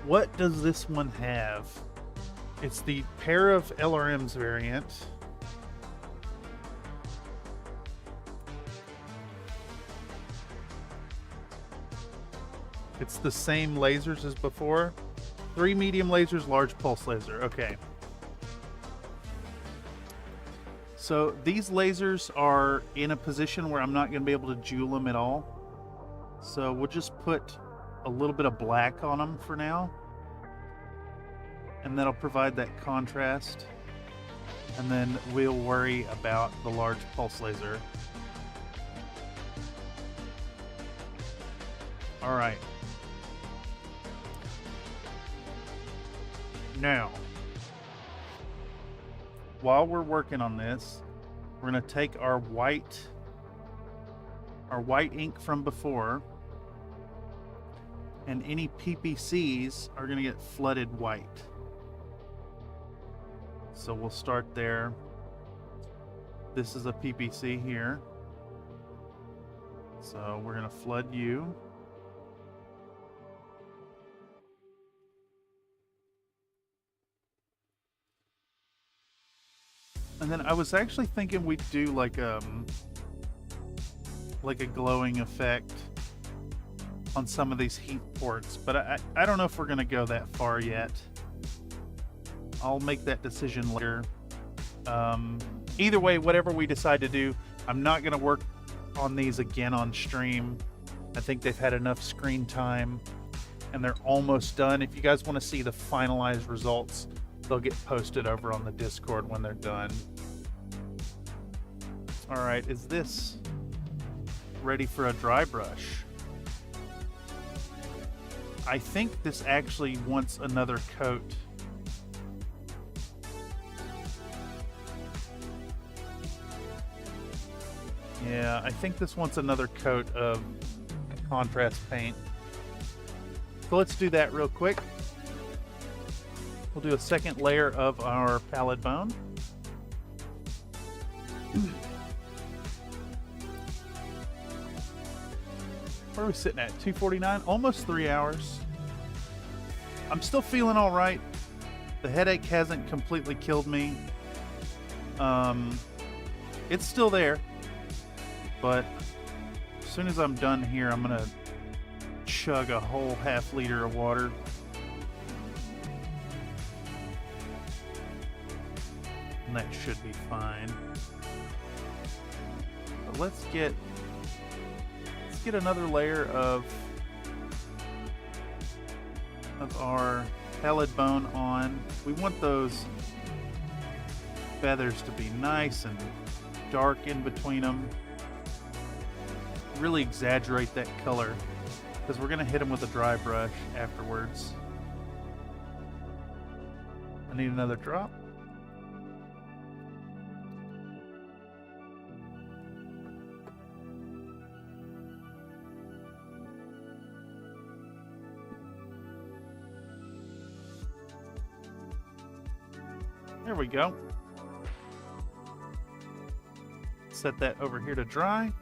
What does this one have? It's the pair of LRMs variant. It's the same lasers as before. 3 medium lasers, large pulse laser. Okay. So these lasers are in a position where I'm not going to be able to jewel them at all. So we'll just put a little bit of black on them for now. And that'll provide that contrast. And then we'll worry about the large pulse laser. All right. Now, while we're working on this, we're going to take our white ink from before, and any PPCs are going to get flooded white. So we'll start there. This is a PPC here. So we're going to flood you. And then I was actually thinking we'd do like a glowing effect on some of these heat ports, but I don't know if we're going to go that far yet. I'll make that decision later. Either way, whatever we decide to do, I'm not going to work on these again on stream. I think they've had enough screen time and they're almost done. If you guys want to see the finalized results, they'll get posted over on the Discord when they're done. All right, is this ready for a dry brush? I think this actually wants another coat. Yeah, I think this wants another coat of contrast paint. So let's do that real quick. We'll do a second layer of our pallid bone. Where are we sitting at? 2:49, almost 3 hours. I'm still feeling all right. The headache hasn't completely killed me. It's still there, but as soon as I'm done here, I'm gonna chug a whole half liter of water. And that should be fine. But let's get another layer of our pallid bone on. We want those feathers to be nice and dark in between them. Really exaggerate that color because we're going to hit them with a dry brush afterwards. I need another drop. There we go. Set that over here to dry.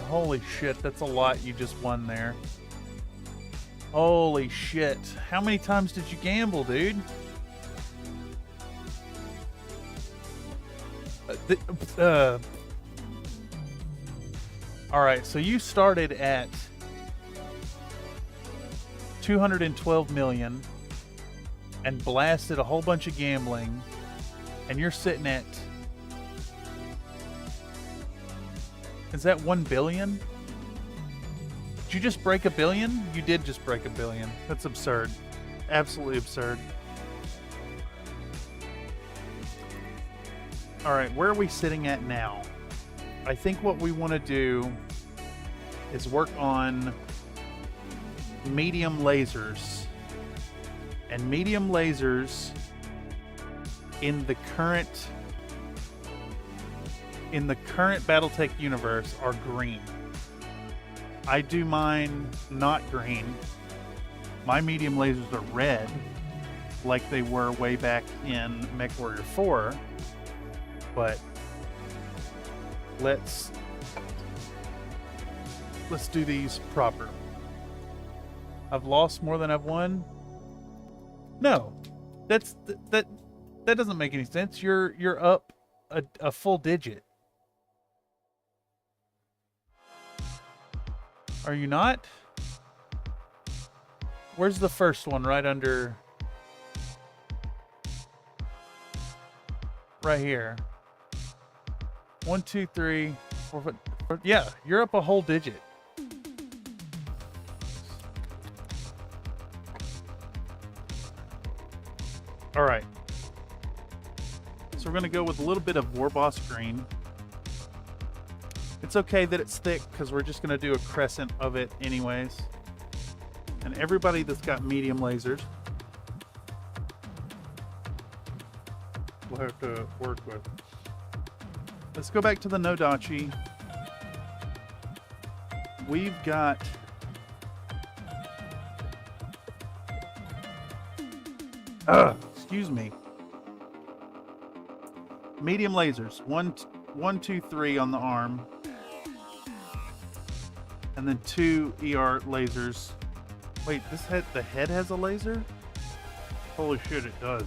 Holy shit, that's a lot you just won there. Holy shit. How many times did you gamble, dude? All right, so you started at 212 million and blasted a whole bunch of gambling, and you're sitting at, is that 1 billion? Did you just break 1 billion? You did just break 1 billion. That's absurd. Absolutely absurd. All right, where are we sitting at now? I think what we want to do is work on medium lasers. And medium lasers in the current Battletech universe are green. I do mine not green. My medium lasers are red, like they were way back in MechWarrior 4. But let's do these proper. I've lost more than I've won. No, that doesn't make any sense. You're up a full digit. Are you not? Where's the first one? Right under. Right here. 1, 2, 3, 4, 5. Yeah, you're up a whole digit. All right. So we're going to go with a little bit of War Boss green. It's okay that it's thick because we're just going to do a crescent of it anyways. And everybody that's got medium lasers, we'll have to work with. Let's go back to the Nodachi. We've got excuse me. Medium lasers. 1, 2, 3 on the arm. And then 2 ER lasers. Wait, the head has a laser? Holy shit, it does.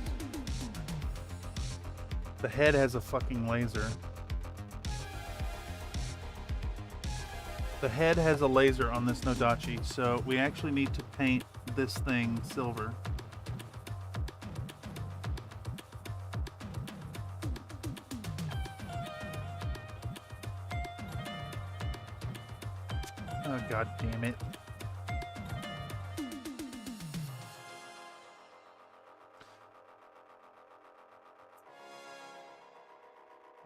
The head has a fucking laser. The head has a laser on this Nodachi, so we actually need to paint this thing silver. Oh, god damn it.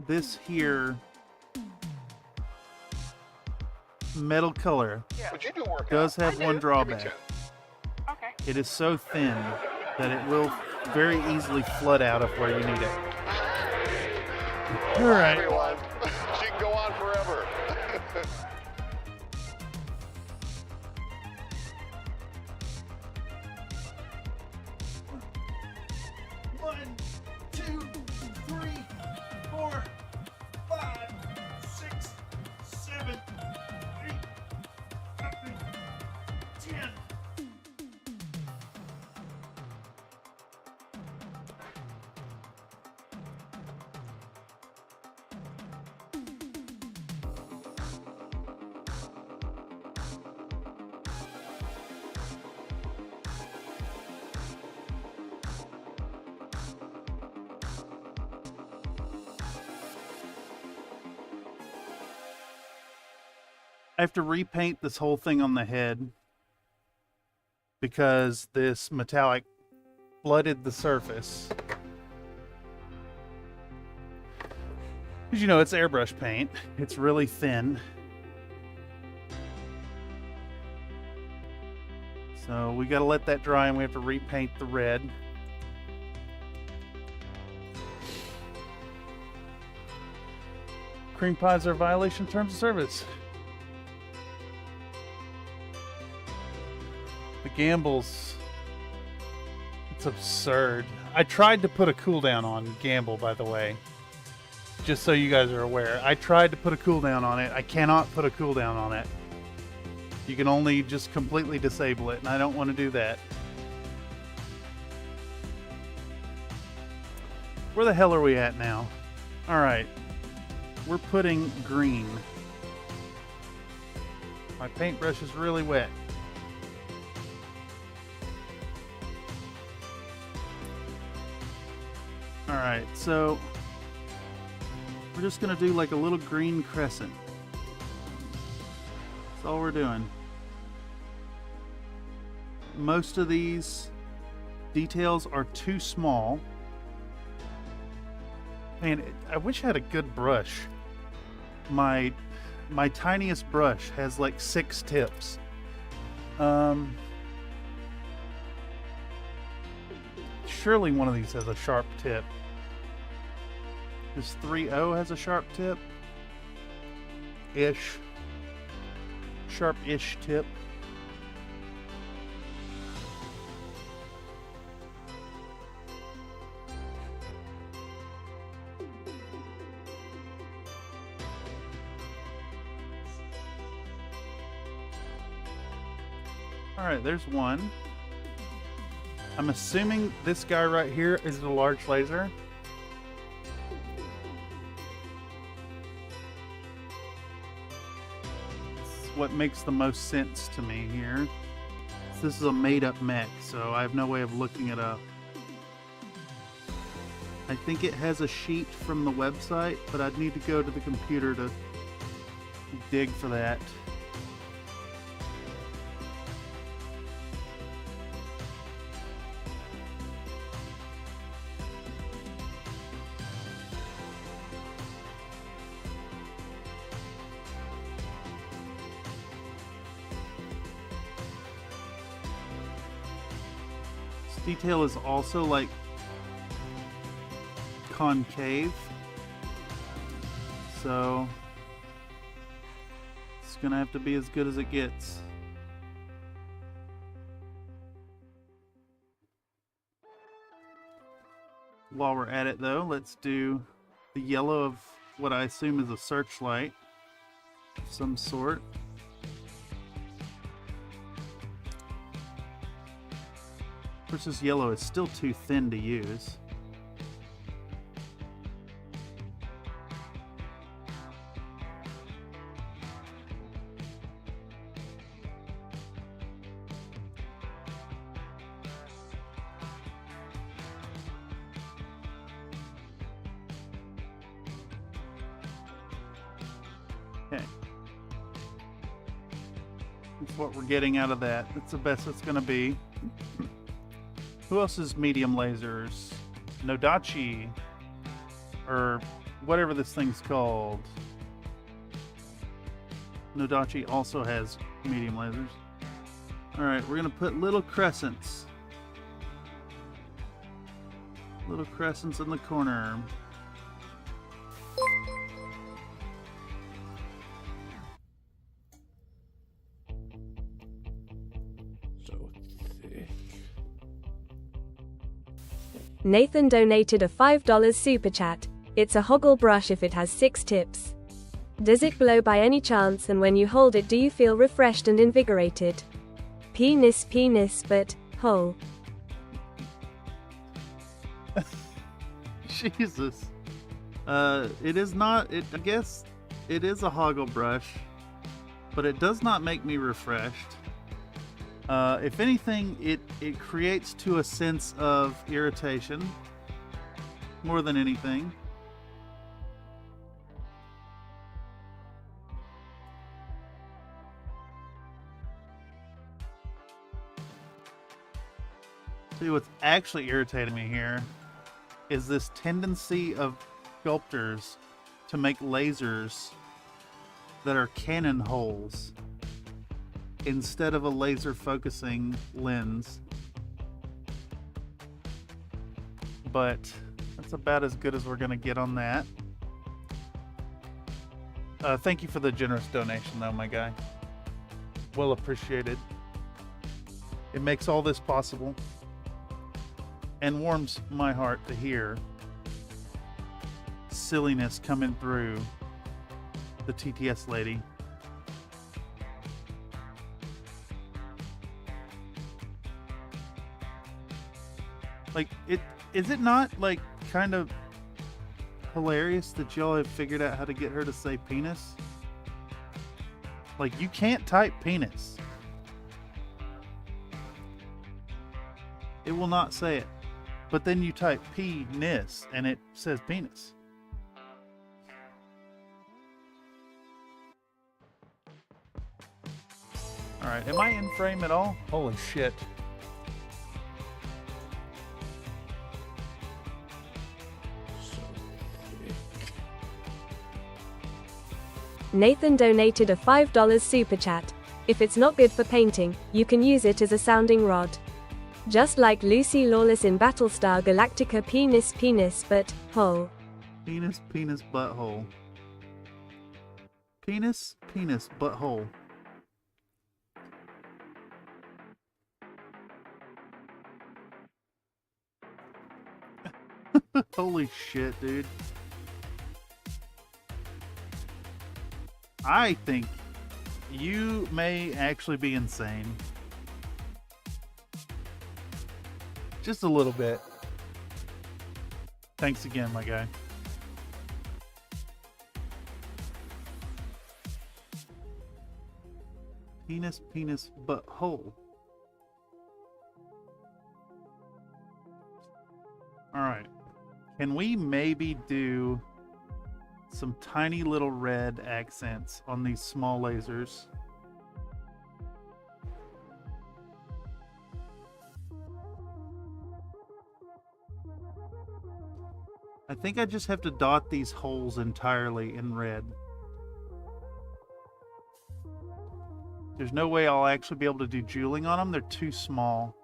This here metal color But you do work does out. have one drawback. Okay. It is so thin that it will very easily flood out of where you need it. All Bye, right. everyone. She can go on forever. One, two, three, 4, 5, 6, 7, 8, 9, 10. I have to repaint this whole thing on the head because this metallic flooded the surface. Because you know, it's airbrush paint. It's really thin. So we got to let that dry and we have to repaint the red. Cream pies are a violation of terms of service. The gambles, it's absurd. I tried to put a cooldown on gamble, by the way, just so you guys are aware. I tried to put a cooldown on it. I cannot put a cooldown on it. You can only just completely disable it, and I don't want to do that. Where the hell are we at now? All right, we're putting green. My paintbrush is really wet. Alright, so we're just going to do like a little green crescent. That's all we're doing. Most of these details are too small. Man, I wish I had a good brush. My tiniest brush has like 6 tips. Surely one of these has a sharp tip. This 3.0 has a sharp tip. Ish. Sharp-ish tip. Alright, there's one. I'm assuming this guy right here is the large laser. It's what makes the most sense to me here. This is a made-up mech, so I have no way of looking it up. I think it has a sheet from the website, but I'd need to go to the computer to dig for that. Detail is also like concave, so it's gonna have to be as good as it gets. While we're at it though, let's do the yellow of what I assume is a searchlight of some sort. Of course, this yellow is still too thin to use. That's what we're getting out of that. That's the best it's gonna be. Who else is medium lasers? Nodachi, or whatever this thing's called. Nodachi also has medium lasers. Alright, we're gonna put little crescents. Little crescents in the corner. So thick. Nathan donated a $5 super chat. It's a hoggle brush if it has 6 tips. Does it glow by any chance, and when you hold it do you feel refreshed and invigorated? Penis, but, hole. Jesus. It is not, I guess it is a hoggle brush, but it does not make me refreshed. If anything, it creates to a sense of irritation more than anything. See, what's actually irritating me here is this tendency of sculptors to make lasers that are cannon holes instead of a laser focusing lens. But that's about as good as we're gonna get on that. Thank you for the generous donation though, my guy. Well appreciated. It makes all this possible and warms my heart to hear silliness coming through the TTS lady. Like, is it not like kind of hilarious that y'all have figured out how to get her to say penis? Like, you can't type penis. It will not say it. But then you type penis and it says penis. Alright, am I in frame at all? Holy shit. So thick. Nathan donated a $5 super chat. If it's not good for painting, you can use it as a sounding rod. Just like Lucy Lawless in Battlestar Galactica, penis, but, hole. Penis, butthole. Penis, butthole. Holy shit, dude. I think you may actually be insane. Just a little bit. Thanks again, my guy. Penis, butthole. Alright. Can we maybe do some tiny little red accents on these small lasers? I think I just have to dot these holes entirely in red. There's no way I'll actually be able to do jeweling on them. They're too small.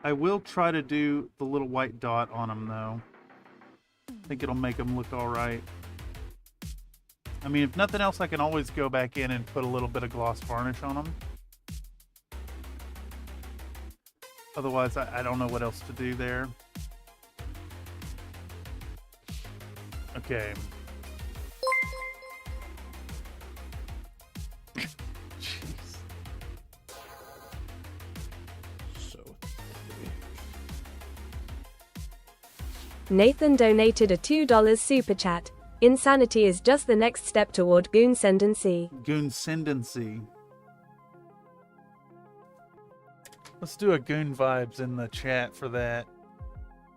I will try to do the little white dot on them though. I think it'll make them look all right. I mean, if nothing else, I can always go back in and put a little bit of gloss varnish on them. Otherwise, I don't know what else to do there. Okay. Jeez. So thick. Nathan donated a $2 super chat. Insanity is just the next step toward goonscendency. Goonscendency. Let's do a goon vibes in the chat for that.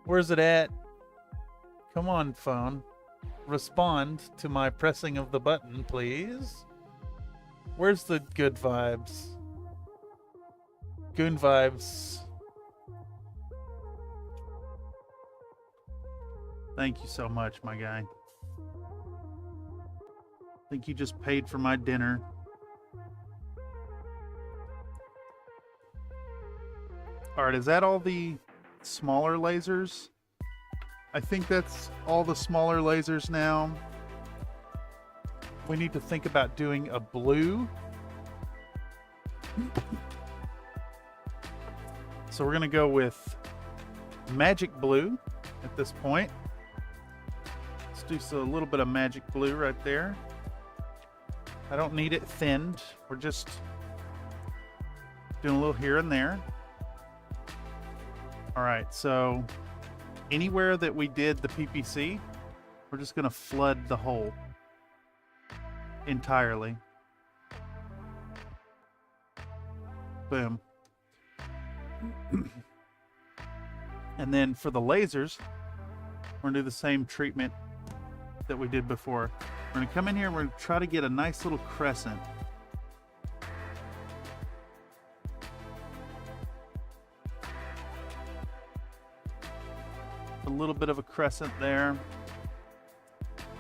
Where's it at? Come on, phone. Respond to my pressing of the button, please. Where's the good vibes? Goon vibes. Thank you so much, my guy. I think you just paid for my dinner. Alright, is that all the smaller lasers? I think that's all the smaller lasers now. We need to think about doing a blue. So we're going to go with magic blue at this point. Let's do a little bit of magic blue right there. I don't need it thinned. We're just doing a little here and there. All right, so anywhere that we did the PPC, we're just going to flood the hole entirely. Boom. And then for the lasers, we're going to do the same treatment that we did before. We're going to come in here, we're going to try to get a nice little crescent. A little bit of a crescent there.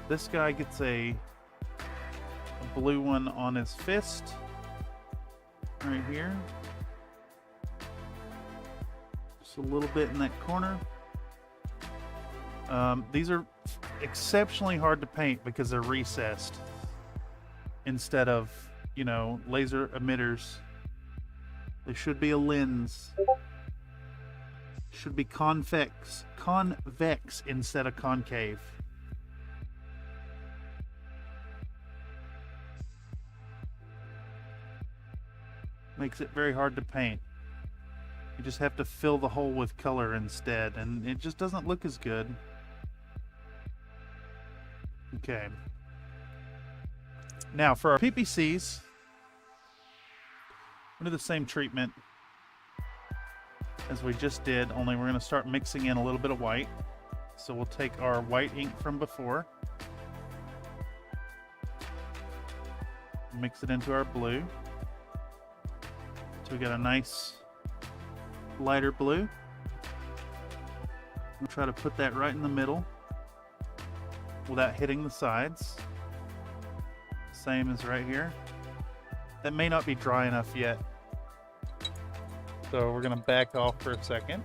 This guy gets a blue one on his fist right here. Just a little bit in that corner. These are exceptionally hard to paint because they're recessed instead of, you know, laser emitters. They should be a lens. Should be convex instead of concave. Makes it very hard to paint. You just have to fill the hole with color instead, and it just doesn't look as good. Okay. Now for our PPCs, we'll do the same treatment as we just did, only we're going to start mixing in a little bit of white. So we'll take our white ink from before, mix it into our blue. So we got a nice lighter blue. We'll try to put that right in the middle without hitting the sides. Same as right here. That may not be dry enough yet, so we're going to back off for a second.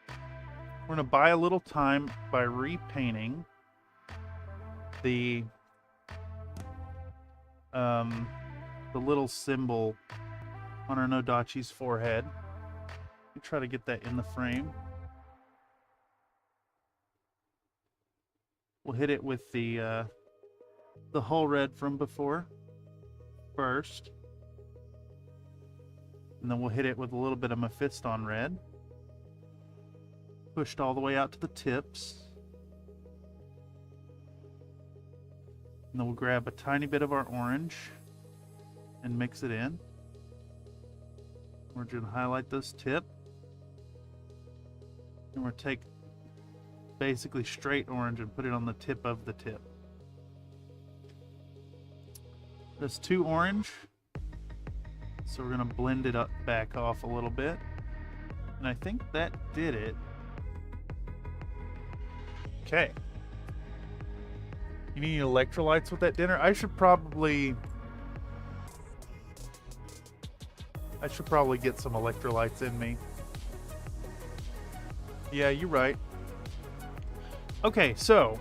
We're going to buy a little time by repainting the little symbol on our Nodachi's forehead. We try to get that in the frame. We'll hit it with the whole red from before first. And then we'll hit it with a little bit of Mephiston red. Pushed all the way out to the tips. And then we'll grab a tiny bit of our orange and mix it in. We're going to highlight this tip. And we'll take basically straight orange and put it on the tip of the tip. That's too orange, so we're going to blend it up back off a little bit. And I think that did it. Okay. You need electrolytes with that dinner? I should probably get some electrolytes in me. Yeah, you're right. Okay, so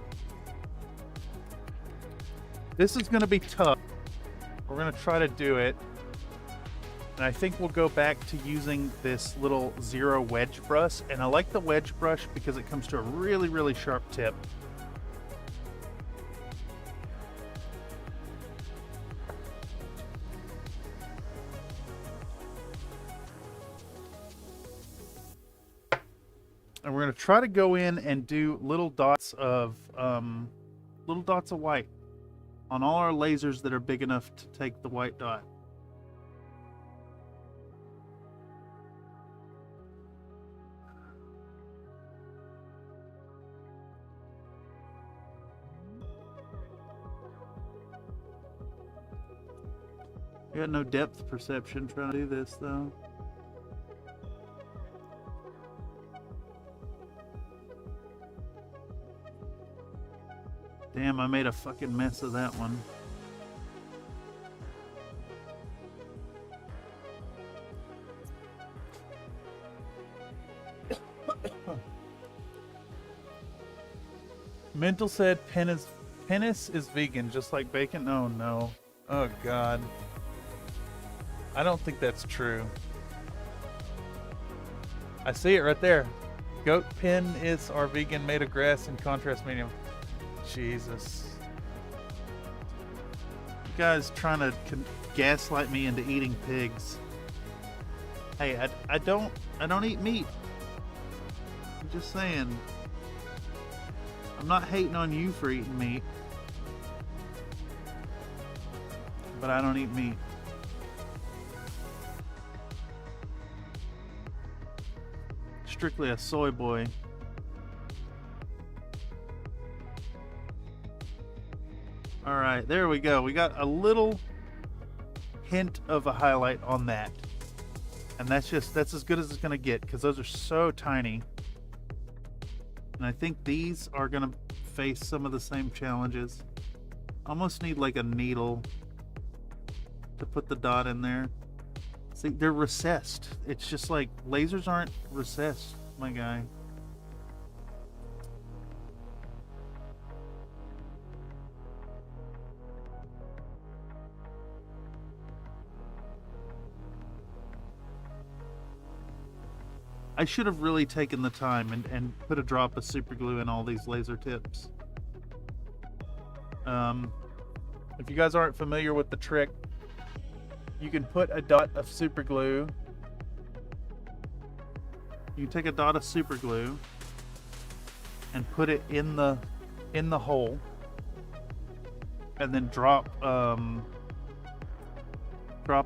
this is going to be tough. We're going to try to do it. And I think we'll go back to using this little zero wedge brush. And I like the wedge brush because it comes to a really, really sharp tip. And we're going to try to go in and do little dots of white on all our lasers that are big enough to take the white dot. I got no depth perception trying to do this though. Damn, I made a fucking mess of that one. Mental said penis is vegan, just like bacon. Oh no. Oh god. I don't think that's true. I see it right there. Goat penis are vegan, made of grass and contrast medium. Jesus. You guys trying to gaslight me into eating pigs. Hey, I don't eat meat. I'm just saying. I'm not hating on you for eating meat. But I don't eat meat. Strictly a soy boy. Alright, there we go. We got a little hint of a highlight on that. And that's as good as it's going to get, because those are so tiny. And I think these are going to face some of the same challenges. Almost need like a needle to put the dot in there. See, they're recessed. It's just like lasers aren't recessed, my guy. I should have really taken the time and put a drop of super glue in all these laser tips. If you guys aren't familiar with the trick, you can put a dot of super glue. You take a dot of super glue and put it in the hole, and then drop a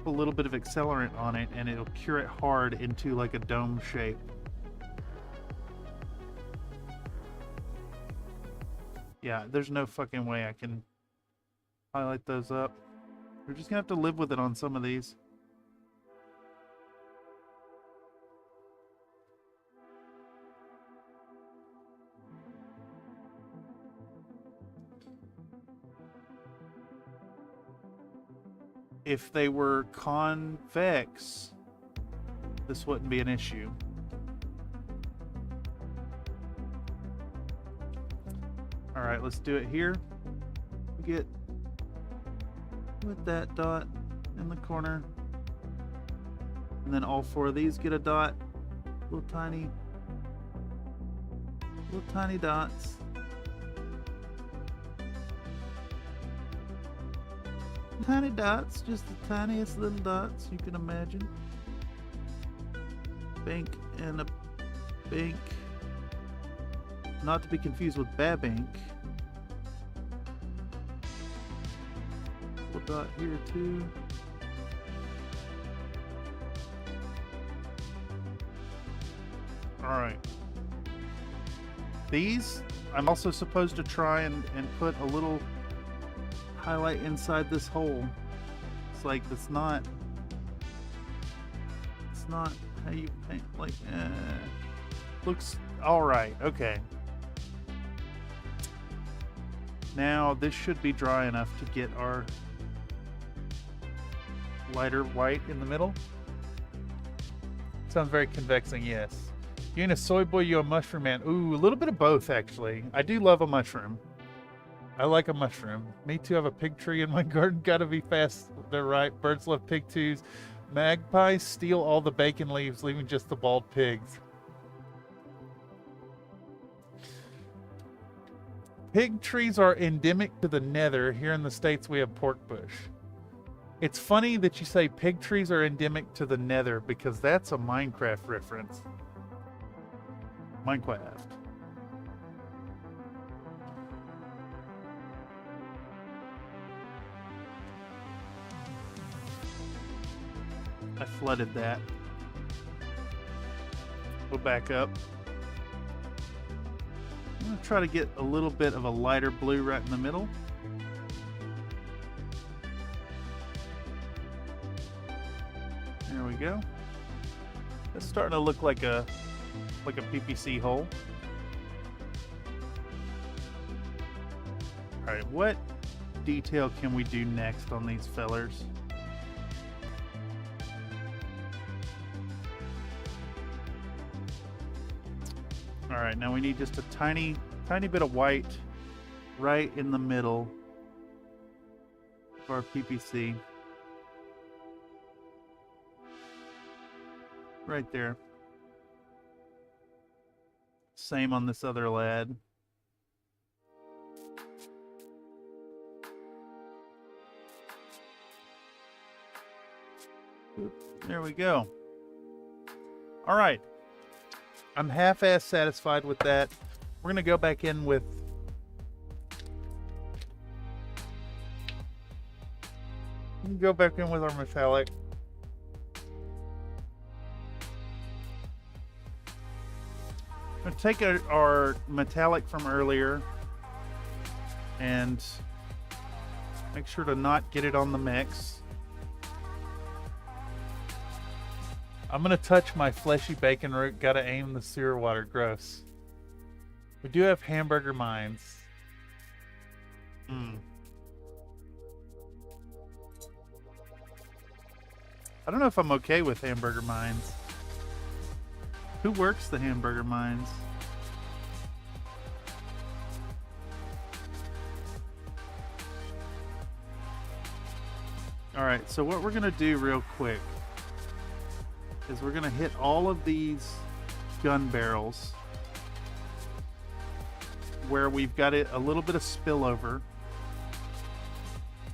little bit of accelerant on it, and it'll cure it hard into like a dome shape. Yeah, there's no fucking way I can highlight those up. We're just gonna have to live with it on some of these. If they were convex, this wouldn't be an issue. All right, let's do it here. Get with that dot in the corner, and then all four of these get a dot. Little tiny dots. Tiny dots, just the tiniest little dots you can imagine. Bink and a bink. Not to be confused with babink. Little dot here too. Alright. These, I'm also supposed to try and put a little highlight inside this hole. It's like it's not how you paint, like looks all right. Okay, now this should be dry enough to get our lighter white in the middle. Sounds very convexing. Yes, you ain't a soy boy, you a mushroom man. Ooh, a little bit of both actually. I do love a mushroom. I like a mushroom. Me too. I have a pig tree in my garden. Gotta be fast. They're right. Birds love pig twos. Magpies steal all the bacon leaves, leaving just the bald pigs. Pig trees are endemic to the nether. Here in the States, we have pork bush. It's funny that you say pig trees are endemic to the nether, because that's a Minecraft reference. Minecraft. I flooded that. We'll back up. I'm going to try to get a little bit of a lighter blue right in the middle. There we go. It's starting to look like a PPC hole. All right, what detail can we do next on these fellers? All right, now we need just a tiny bit of white right in the middle of our PPC. Right there. Same on this other lad. There we go. All right. I'm half-ass satisfied with that. We're going to go back in with our metallic. I'm going to take our metallic from earlier and make sure to not get it on the mix. I'm going to touch my fleshy bacon root. Gotta aim the sewer water. Gross. We do have hamburger mines. I don't know if I'm okay with hamburger mines. Who works the hamburger mines? Alright, so what we're going to do real quick is we're going to hit all of these gun barrels where we've got it a little bit of spillover,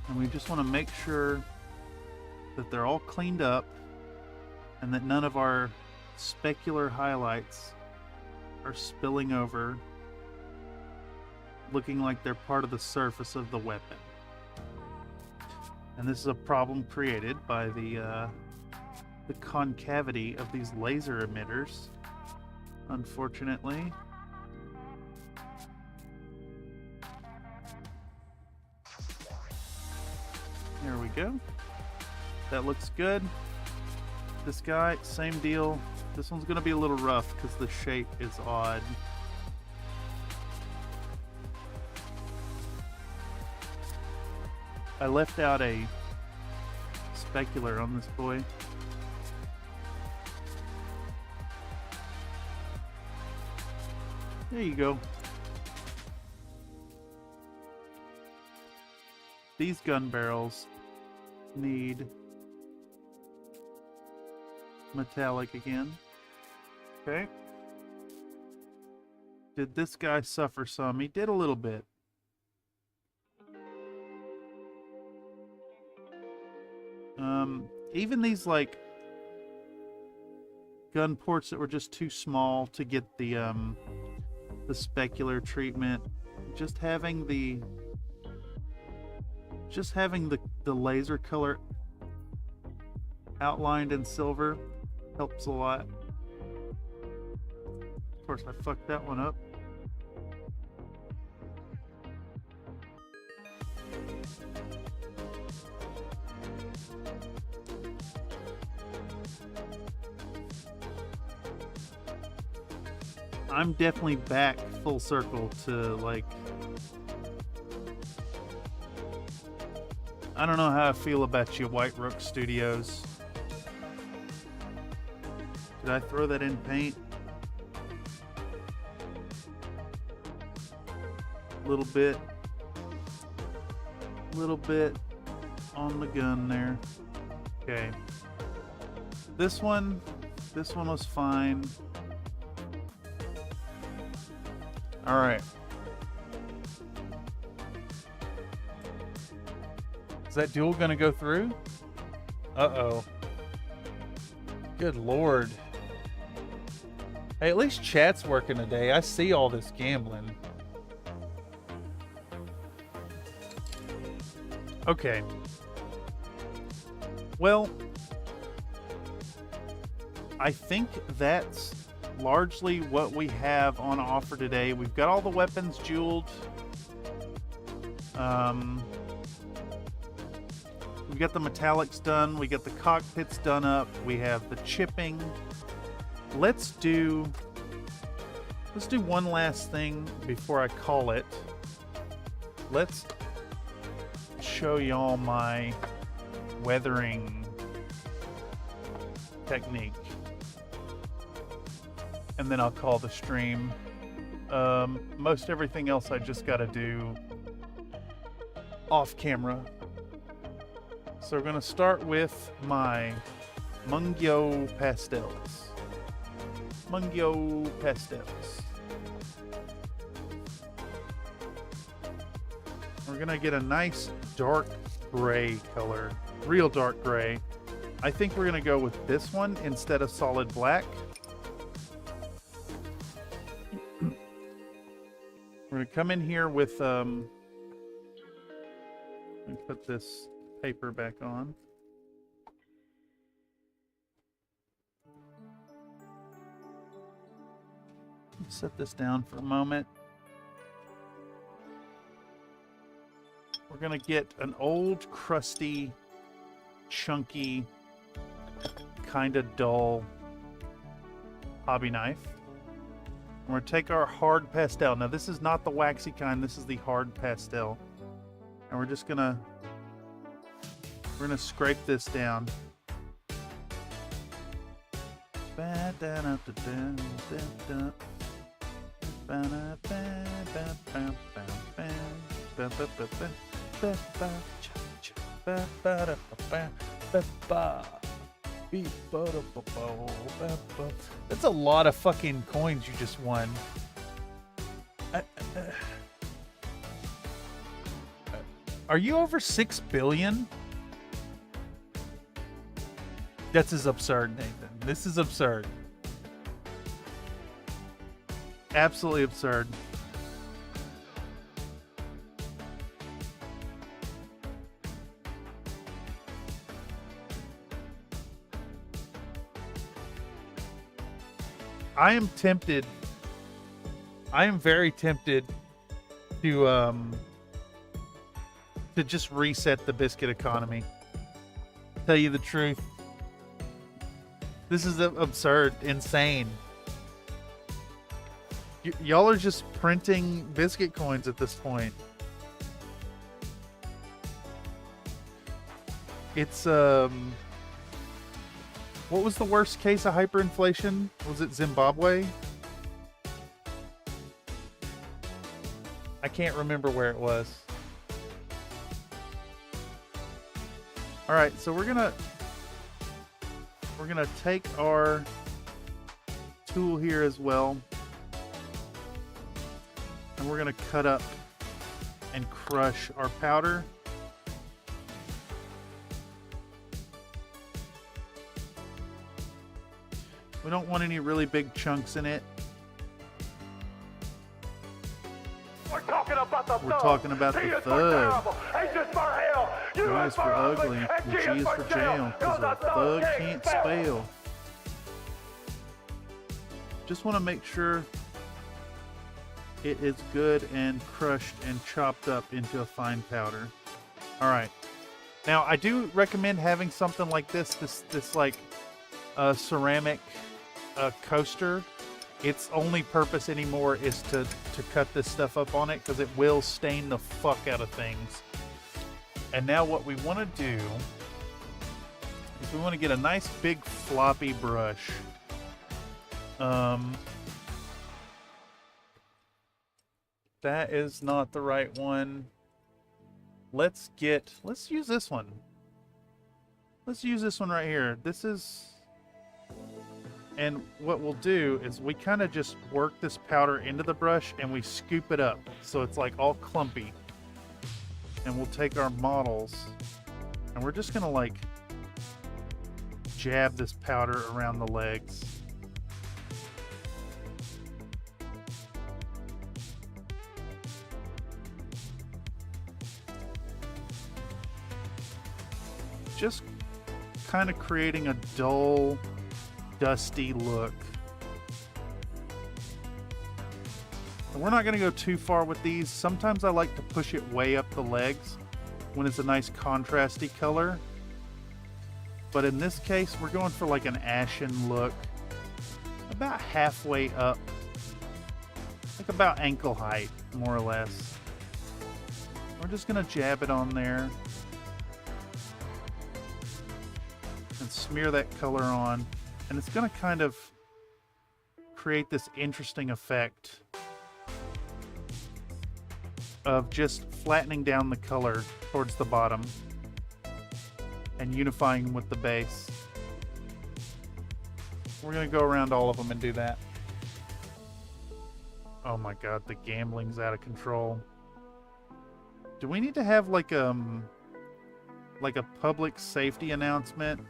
and we just want to make sure that they're all cleaned up and that none of our specular highlights are spilling over, looking like they're part of the surface of the weapon. And this is a problem created by the concavity of these laser emitters, unfortunately. There we go. That looks good. This guy, same deal. This one's going to be a little rough because the shape is odd. I left out a specular on this boy. There you go. These gun barrels need metallic again. Okay. Did this guy suffer some? He did a little bit. Even these like gun ports that were just too small to get the specular treatment, just having the laser color outlined in silver helps a lot. Of course, I fucked that one up. I'm definitely back full circle to, like, I don't know how I feel about you, White Rook Studios. Did I throw that in paint? Little bit on the gun there. Okay. This one was fine. All right. Is that duel gonna go through? Uh-oh. Good Lord. Hey, at least chat's working today. I see all this gambling. Okay. Well, I think that's largely what we have on offer today. We've got all the weapons we got the metallics done. We got the cockpits done up. We have the chipping. Let's do one last thing before I call it. Let's show y'all my weathering technique. And then I'll call the stream. Most everything else I just got to do off camera. So we're going to start with my Mungyo pastels. Mungyo pastels. We're going to get a nice dark gray color. Real dark gray. I think we're going to go with this one instead of solid black. We're going to come in here with, let me put this paper back on. Set this down for a moment. We're going to get an old, crusty, chunky, kind of dull hobby knife. We're going to take our hard pastel. Now, this is not the waxy kind. This is the hard pastel. And we're just going to scrape this down. That's a lot of fucking coins you just won. Are you over 6 billion? This is absurd, Nathan. This is absurd. Absolutely absurd. I am tempted. I am very tempted to just reset the biscuit economy. Tell you the truth. This is absurd, insane. Y'all are just printing biscuit coins at this point. It's what was the worst case of hyperinflation? Was it Zimbabwe? I can't remember where it was. All right, so we're gonna take our tool here as well, and we're gonna cut up and crush our powder. We don't want any really big chunks in it. We're talking about the We're talking about the T is for thug. terrible, H is for hell, U I is is for for ugly, ugly, and G and G is for jail, because a thug can't spell. Just want to make sure it is good and crushed and chopped up into a fine powder. All right. Now, I do recommend having something like this like ceramic coaster. Its only purpose anymore is to cut this stuff up on it, because it will stain the fuck out of things. And now what we want to do is we want to get a nice big floppy brush. That is not the right one. Let's use this one. Let's use this one right here. This is... And what we'll do is we kind of just work this powder into the brush and we scoop it up so it's like all clumpy. And we'll take our models and we're just gonna like jab this powder around the legs. Just kind of creating a dull, dusty look. And we're not going to go too far with these. Sometimes I like to push it way up the legs when it's a nice contrasty color. But in this case, we're going for like an ashen look, about halfway up, like about ankle height, more or less. We're just gonna jab it on there and smear that color on, and it's gonna kind of create this interesting effect of just flattening down the color towards the bottom and unifying with the base. We're gonna go around all of them and do that. Oh my god, the gambling's out of control. Do we need to have like a public safety announcement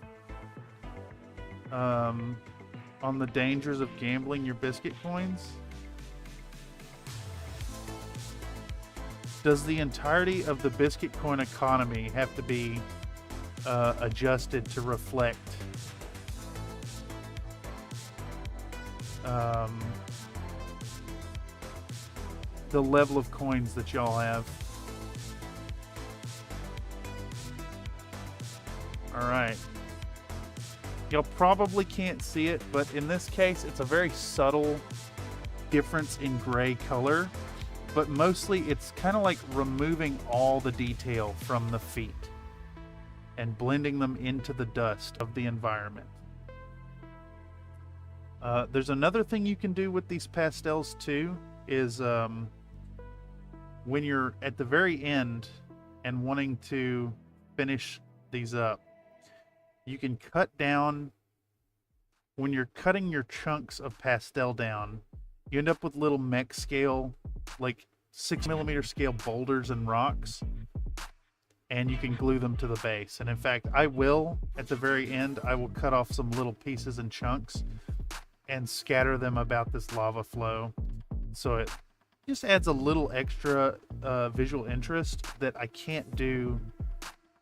on the dangers of gambling your biscuit coins? Does the entirety of the biscuit coin economy have to be adjusted to reflect the level of coins that y'all have? Alright. Y'all probably can't see it, but in this case, it's a very subtle difference in gray color. But mostly, it's kind of like removing all the detail from the feet and blending them into the dust of the environment. There's another thing you can do with these pastels too, is when you're at the very end and wanting to finish these up, you can cut down, when you're cutting your chunks of pastel down, you end up with little mech scale, like 6mm scale boulders and rocks, and you can glue them to the base. And in fact, I will, at the very end, I will cut off some little pieces and chunks and scatter them about this lava flow. So it just adds a little extra visual interest that I can't do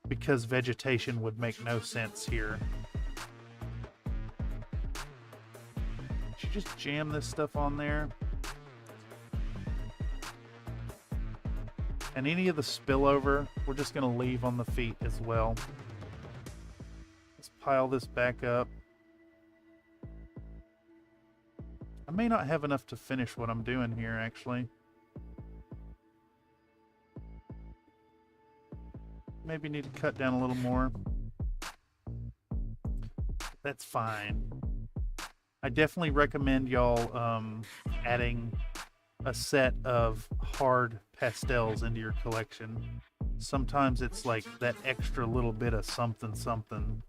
because vegetation would make no sense here. Should just jam this stuff on there. And any of the spillover, we're just going to leave on the feet as well. Let's pile this back up. I may not have enough to finish what I'm doing here, actually. Maybe need to cut down a little more. That's fine. I definitely recommend y'all adding a set of hard pastels into your collection. Sometimes it's like that extra little bit of something something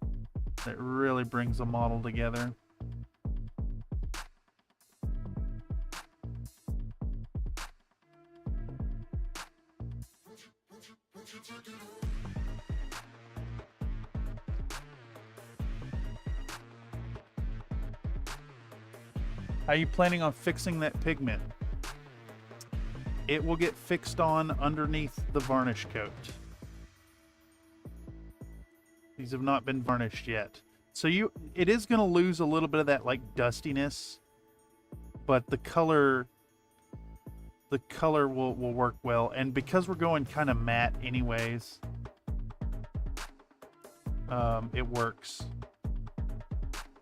that really brings a model together. How are you planning on fixing that pigment? It will get fixed on underneath the varnish coat. These have not been varnished yet. So it is going to lose a little bit of that like dustiness, but the color will work well. And because we're going kind of matte anyways, it works.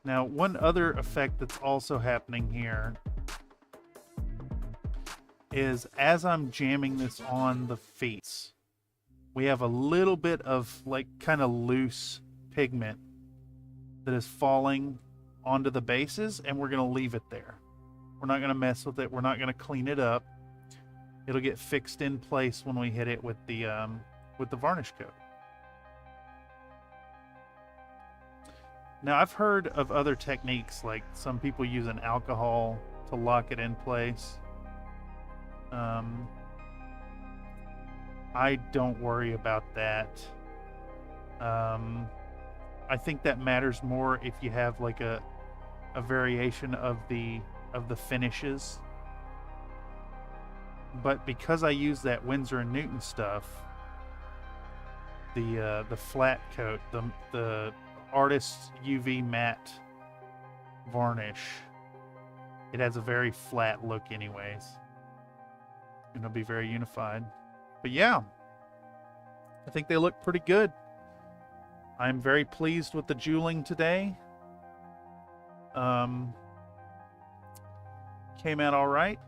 Now, one other effect that's also happening here is as I'm jamming this on the feet, we have a little bit of like kind of loose pigment that is falling onto the bases, and we're going to leave it there. We're not going to mess with it. We're not going to clean it up. It'll get fixed in place when we hit it with the varnish coat. Now, I've heard of other techniques, like some people use an alcohol to lock it in place. I don't worry about that. I think that matters more if you have like a variation of the finishes. But because I use that Winsor & Newton stuff, the flat coat, the Artist's UV matte varnish, it has a very flat look anyways. And it'll be very unified. But yeah, I think they look pretty good. I'm very pleased with the jeweling today. Came out all right.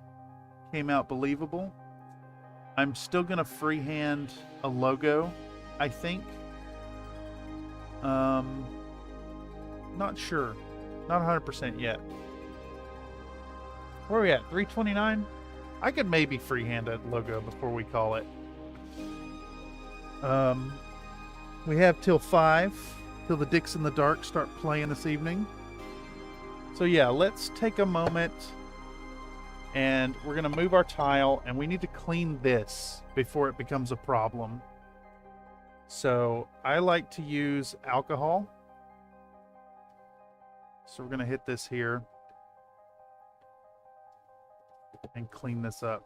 Came out believable. I'm still going to freehand a logo, I think. Not sure. Not 100% yet. Where are we at? 329? I could maybe freehand a logo before we call it. We have till 5, till the Dicks in the Dark start playing this evening. So yeah, let's take a moment and we're going to move our tile, and we need to clean this before it becomes a problem. So I like to use alcohol. So we're going to hit this here and clean this up.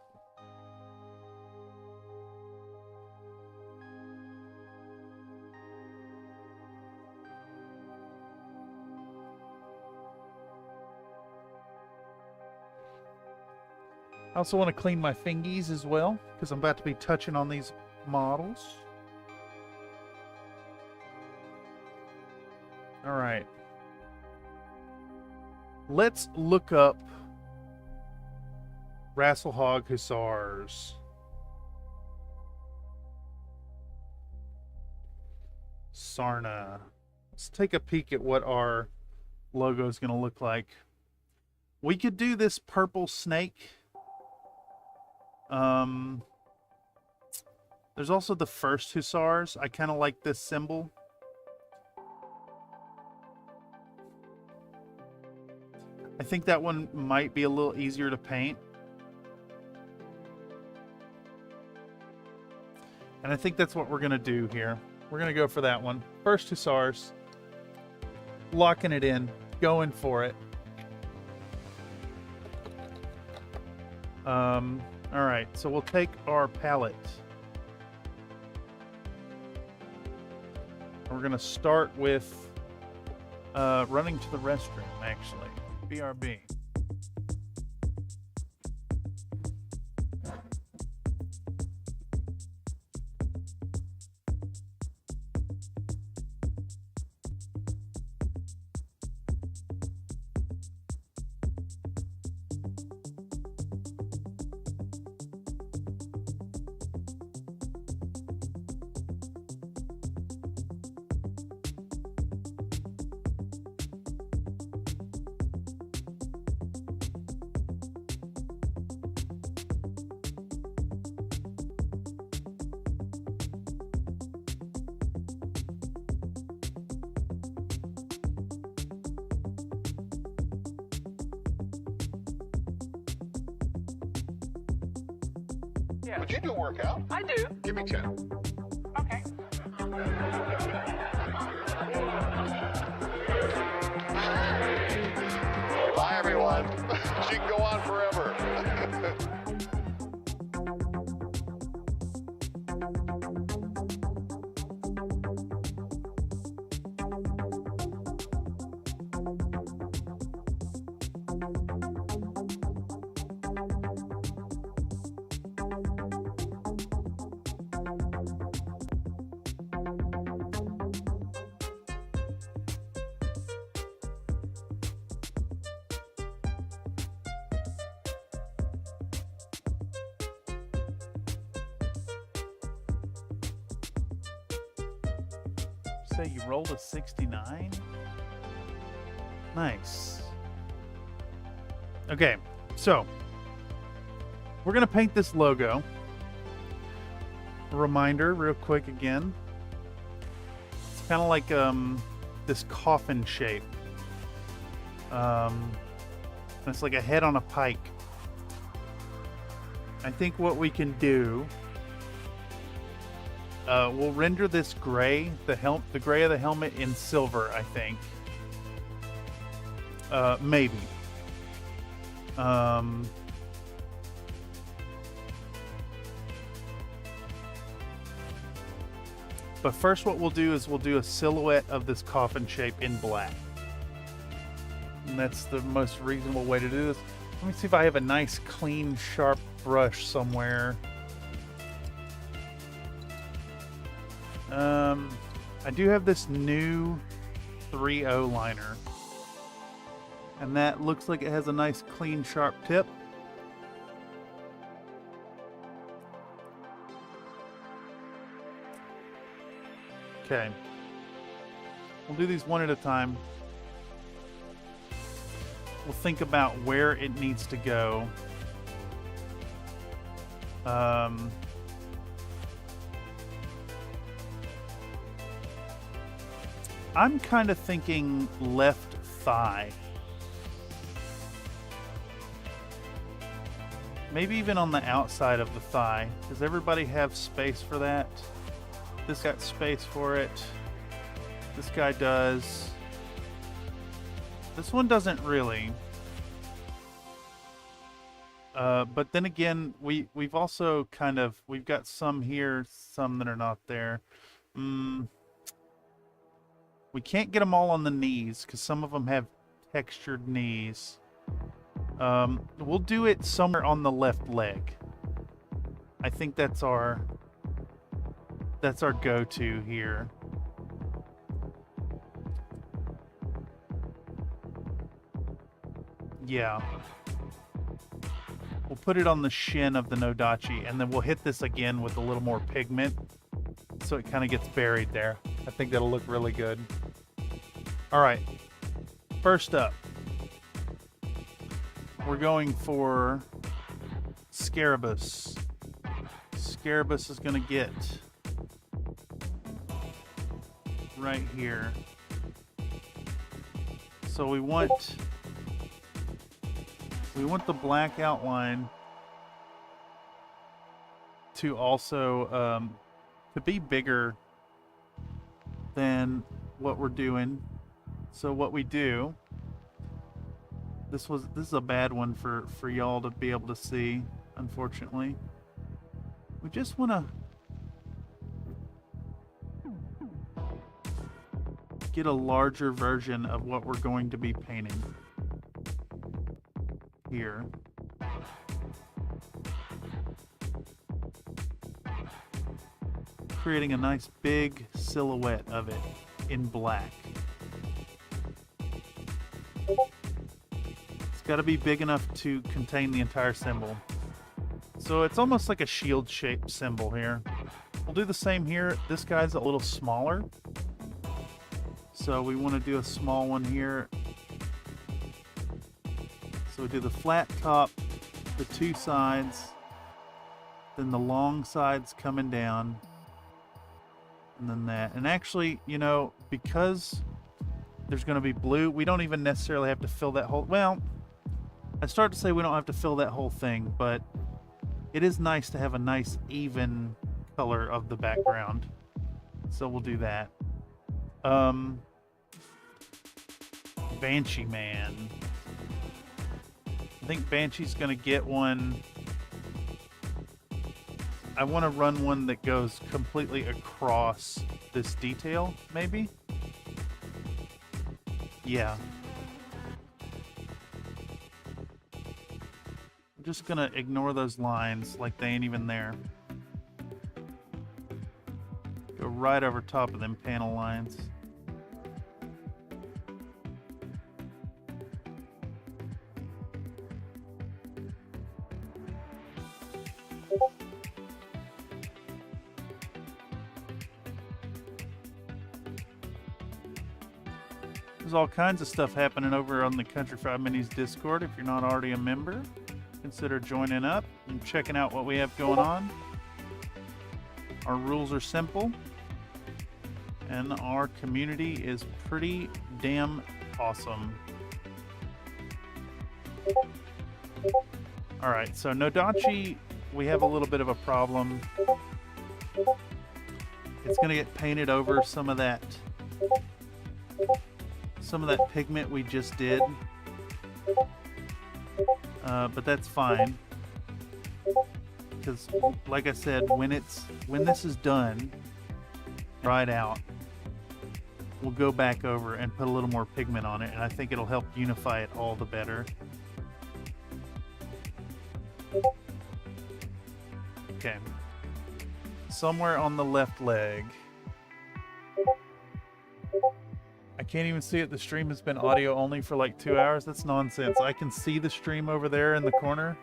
I also want to clean my fingies as well, because I'm about to be touching on these models. All right. Let's look up Rasselhog Hussars. Sarna. Let's take a peek at what our logo is going to look like. We could do this purple snake. There's also the first Hussars. I kind of like this symbol. I think that one might be a little easier to paint. And I think that's what we're going to do here. We're going to go for that one. First Hussars. Locking it in. Going for it. All right, so we'll take our palette. We're going to start with running to the restroom, actually. BRB. Would you do a workout? I do. Give me 10. Okay. Bye, everyone. She can go on forever. Say you rolled a 69? Nice. Okay, so we're gonna paint this logo. Reminder real quick again. It's kind of like this coffin shape. It's like a head on a pike. I think what we can do, we'll render this gray, the gray of the helmet in silver, I think. Maybe. But first what we'll do is we'll do a silhouette of this coffin shape in black. And that's the most reasonable way to do this. Let me see if I have a nice, clean, sharp brush somewhere. I do have this new 3.0 liner, and that looks like it has a nice clean sharp tip. Okay, we'll do these one at a time. We'll think about where it needs to go. I'm kind of thinking left thigh. Maybe even on the outside of the thigh. Does everybody have space for that? This got space for it. This guy does. This one doesn't really. But then again, we've also we've got some here, some that are not there. We can't get them all on the knees because some of them have textured knees. We'll do it somewhere on the left leg. I think that's our go-to here. Yeah. We'll put it on the shin of the Nodachi, and then we'll hit this again with a little more pigment so it kind of gets buried there. I think that'll look really good. All right. First up, we're going for Scarabus. Scarabus is going to get right here. So we want the black outline to also to be bigger than what we're doing. So what we do, this is a bad one for y'all to be able to see, unfortunately. We just want to get a larger version of what we're going to be painting here. Creating a nice big silhouette of it in black. It's got to be big enough to contain the entire symbol. So it's almost like a shield shaped symbol here. We'll do the same here. This guy's a little smaller, so we want to do a small one here. So we do the flat top, the two sides, then the long sides coming down, and then that. And actually, you know, because there's going to be blue, we don't even necessarily have to fill that whole... Well, I start to say we don't have to fill that whole thing, but it is nice to have a nice even color of the background. So we'll do that. Banshee Man. I think Banshee's going to get one. I want to run one that goes completely across this detail, maybe? Yeah. I'm just going to ignore those lines like they ain't even there. Go right over top of them panel lines. There's all kinds of stuff happening over on the Country Fried Minis Discord. If you're not already a member, consider joining up and checking out what we have going on. Our rules are simple, and our community is pretty damn awesome. Alright, so Nodachi, we have a little bit of a problem. It's going to get painted over some of that pigment we just did, but that's fine, because like I said, when this is done, dried out, we'll go back over and put a little more pigment on it, and I think it'll help unify it all the better. Okay, somewhere on the left leg, can't even see it. The stream has been audio only for like 2 hours. That's nonsense. I can see the stream over there in the corner.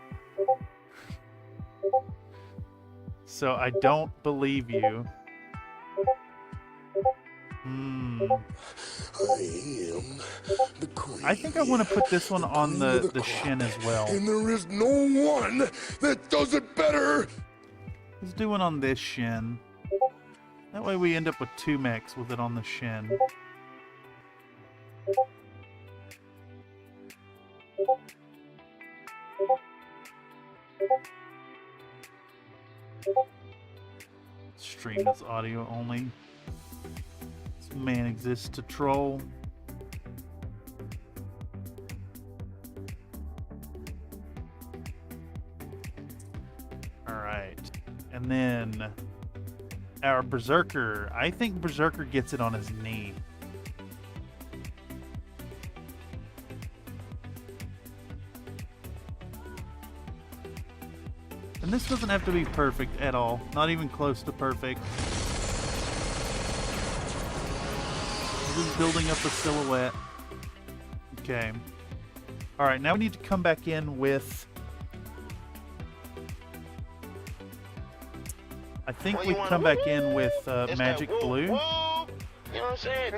So I don't believe you. I think I want to put this one on the shin as well. And there is no one that does it better. Let's do one on this shin. That way we end up with 2 mechs with it on the shin. Stream is audio only. This man exists to troll. Alright. And then our Berserker. I think Berserker gets it on his knee. And this doesn't have to be perfect at all. Not even close to perfect. We're just building up a silhouette. Okay. Alright, now we need to come back in with... I think we come back in with magic blue. You know what I'm saying?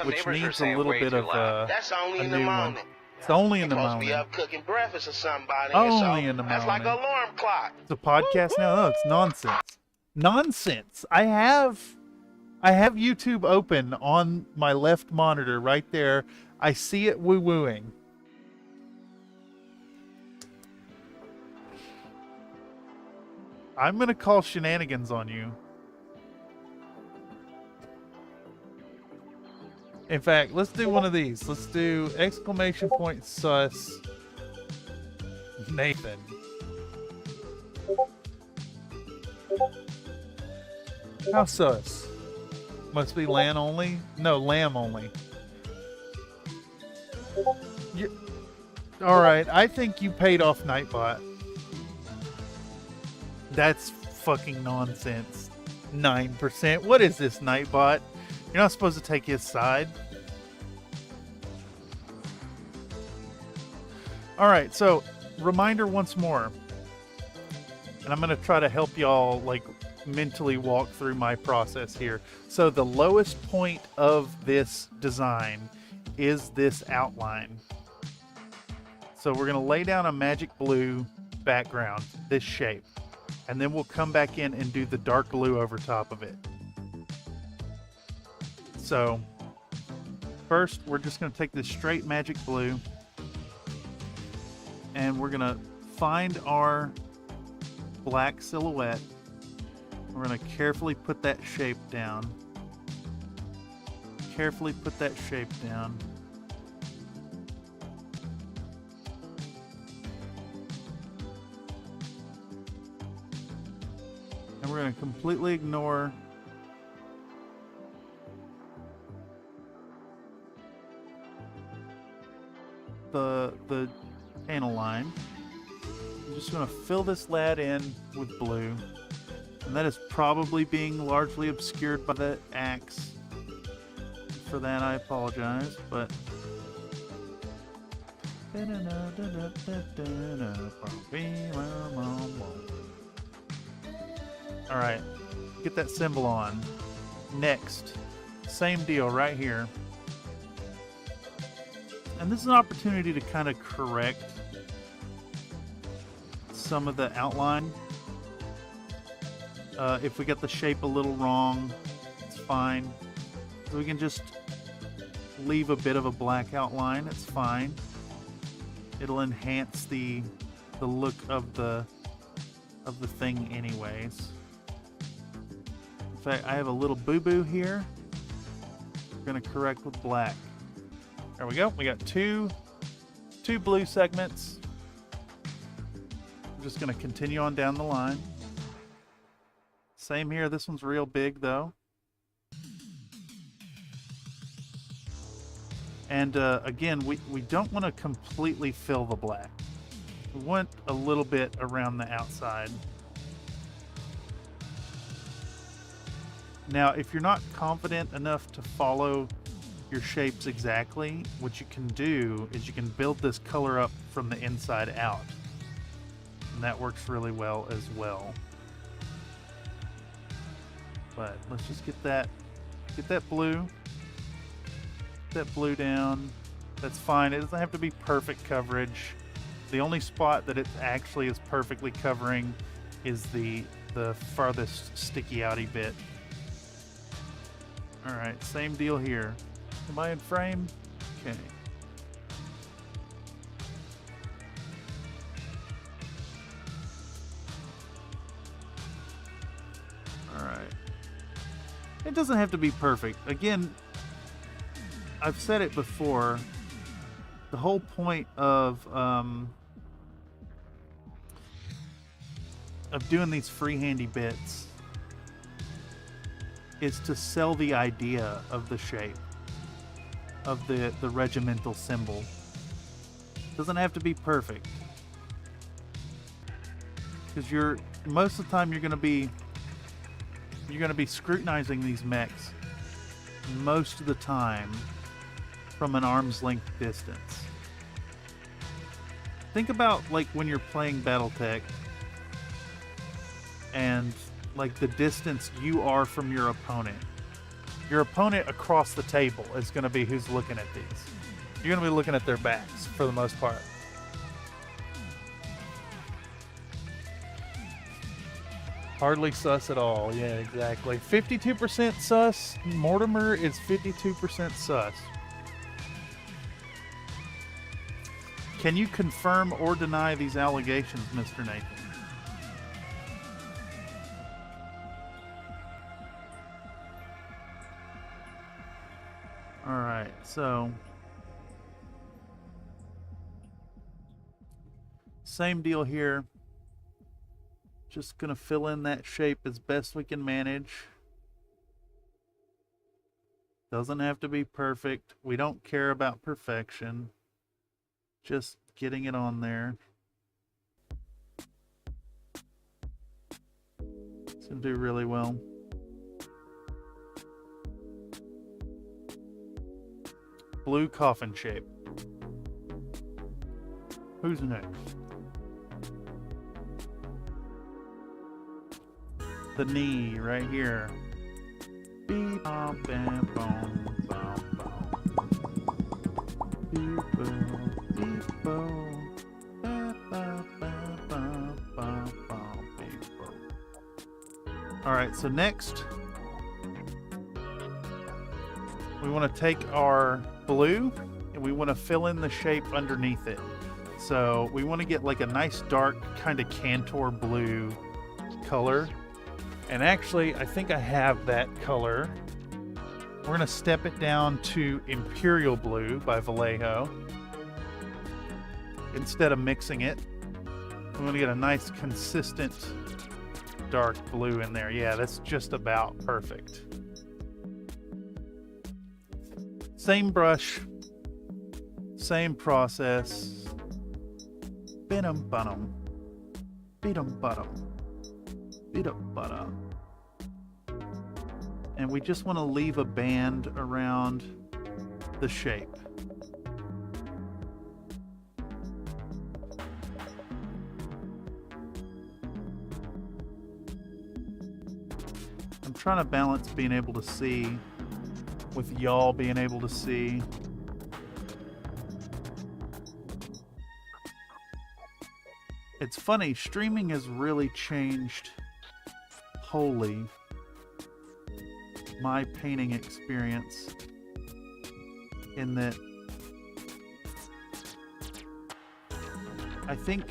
Which needs a little bit of That's only a in the new one. morning. It's only in the Supposed to be morning. up cooking breakfast or somebody. Only in the That's like an morning. alarm clock. It's a podcast now? No, it's nonsense. Nonsense. I have YouTube open on my left monitor right there. I see it woo-wooing. I'm going to call shenanigans on you. In fact, let's do one of these. Let's do exclamation point sus Nathan. How sus? Must be LAN only? No, lamb only. Alright, I think you paid off Nightbot. That's fucking nonsense. 9%. What is this, Nightbot? You're not supposed to take his side. Alright, so, reminder once more. And I'm going to try to help y'all, like, mentally walk through my process here. So, the lowest point of this design is this outline. So, we're going to lay down a magic blue background, this shape. And then we'll come back in and do the dark blue over top of it. So, first, we're just going to take this straight magic blue. And we're going to find our black silhouette. We're going to carefully put that shape down. Carefully put that shape down. And we're going to completely ignore the panel line. I'm just going to fill this lad in with blue. And that is probably being largely obscured by the axe. For that, I apologize, but... Alright, get that symbol on. Next, same deal right here. And this is an opportunity to kind of correct some of the outline. If we get the shape a little wrong, it's fine. So we can just leave a bit of a black outline, it's fine. It'll enhance the look of the thing anyways. In fact, I have a little boo-boo here. We're gonna correct with black. There we go. We got two blue segments. I'm just gonna continue on down the line. Same here. This one's real big though. And again, we don't want to completely fill the black. We want a little bit around the outside. Now, if you're not confident enough to follow your shapes exactly, what you can do is you can build this color up from the inside out. And that works really well as well. But let's just get that blue. Get that blue down. That's fine. It doesn't have to be perfect coverage. The only spot that it actually is perfectly covering is the farthest sticky outy bit. Alright, same deal here. Am I in frame? Okay. Alright. It doesn't have to be perfect. Again, I've said it before. The whole point of doing these freehandy bits is to sell the idea of the shape, of the regimental symbol. Doesn't have to be perfect, because most of the time you're gonna be scrutinizing these mechs most of the time from an arm's length distance. Think about like when you're playing BattleTech and like the distance you are from your opponent. Your opponent across the table is going to be who's looking at these. You're going to be looking at their backs for the most part. Hardly sus at all. Yeah, exactly. 52% sus. Mortimer is 52% sus. Can you confirm or deny these allegations, Mr. Nathan? Alright, so same deal here. Just gonna fill in that shape as best we can manage. Doesn't have to be perfect. We don't care about perfection. Just getting it on there. It's gonna do really well. Blue coffin shape. Who's next? The knee right here. Beep, bom, bam, bom, bom, bom. Beep, boom, beep, boom. Ba, ba, ba, ba, ba, ba, beep, boom. All right, so next we want to take our blue and we want to fill in the shape underneath it. So we want to get like a nice dark kind of Cantor blue color. And actually, I think I have that color. We're going to step it down to Imperial Blue by Vallejo. Instead of mixing it, we want to get a nice consistent dark blue in there. Yeah, that's just about perfect. Same brush, same process. Bidum bottom, bidum bottom, bidum bottom. And we just want to leave a band around the shape. I'm trying to balance being able to see with y'all being able to see. It's funny, streaming has really changed wholly my painting experience in that I think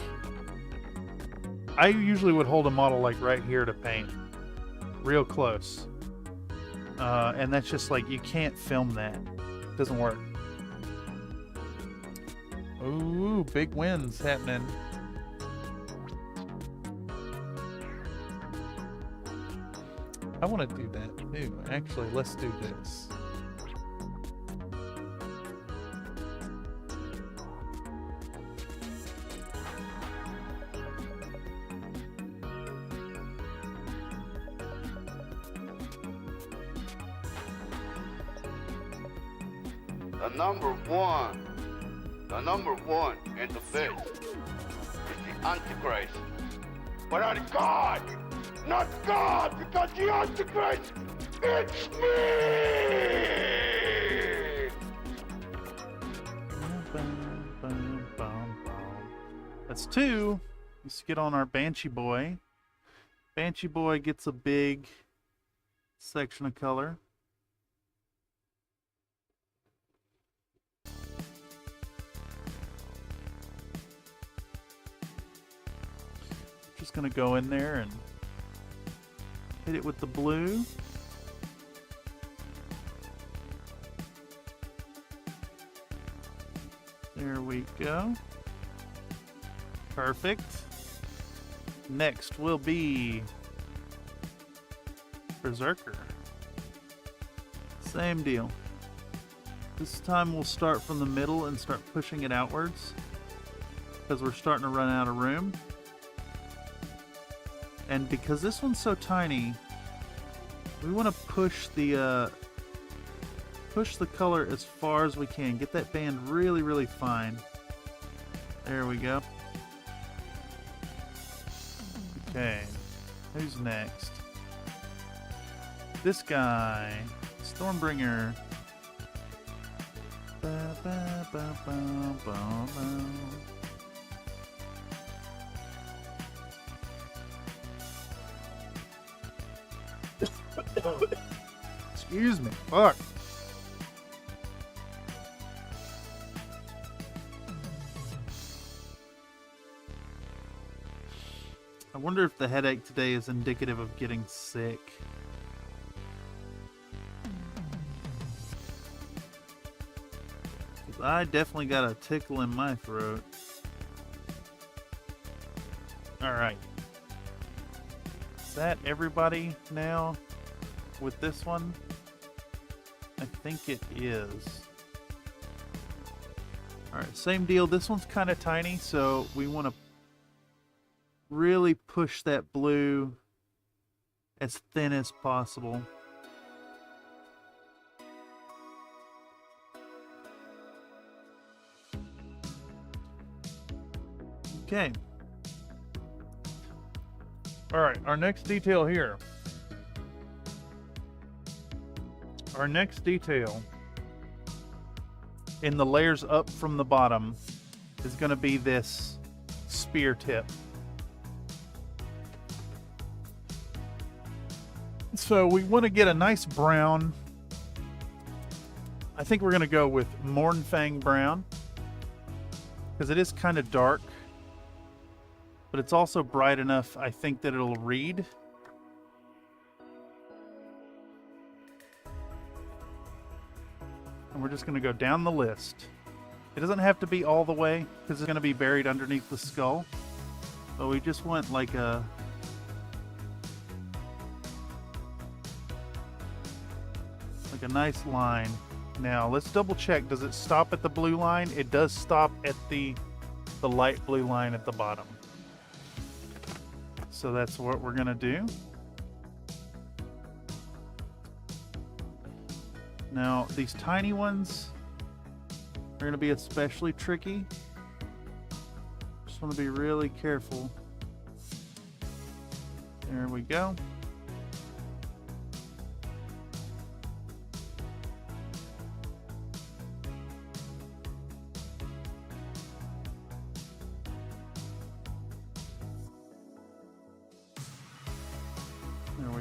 I usually would hold a model like right here to paint real close. And that's just like, you can't film that. It doesn't work. Ooh, big wins happening. I want to do that too. Actually, let's do this. The number one in the bit is the Antichrist. But I'm God, not God, because the Antichrist, it's me! That's 2. Let's get on our Banshee Boy. Banshee Boy gets a big section of color. Just gonna go in there and hit it with the blue. There we go. Perfect. Next will be Berserker. Same deal. This time we'll start from the middle and start pushing it outwards because we're starting to run out of room. And because this one's so tiny, we want to push the color as far as we can. Get that band really, really fine. There we go. Okay, who's next? This guy, Stormbringer. Ba, ba, ba, ba, ba, ba. Excuse me. Fuck. I wonder if the headache today is indicative of getting sick. I definitely got a tickle in my throat. Alright. Is that everybody now with this one? I think it is. Alright, same deal. This one's kind of tiny, so we want to really push that blue as thin as possible. Okay. Alright, our next detail here. Our next detail in the layers up from the bottom is going to be this spear tip. So we want to get a nice brown. I think we're going to go with Mornfang brown because it is kind of dark, but it's also bright enough, I think, that it'll read. And we're just going to go down the list. It doesn't have to be all the way because it's going to be buried underneath the skull, but we just want like a nice line. Now let's double check. Does it stop at the blue line? It does stop at the light blue line at the bottom. So that's what we're gonna do. Now these tiny ones are gonna be especially tricky. Just want to be really careful. There we go.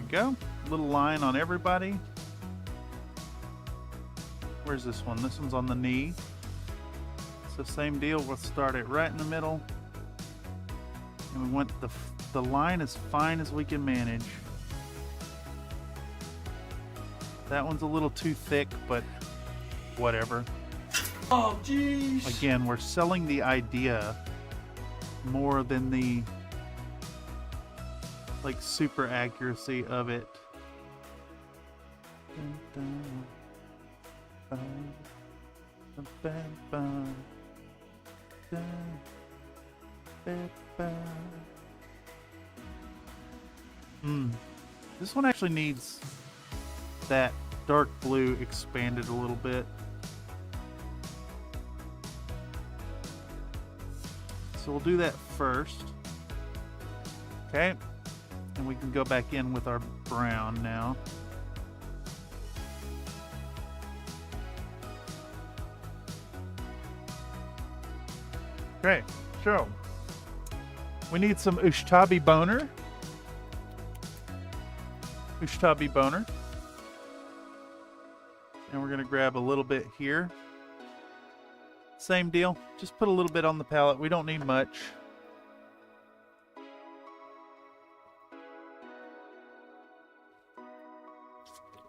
Go. Little line on everybody. Where's this one? This one's on the knee. So same deal. We'll start it right in the middle. And we want the line as fine as we can manage. That one's a little too thick, but whatever. Oh, jeez. Again, we're selling the idea more than the like super accuracy of it. This one actually needs that dark blue expanded a little bit. So we'll do that first. Okay. And we can go back in with our brown now. Okay, so we need some Ushtabi boner. Ushtabi boner. And we're gonna grab a little bit here. Same deal, just put a little bit on the palette. We don't need much.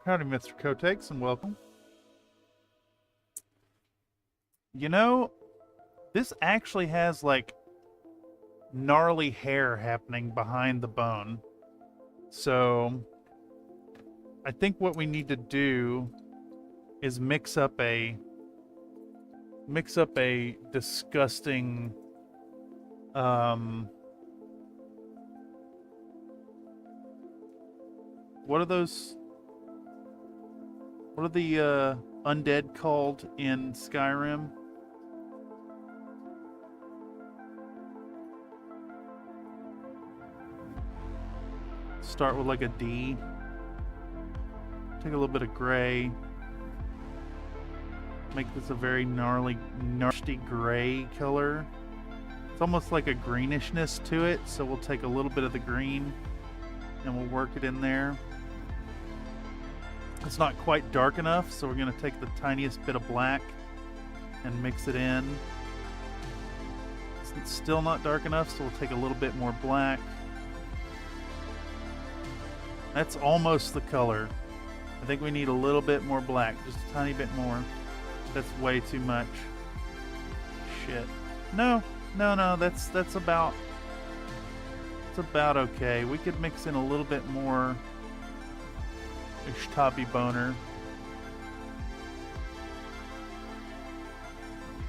Howdy, Mr. Kotex, and welcome. You know, this actually has like gnarly hair happening behind the bone. So I think what we need to do is mix up a disgusting what are those? What are the undead called in Skyrim? Start with like a D. Take a little bit of gray. Make this a very gnarly, nasty gray color. It's almost like a greenishness to it, so we'll take a little bit of the green and we'll work it in there. It's not quite dark enough, so we're going to take the tiniest bit of black and mix it in. It's still not dark enough, so we'll take a little bit more black. That's almost the color. I think we need a little bit more black, just a tiny bit more. That's way too much. Shit. No, that's about okay. We could mix in a little bit more Ushtabi boner.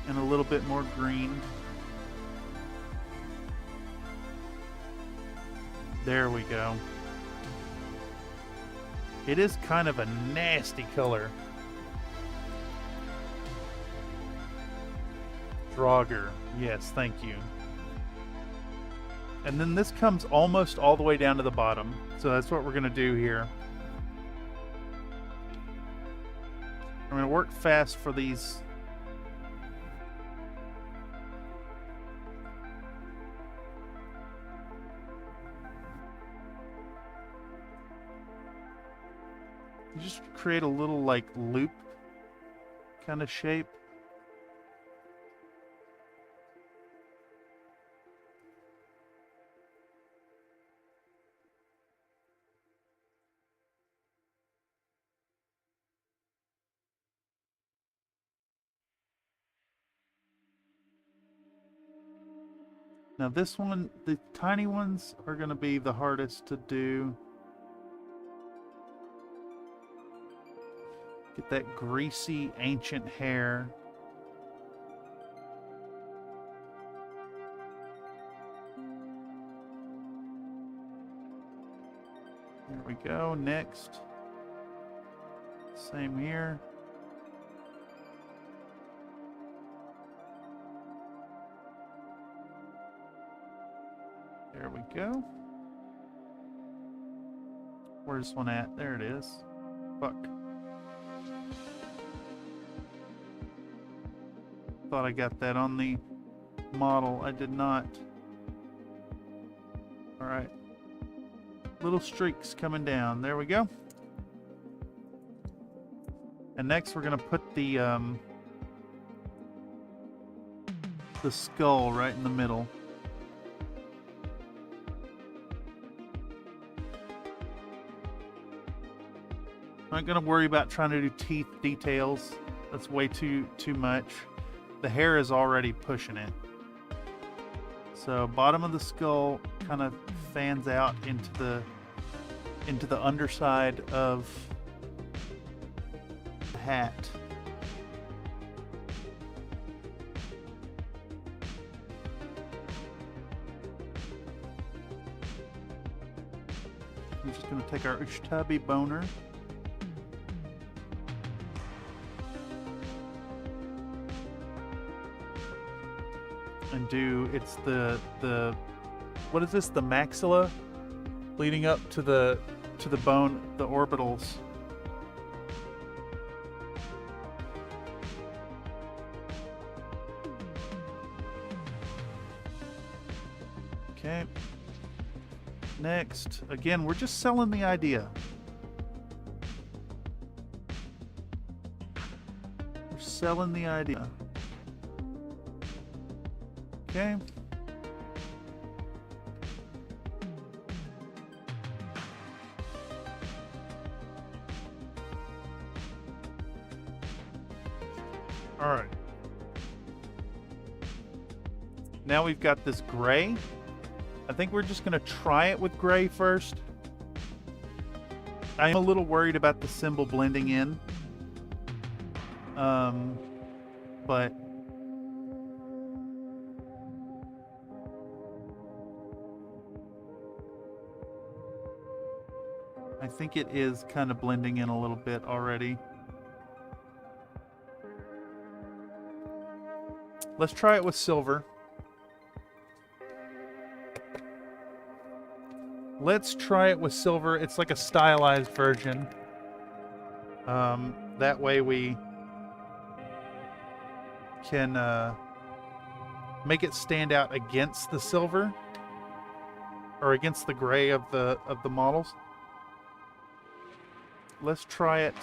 And a little bit more green. There we go. It is kind of a nasty color. Draugr. Yes, thank you. And then this comes almost all the way down to the bottom. So that's what we're going to do here. I'm going to work fast for these. You just create a little like loop kind of shape. Now this one, the tiny ones are going to be the hardest to do. Get that greasy, ancient hair. There we go. Next. Same here. There we go. Where's this one at? There it is. Fuck. Thought I got that on the model. I did not. Alright. Little streaks coming down. There we go. And next we're going to put the skull right in the middle. I'm not going to worry about trying to do teeth details. That's way too much. The hair is already pushing it. So bottom of the skull kind of fans out into the underside of the hat. I'm just going to take our Ushtabi boner. and do, it's the what is this? The maxilla leading up to the bone, the orbitals. Okay. Next, again, we're just selling the idea. We're selling the idea. Okay. All right. Now we've got this gray. I think we're just going to try it with gray first. I'm a little worried about the symbol blending in. But I think it is kind of blending in a little bit already. Let's try it with silver. Let's try it with silver. It's like a stylized version. That way we can make it stand out against the silver or against the gray of the models. Let's try it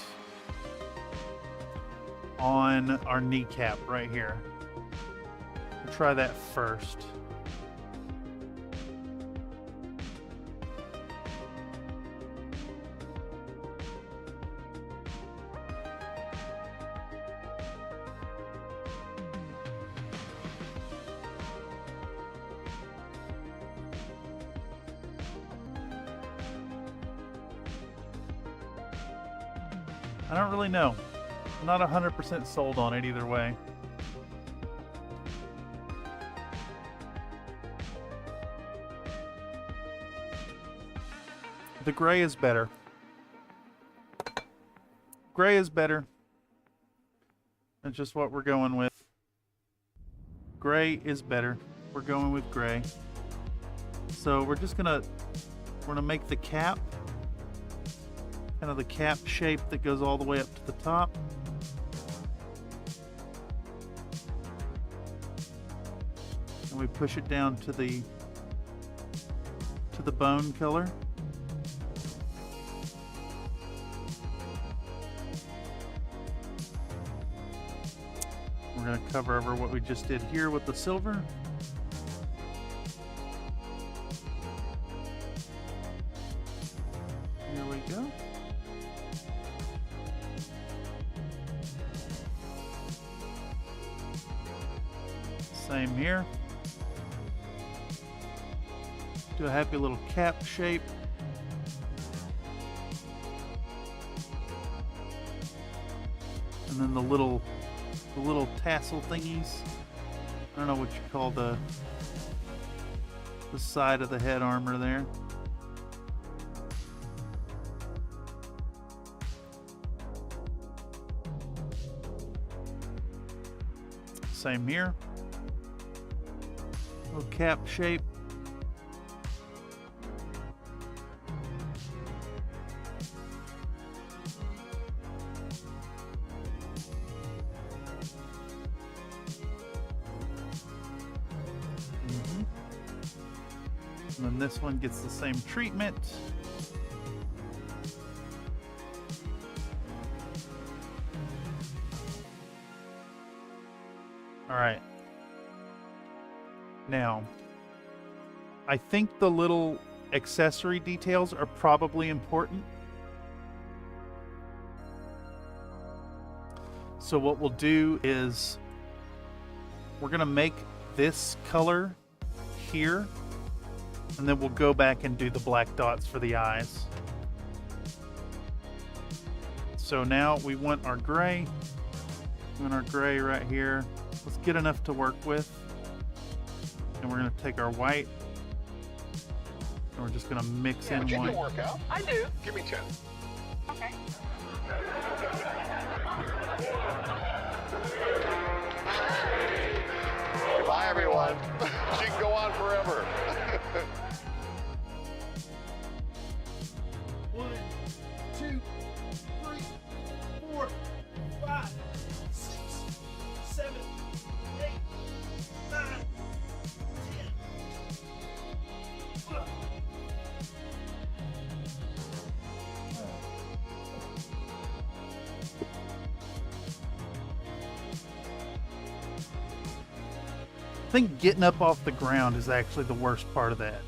on our kneecap right here. We'll try that first. I don't really know. I'm not 100% sold on it either way. The gray is better. Gray is better. That's just what we're going with. Gray is better. We're going with gray. So we're just gonna make the cap kind of the cap shape that goes all the way up to the top. And we push it down to the bone color. We're going to cover over what we just did here with the silver. Here we go. Same here. Do a happy little cap shape. And then the little tassel thingies. I don't know what you call the side of the head armor there. Same here. Little cap shape. And then this one gets the same treatment. All right. Now, I think the little accessory details are probably important. So what we'll do is we're going to make this color here, and then we'll go back and do the black dots for the eyes. So now we want our gray. We want our gray right here. Let's get enough to work with. And we're going to take our white, and we're just going to mix in Did white. you work out? I do. Give me 10. Okay. Bye, everyone. think getting up off the ground is actually the worst part of that.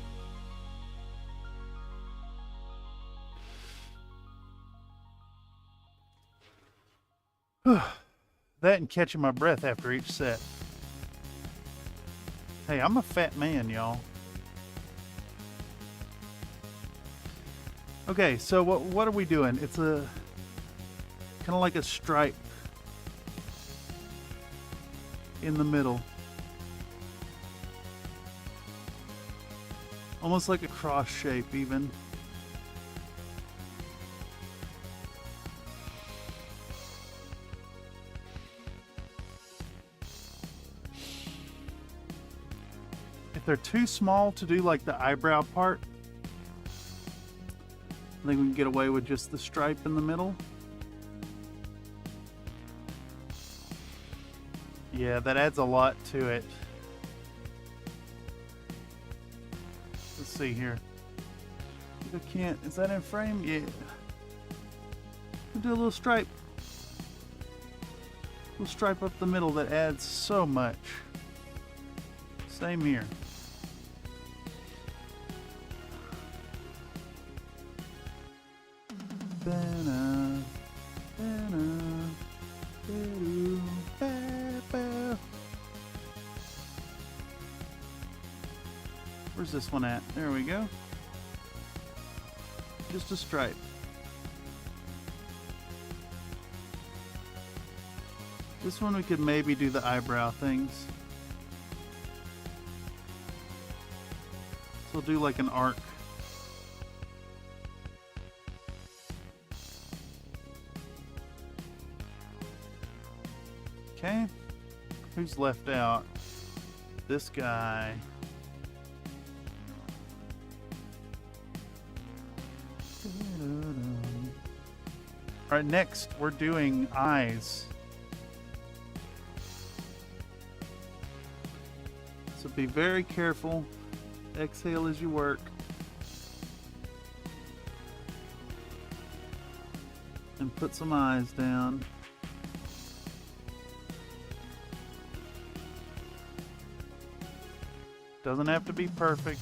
That and catching my breath after each set. Hey, I'm a fat man, y'all. Okay, so what are we doing? It's a kind of like a stripe in the middle. Almost like a cross shape even. If they're too small to do like the eyebrow part, I think we can get away with just the stripe in the middle. Yeah, that adds a lot to it. Let's see here. I can't, is that in frame? Yeah. We'll do a little stripe. Little stripe up the middle that adds so much. Same here. Where's this one at? There we go. Just a stripe. This one we could maybe do the eyebrow things. So we'll do like an arc. Okay. Who's left out? This guy. All right, next we're doing eyes. So be very careful. Exhale as you work. And put some eyes down. Doesn't have to be perfect.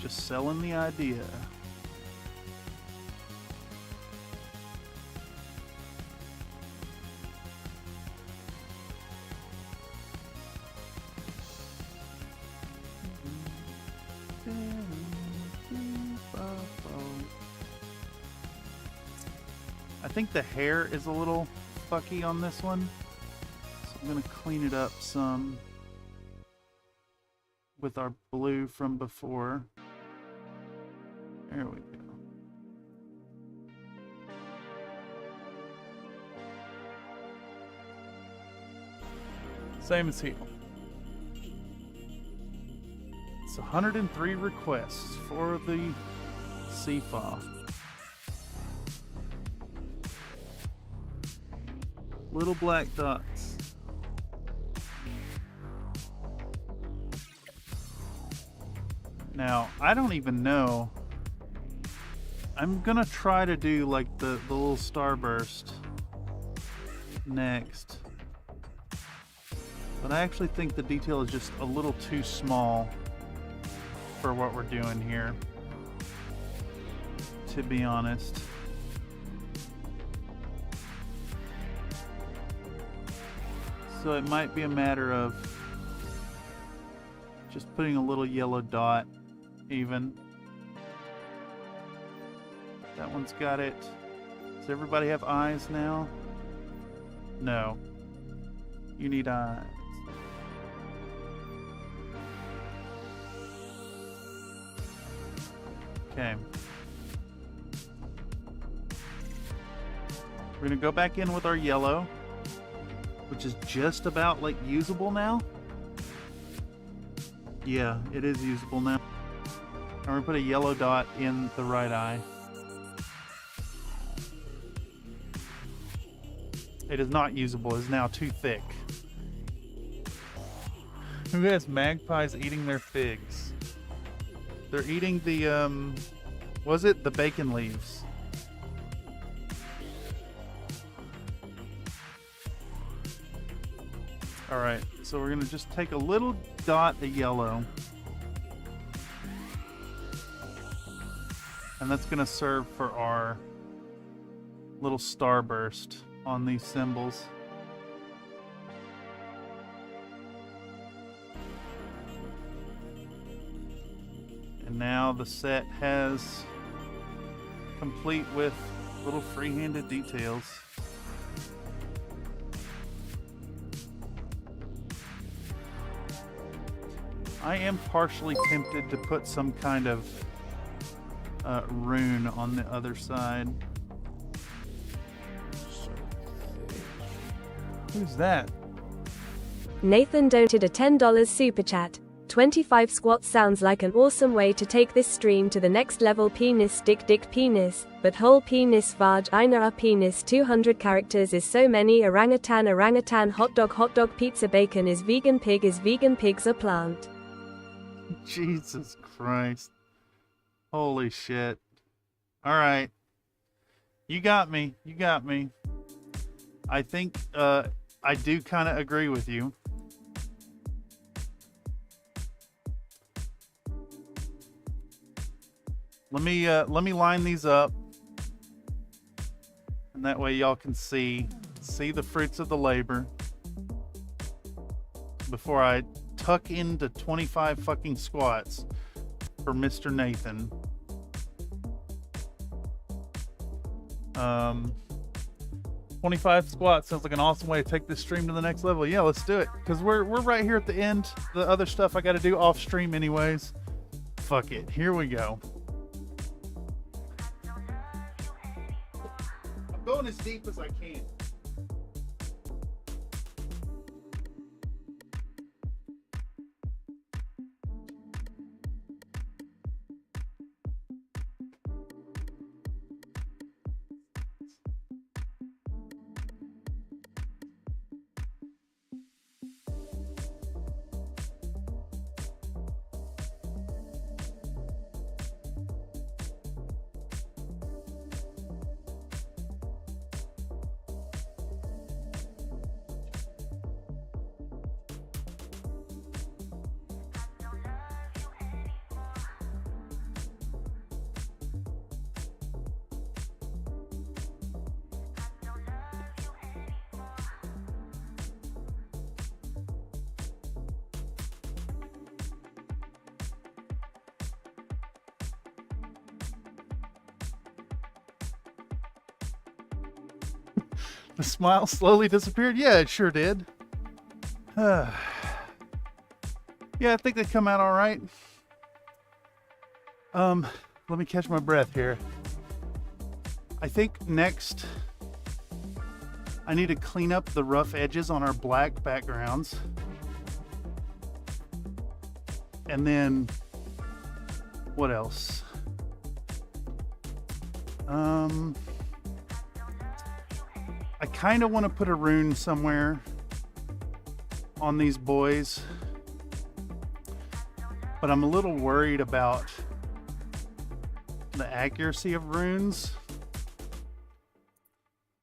Just selling the idea. I think the hair is a little fucky on this one, so I'm going to clean it up some with our blue from before. There we go. Same as here. It's 103 requests for the Seafaw. Little black dots. Now, I don't even know. I'm gonna try to do like the little starburst next. But I actually think the detail is just a little too small for what we're doing here, to be honest. So it might be a matter of just putting a little yellow dot even. That one's got it. Does everybody have eyes now? No. You need eyes. Okay. We're gonna go back in with our yellow, which is just about like usable now. Yeah, it is usable now. I'm gonna put a yellow dot in the right eye. It is not usable, it is now too thick. Who has magpies eating their figs? They're eating the, was it the bacon leaves? All right, so we're gonna just take a little dot of yellow, and that's gonna serve for our little starburst on these symbols. And now the set has complete with little free-handed details. I am partially tempted to put some kind of rune on the other side. Who's that? Nathan donated a $10 super chat. 25 squats sounds like an awesome way to take this stream to the next level. Penis dick penis, but whole penis vag einer penis 200 characters is so many. Orangutan hot dog pizza bacon is vegan pigs a plant. Jesus Christ. Holy shit. Alright. You got me. I think I do kind of agree with you. Let me line these up, and that way y'all can see the fruits of the labor before I tuck into 25 fucking squats for Mr. Nathan. 25 squats sounds like an awesome way to take this stream to the next level. Yeah, let's do it, because we're right here at the end. The other stuff I got to do off stream anyways. Fuck it, here we go. I'm going as deep as I can. The smile slowly disappeared? Yeah, it sure did. Yeah, I think they come out all right. Let me catch my breath here. I think next I need to clean up the rough edges on our black backgrounds. And then what else? I kind of want to put a rune somewhere on these boys, but I'm a little worried about the accuracy of runes.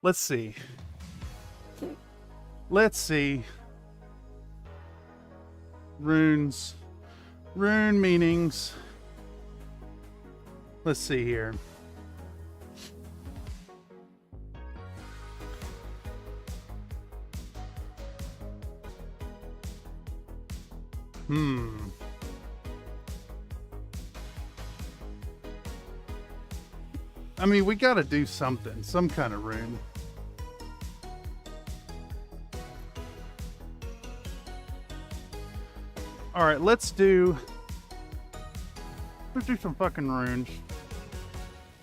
Let's see. Runes. Rune meanings. Let's see here. I mean, we gotta do something, some kind of rune. All right, let's do some fucking runes.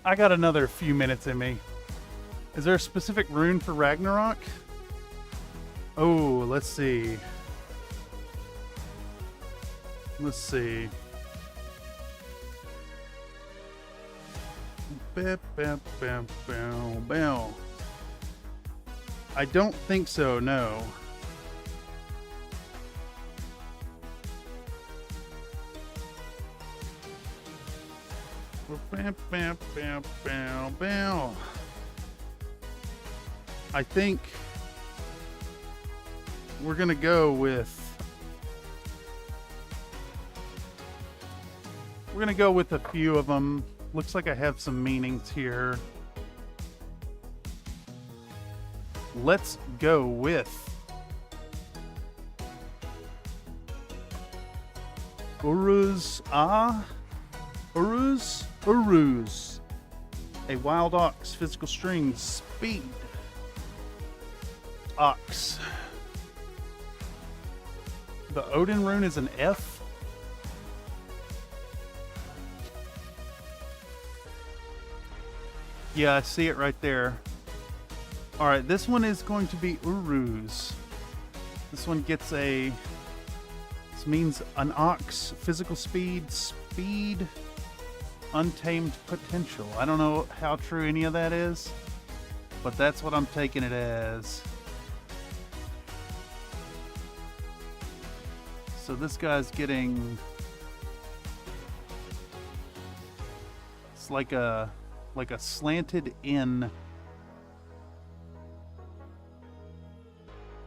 I got another few minutes in me. Is there a specific rune for Ragnarok? Oh, let's see. I don't think so, no. I think we're gonna go with a few of them. Looks like I have some meanings here. Let's go with Uruz. A wild ox, physical string, speed. Ox. The Odin rune is an F. Yeah, I see it right there. Alright, this one is going to be Uruz. This one gets a... This means an ox, physical speed, untamed potential. I don't know how true any of that is, but that's what I'm taking it as. So this guy's getting... It's like a slanted in.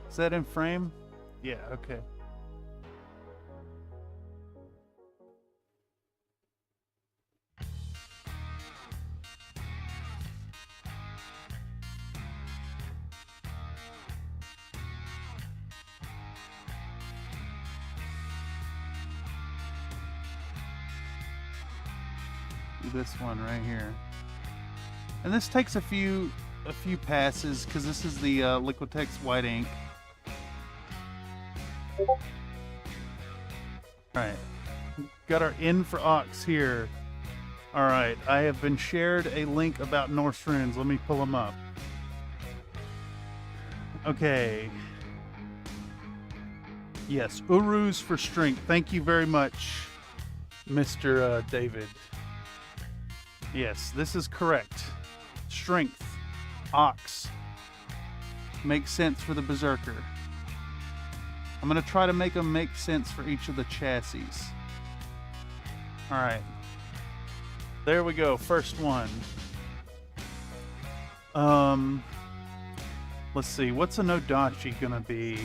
Is that in frame? Yeah, okay. This one right here, and this takes a few passes because this is the Liquitex white ink. All right, got our in for ox here. All right, I have been shared a link about Norse runes. Let me pull them up. Okay. Yes, Uruz for strength. Thank you very much, Mr. David. Yes, this is correct. Strength. Ox. Makes sense for the Berserker. I'm going to try to make them make sense for each of the chassis. Alright. There we go. First one. Let's see. What's a Nodachi going to be?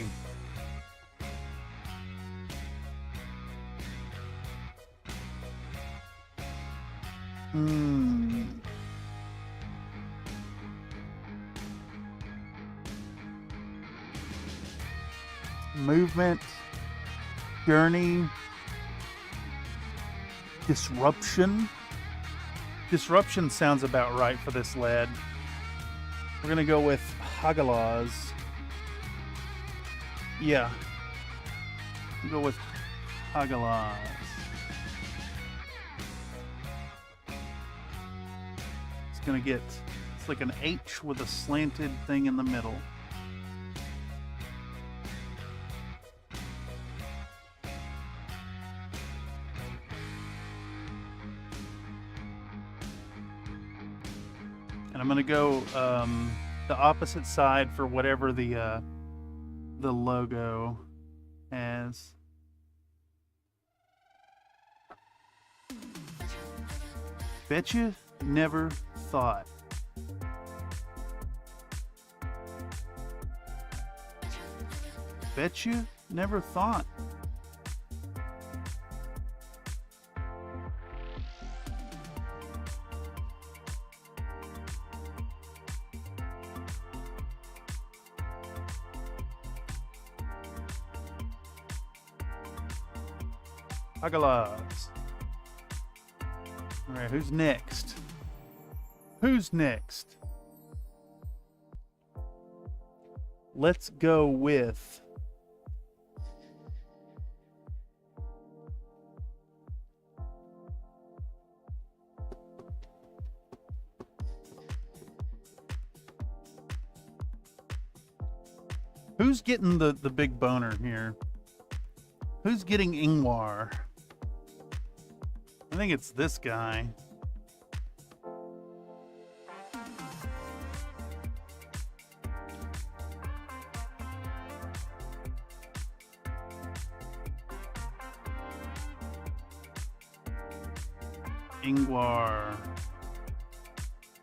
Movement, journey, disruption. Disruption sounds about right for this lad. We're gonna go with Hagalaz. Yeah, we'll go with Hagalaz. Gonna get, it's like an H with a slanted thing in the middle. And I'm gonna go the opposite side for whatever the logo has. Betcha never thought. Bet you never thought. Hagalaz. All right, who's next? Who's next? Let's go with who's getting the big boner here? Who's getting Ingvar? I think it's this guy. Ingvar.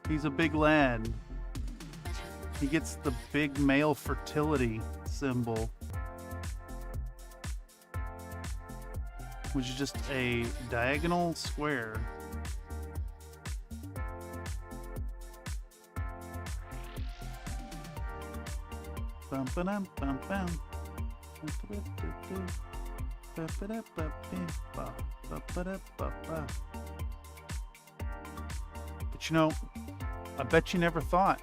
He's a big lad. He gets the big male fertility symbol. which is just a diagonal square. Bum, ba-dum, bum, bum. But you know, I bet you never thought.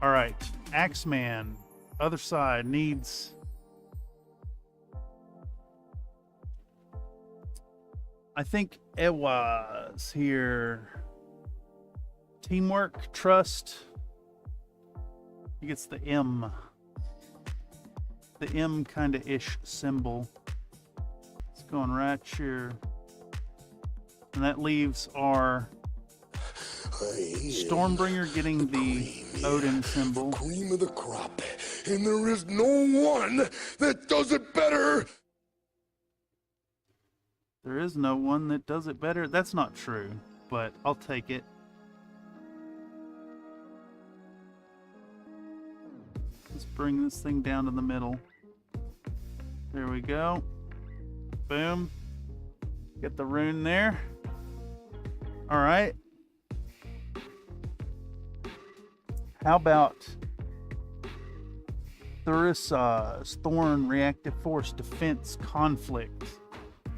All right, Axeman, other side needs. I think it was here. Teamwork, trust. He gets the M. The M kind of ish symbol. It's going right here. And that leaves our Stormbringer getting the Odin symbol. Cream of the crop. And there is no one that does it better. There is no one that does it better. That's not true, but I'll take it. Let's bring this thing down to the middle. There we go. Boom. Get the rune there. All right. How about Hussars, Thorn, Reactive Force, Defense, Conflict?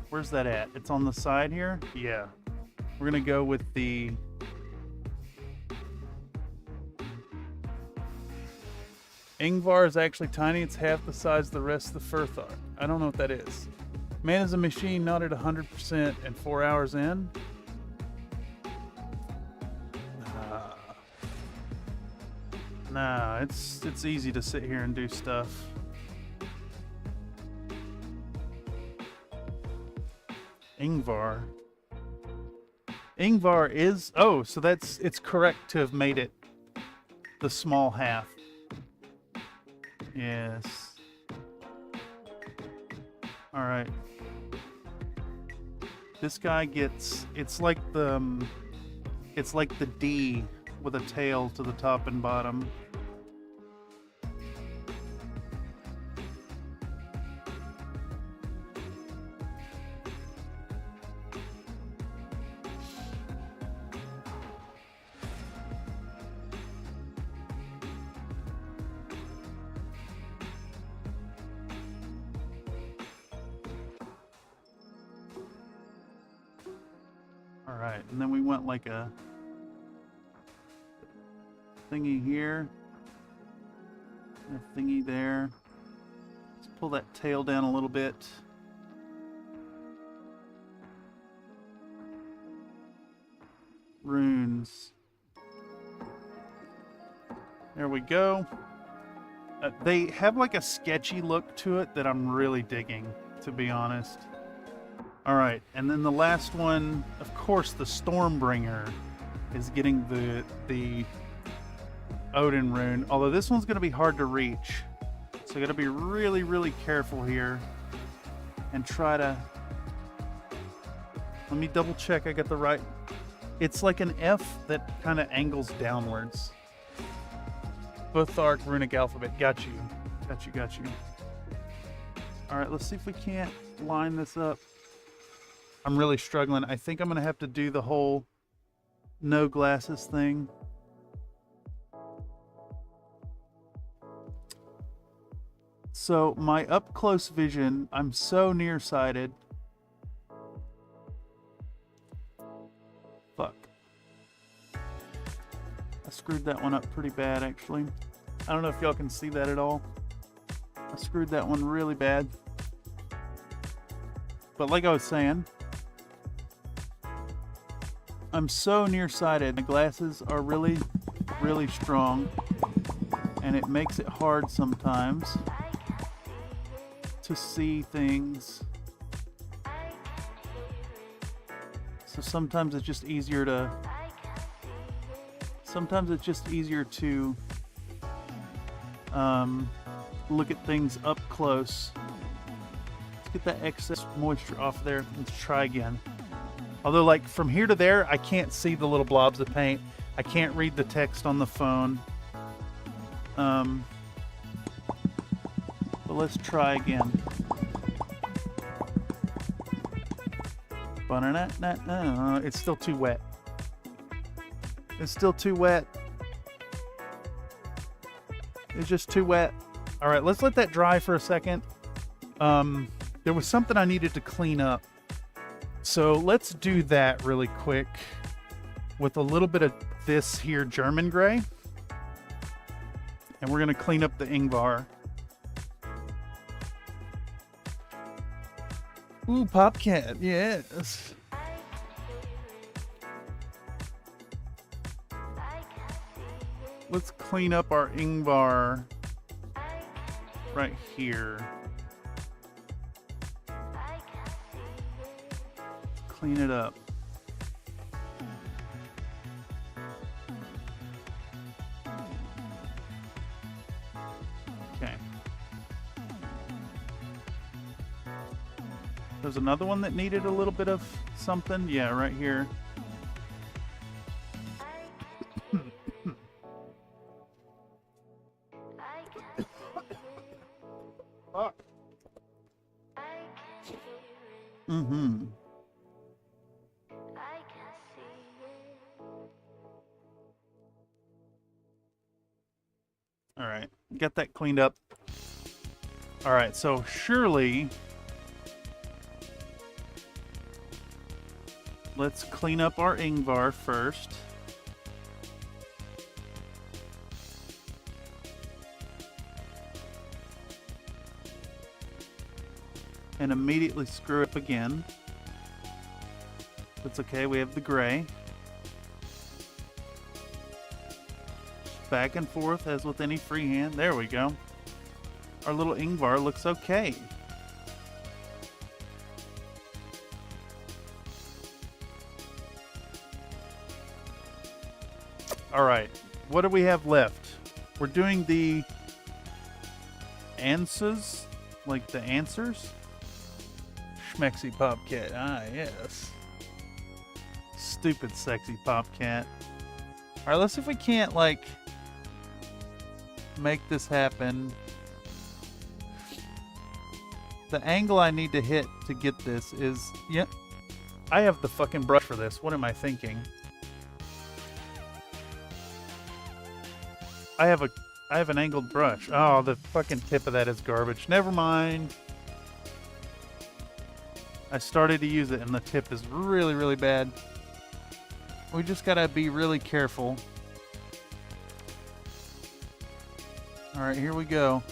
Where's that at? It's on the side here? Yeah. We're going to go with the... Ingvar is actually tiny. It's half the size of the rest of the Furthar. I don't know what that is. Man is a machine, not at 100% and 4 hours in. Nah, it's easy to sit here and do stuff. Ingvar. Ingvar is... Oh, so it's correct to have made it the small half. Yes. Alright. This guy gets... It's like the D with a tail to the top and bottom. Alright, and then we went like a thingy here, a thingy there. Let's pull that tail down a little bit. Runes. There we go. They have like a sketchy look to it that I'm really digging, to be honest. All right, and then the last one, of course, the Stormbringer is getting the Odin rune. Although this one's going to be hard to reach, so I got to be really, really careful here and try to. Let me double check I got the right. It's like an F that kind of angles downwards. Bothark runic alphabet. Got you. Got you. Got you. All right, let's see if we can't line this up. I'm really struggling. I think I'm going to have to do the whole no glasses thing. So my up close vision, I'm so nearsighted. Fuck. I screwed that one up pretty bad, actually. I don't know if y'all can see that at all. I screwed that one really bad. But like I was saying, I'm so nearsighted. My glasses are really, really strong, and it makes it hard sometimes to see things. So sometimes it's just easier to look at things up close. Let's get that excess moisture off there. Let's try again. Although, like, from here to there, I can't see the little blobs of paint. I can't read the text on the phone. But let's try again. It's still too wet. It's still too wet. It's just too wet. All right, let's let that dry for a second. There was something I needed to clean up. So let's do that really quick with a little bit of this here German gray. And we're going to clean up the Ingvar. Ooh, Popcat, yes. Let's clean up our Ingvar right here. Clean it up. Okay. There's another one that needed a little bit of something. Yeah, right here. Fuck. Mm-hmm. All right, got that cleaned up. All right, so surely let's clean up our Ingvar first. And immediately screw up again. That's okay, we have the gray. Back and forth as with any freehand. There we go. Our little Ingvar looks okay. Alright, what do we have left? We're doing the answers, like the answers. Schmexy Popcat, ah yes. Stupid sexy Popcat. Alright, let's see if we can't like make this happen. The angle I need to hit to get this is, yeah, I have the fucking brush for this. What am I thinking? I have an angled brush. Oh, the fucking tip of that is garbage. Never mind. I started to use it and the tip is really, really bad. We just gotta be really careful. All right, here we go.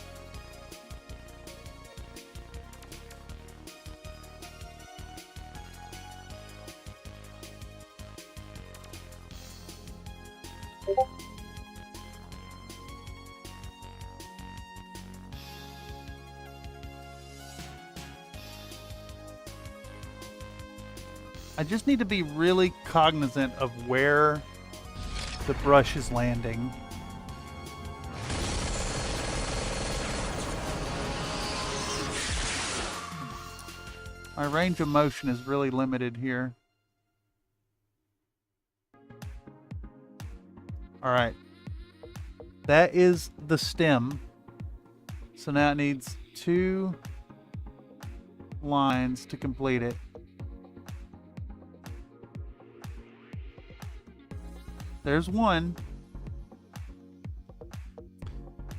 I just need to be really cognizant of where the brush is landing. My range of motion is really limited here. All right. That is the stem. So now it needs 2 lines to complete it. There's 1.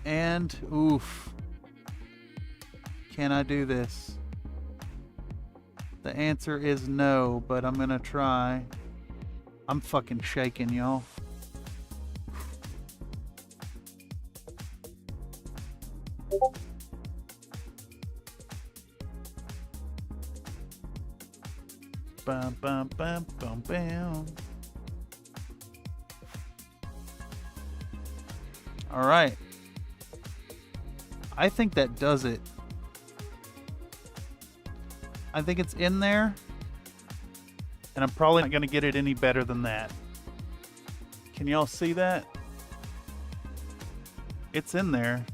And, oof. Can I do this? The answer is no, but I'm gonna try. I'm fucking shaking, y'all. Bum, bum, bum, bum, bam. All right. I think that does it. I think it's in there. And I'm probably not going to get it any better than that. Can y'all see that? It's in there.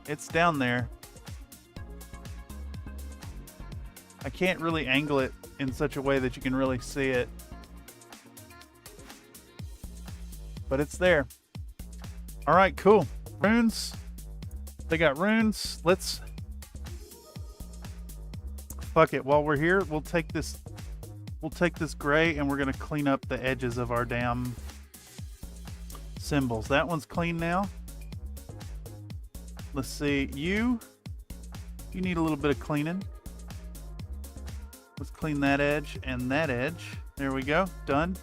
It's down there. I can't really angle it in such a way that you can really see it. But it's there. All right, cool. Runes. They got runes. Let's Fuck it. While we're here, we'll take this gray and we're gonna clean up the edges of our damn symbols. That one's clean now. Let's see. You need a little bit of cleaning. Let's clean that edge and that edge. There we go. Done.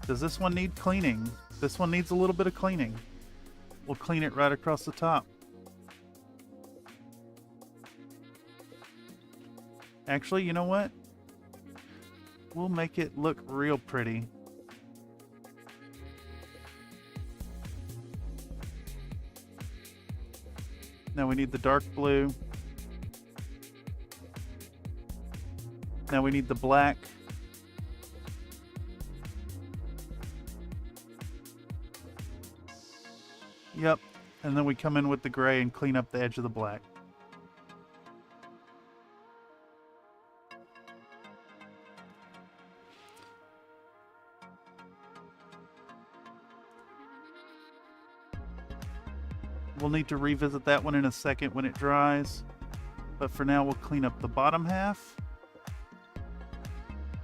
Does this one need cleaning? This one needs a little bit of cleaning. We'll clean it right across the top. Actually, you know what? We'll make it look real pretty. Now we need the dark blue. Now we need the black. Yep. And then we come in with the gray and clean up the edge of the black. We'll need to revisit that one in a second when it dries. But for now, we'll clean up the bottom half.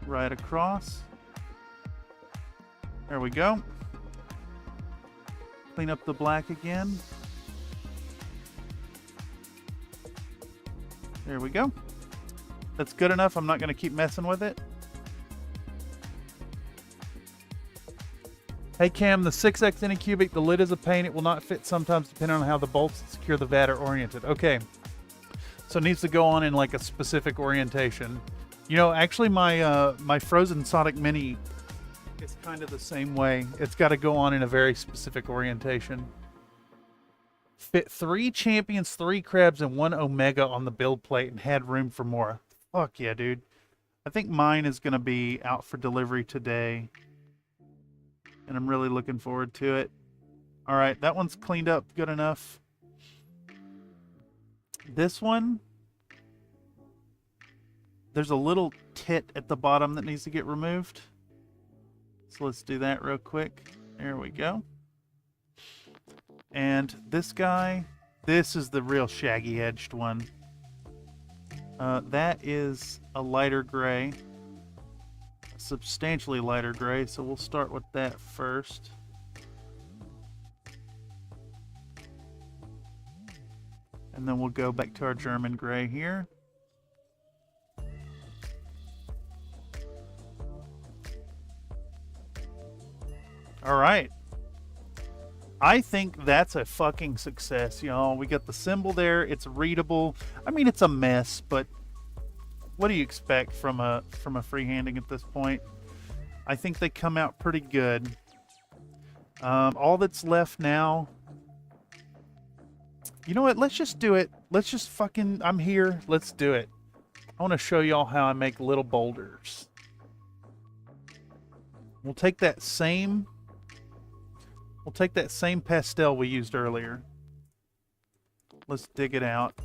Right across. There we go. Clean up the black again. There we go. That's good enough. I'm not going to keep messing with it. Hey Cam, the 6x Anycubic, the lid is a pain. It will not fit sometimes depending on how the bolts that secure the vat are oriented. Okay. So it needs to go on in like a specific orientation. You know, actually my Frozen Sonic Mini is kind of the same way. It's got to go on in a very specific orientation. Fit 3 champions, 3 crabs, and 1 Omega on the build plate and had room for more. Fuck yeah, dude. I think mine is going to be out for delivery today. And I'm really looking forward to it. All right, that one's cleaned up good enough. This one, there's a little tit at the bottom that needs to get removed. So let's do that real quick. There we go. And this guy, this is the real shaggy edged one. That is a lighter gray. Substantially lighter gray, so we'll start with that first. And then we'll go back to our German gray here. All right. I think that's a fucking success, y'all. We got the symbol there. It's readable. I mean, it's a mess, but what do you expect from a freehanding at this point? I think they come out pretty good. All that's left now. You know what? Let's just do it. Let's just fucking. I'm here. Let's do it. I want to show y'all how I make little boulders. We'll take that same. We'll take that same pastel we used earlier. Let's dig it out.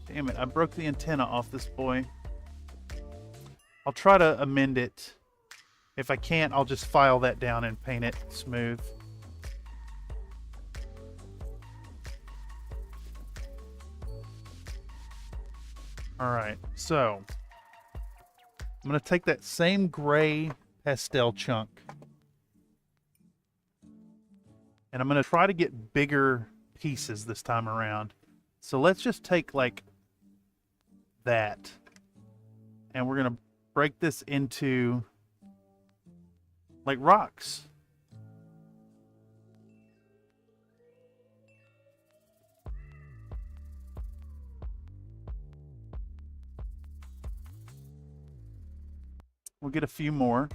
Damn it, I broke the antenna off this boy. I'll try to amend it. If I can't, I'll just file that down and paint it smooth. Alright, so I'm going to take that same gray pastel chunk. And I'm going to try to get bigger pieces this time around. So let's just take like that. And we're going to break this into like rocks. We'll get a few more.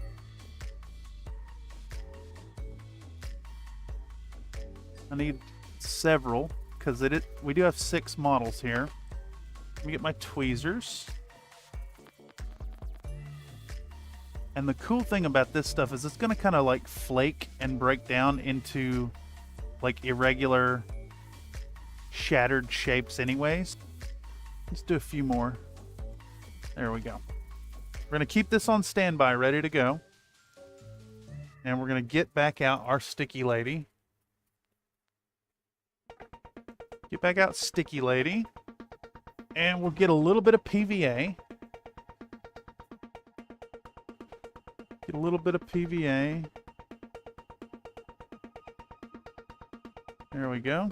I need several because we do have 6 models here. Let me get my tweezers. And the cool thing about this stuff is it's going to kind of like flake and break down into like irregular shattered shapes anyways. Let's do a few more. There we go. We're going to keep this on standby, ready to go. And we're going to get back out our sticky lady. Get back out sticky lady. And we'll get a little bit of PVA. Get a little bit of PVA. There we go.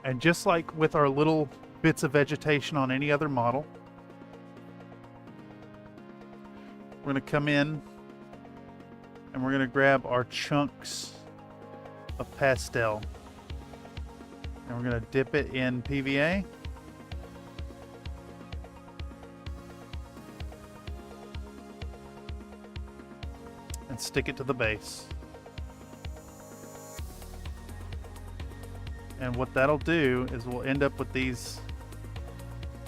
And just like with our little bits of vegetation on any other model, we're going to come in and we're going to grab our chunks of pastel. And we're going to dip it in PVA. And stick it to the base. And what that'll do is we'll end up with these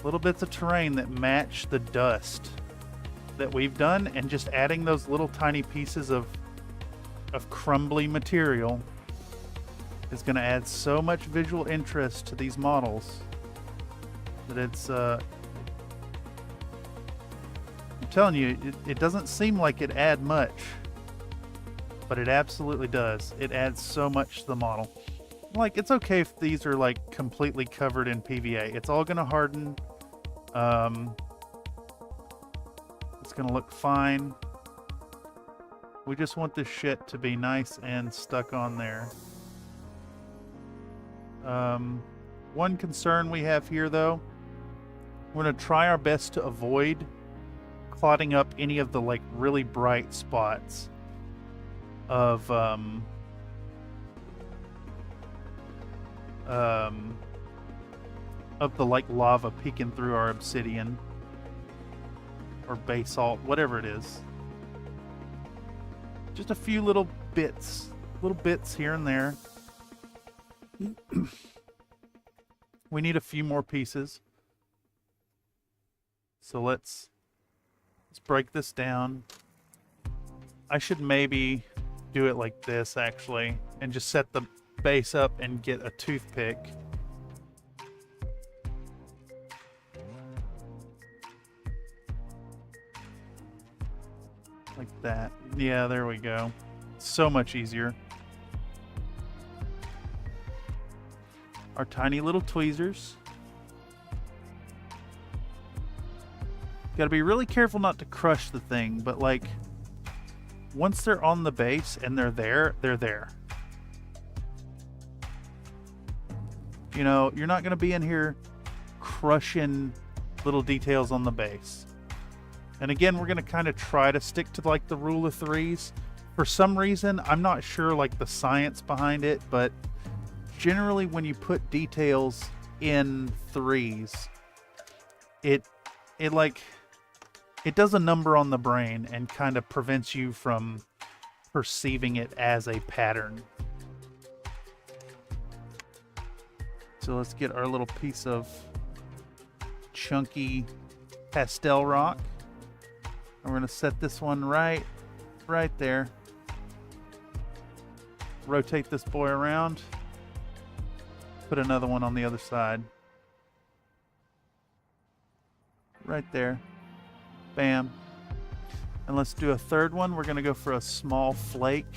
little bits of terrain that match the dust that we've done, and just adding those little tiny pieces of crumbly material is going to add so much visual interest to these models that it's I'm telling you, it doesn't seem like it adds much, but it absolutely does. It adds so much to the model. Like, it's okay if these are like completely covered in PVA. It's all going to harden. It's going to look fine. We just want this shit to be nice and stuck on there. One concern we have here, though, we're going to try our best to avoid clouding up any of the like really bright spots of the like lava peeking through our obsidian or basalt, whatever it is. Just a few little bits here and there. We need a few more pieces. So let's break this down. I should maybe do it like this, actually, and just set the base up and get a toothpick. Like that. Yeah, there we go. So much easier. Our tiny little tweezers. Got to be really careful not to crush the thing, but like once they're on the base and they're there, they're there. You know, you're not going to be in here crushing little details on the base. And again, we're going to kind of try to stick to like the rule of threes. For some reason, I'm not sure like the science behind it, but generally when you put details in threes, it does a number on the brain and kind of prevents you from perceiving it as a pattern. So let's get our little piece of chunky pastel rock. And we're going to set this one right there. Rotate this boy around. Put another one on the other side. Right there. Bam. And let's do a third one. We're going to go for a small flake.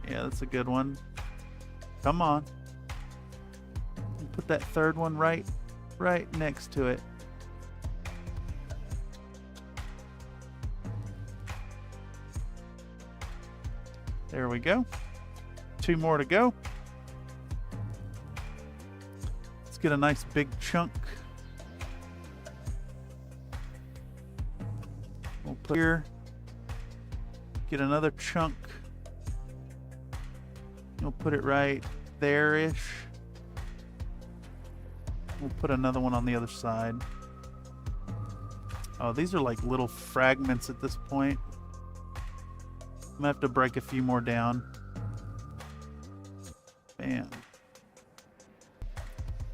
Yeah, that's a good one. Come on. Put that third one right next to it. There we go. 2 more to go. Let's get a nice big chunk. We'll put here. Get another chunk. We'll put it right there-ish. We'll put another one on the other side. Oh, these are like little fragments at this point. I'm gonna have to break a few more down. Bam.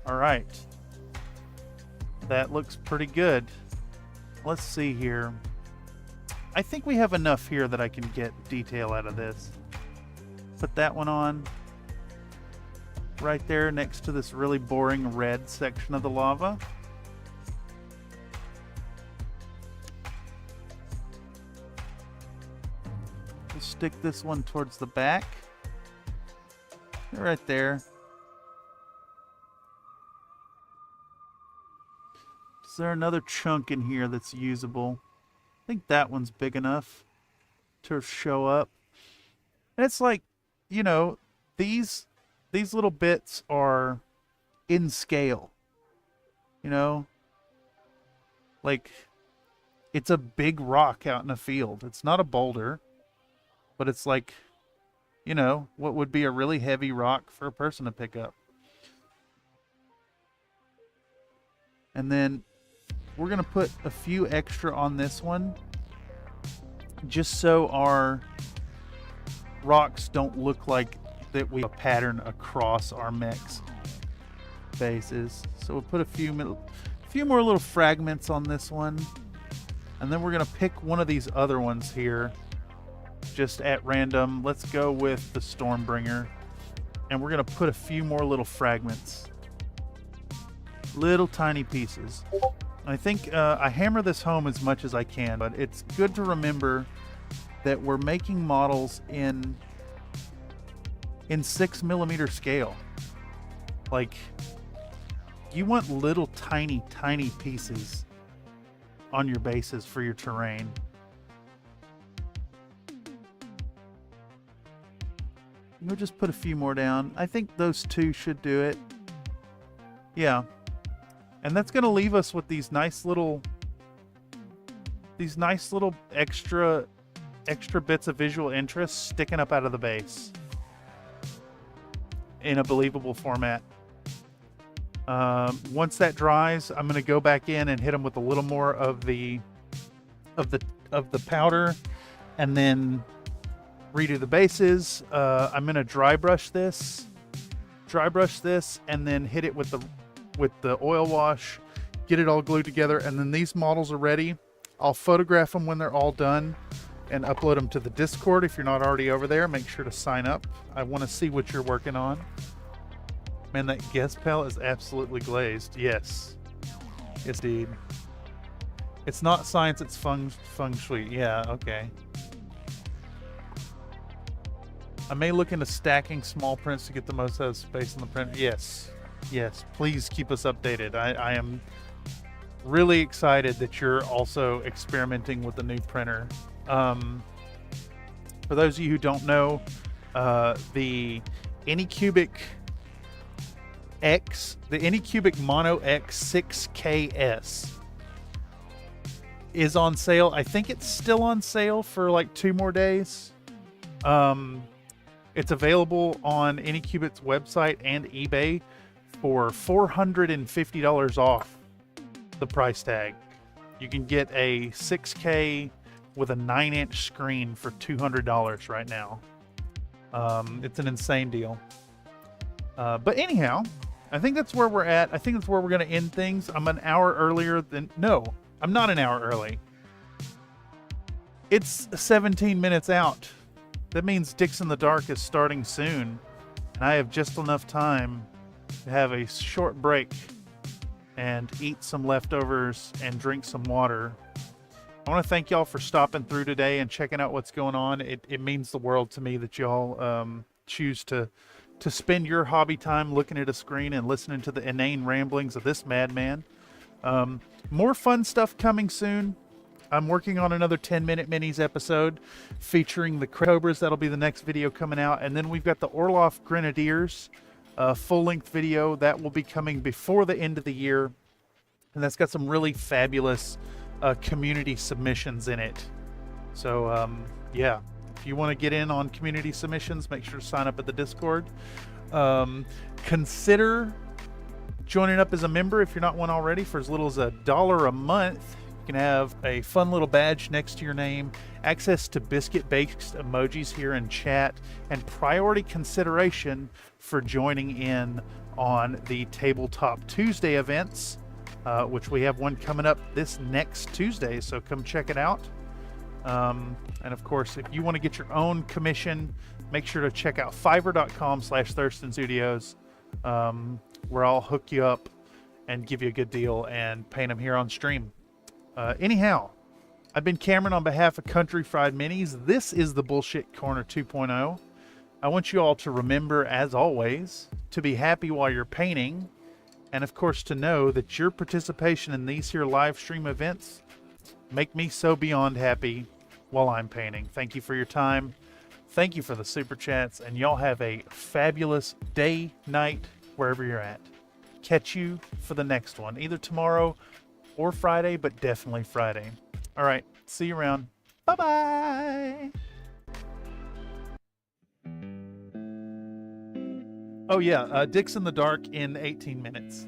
All right. That looks pretty good. Let's see here. I think we have enough here that I can get detail out of this. Put that one on. Right there next to this really boring red section of the lava. We'll stick this one towards the back. Right there. Is there another chunk in here that's usable? I think that one's big enough to show up. And it's like, you know, these little bits are in scale. You know? Like, it's a big rock out in a field. It's not a boulder, but it's like, you know, what would be a really heavy rock for a person to pick up. And then we're going to put a few extra on this one, just so our rocks don't look like that we have a pattern across our mech's bases. So we'll put a few more little fragments on this one. And then we're going to pick one of these other ones here, just at random. Let's go with the Stormbringer. And we're going to put a few more little fragments. Little tiny pieces. I think I hammer this home as much as I can, but it's good to remember that we're making models in 6mm scale. Like, you want little tiny pieces on your bases for your terrain. We'll just put a few more down. I think those two should do it. Yeah. And that's going to leave us with these nice little extra bits of visual interest sticking up out of the base in a believable format. Once that dries, I'm going to go back in and hit them with a little more of the powder, and then redo the bases. I'm going to dry brush this, and then hit it with the oil wash, get it all glued together, and then these models are ready. I'll photograph them when they're all done and upload them to the Discord. If you're not already over there, make sure to sign up. I want to see what you're working on. Man, that guest palette is absolutely glazed. Yes. It's indeed. It's not science, it's feng shui. Yeah, okay. I may look into stacking small prints to get the most out of space in the printer. Yes. Yes, please keep us updated. I am really excited that you're also experimenting with the new printer. For those of you who don't know, the Anycubic X, the Anycubic Mono X 6KS is on sale. I think it's still on sale for like 2 more days. It's available on Anycubic's website and eBay for $450 off the price tag. You can get a 6K with a 9-inch screen for $200 right now. It's an insane deal. But anyhow, I think that's where we're at. I think that's where we're going to end things. I'm an hour earlier than... No, I'm not an hour early. It's 17 minutes out. That means Dicks in the Dark is starting soon. And I have just enough time to have a short break and eat some leftovers and drink some water. I want to thank y'all for stopping through today and checking out what's going on. It means the world to me that y'all choose to spend your hobby time looking at a screen and listening to the inane ramblings of this madman. More fun stuff coming soon. I'm working on another 10-minute minis episode featuring the Cobras. That'll be the next video coming out. And then we've got the Orloff Grenadiers full-length video that will be coming before the end of the year. And that's got some really fabulous community submissions in it. So, yeah. If you want to get in on community submissions, make sure to sign up at the Discord. Consider joining up as a member if you're not one already for as little as $1 a month. You can have a fun little badge next to your name, access to biscuit-based emojis here in chat, and priority consideration for joining in on the Tabletop Tuesday events, which we have one coming up this next Tuesday, so come check it out. And of course, if you want to get your own commission, make sure to check out fiverr.com/ThurstonStudios, where I'll hook you up and give you a good deal and paint them here on stream. Anyhow, I've been Cameron on behalf of Country Fried Minis. This is the Bullshit Corner 2.0. I want you all to remember, as always, to be happy while you're painting And of course, to know that your participation in these here live stream events make me so beyond happy while I'm painting. Thank you for your time. Thank you for the super chats, and y'all have a fabulous day, night, wherever you're at. Catch you for the next one, either tomorrow or Friday, but definitely Friday. All right, see you around. Bye-bye. Oh yeah, Dick's in the Dark in 18 minutes.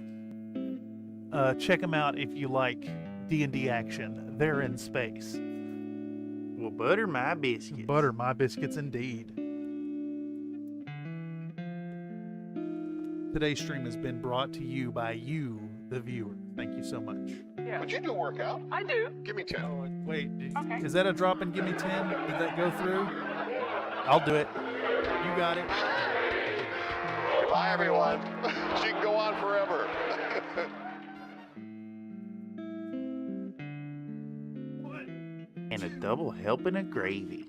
Check them out if you like D&D action. They're in space. Well, butter my biscuits. Butter my biscuits indeed. Today's stream has been brought to you by you, the viewer. Thank you so much. Yeah. Would you do a workout? I do. Give me 10. Wait, Okay. is that a drop and give me 10? Did that go through? I'll do it. You got it. Bye, everyone. She can go on forever. And a double helping of gravy.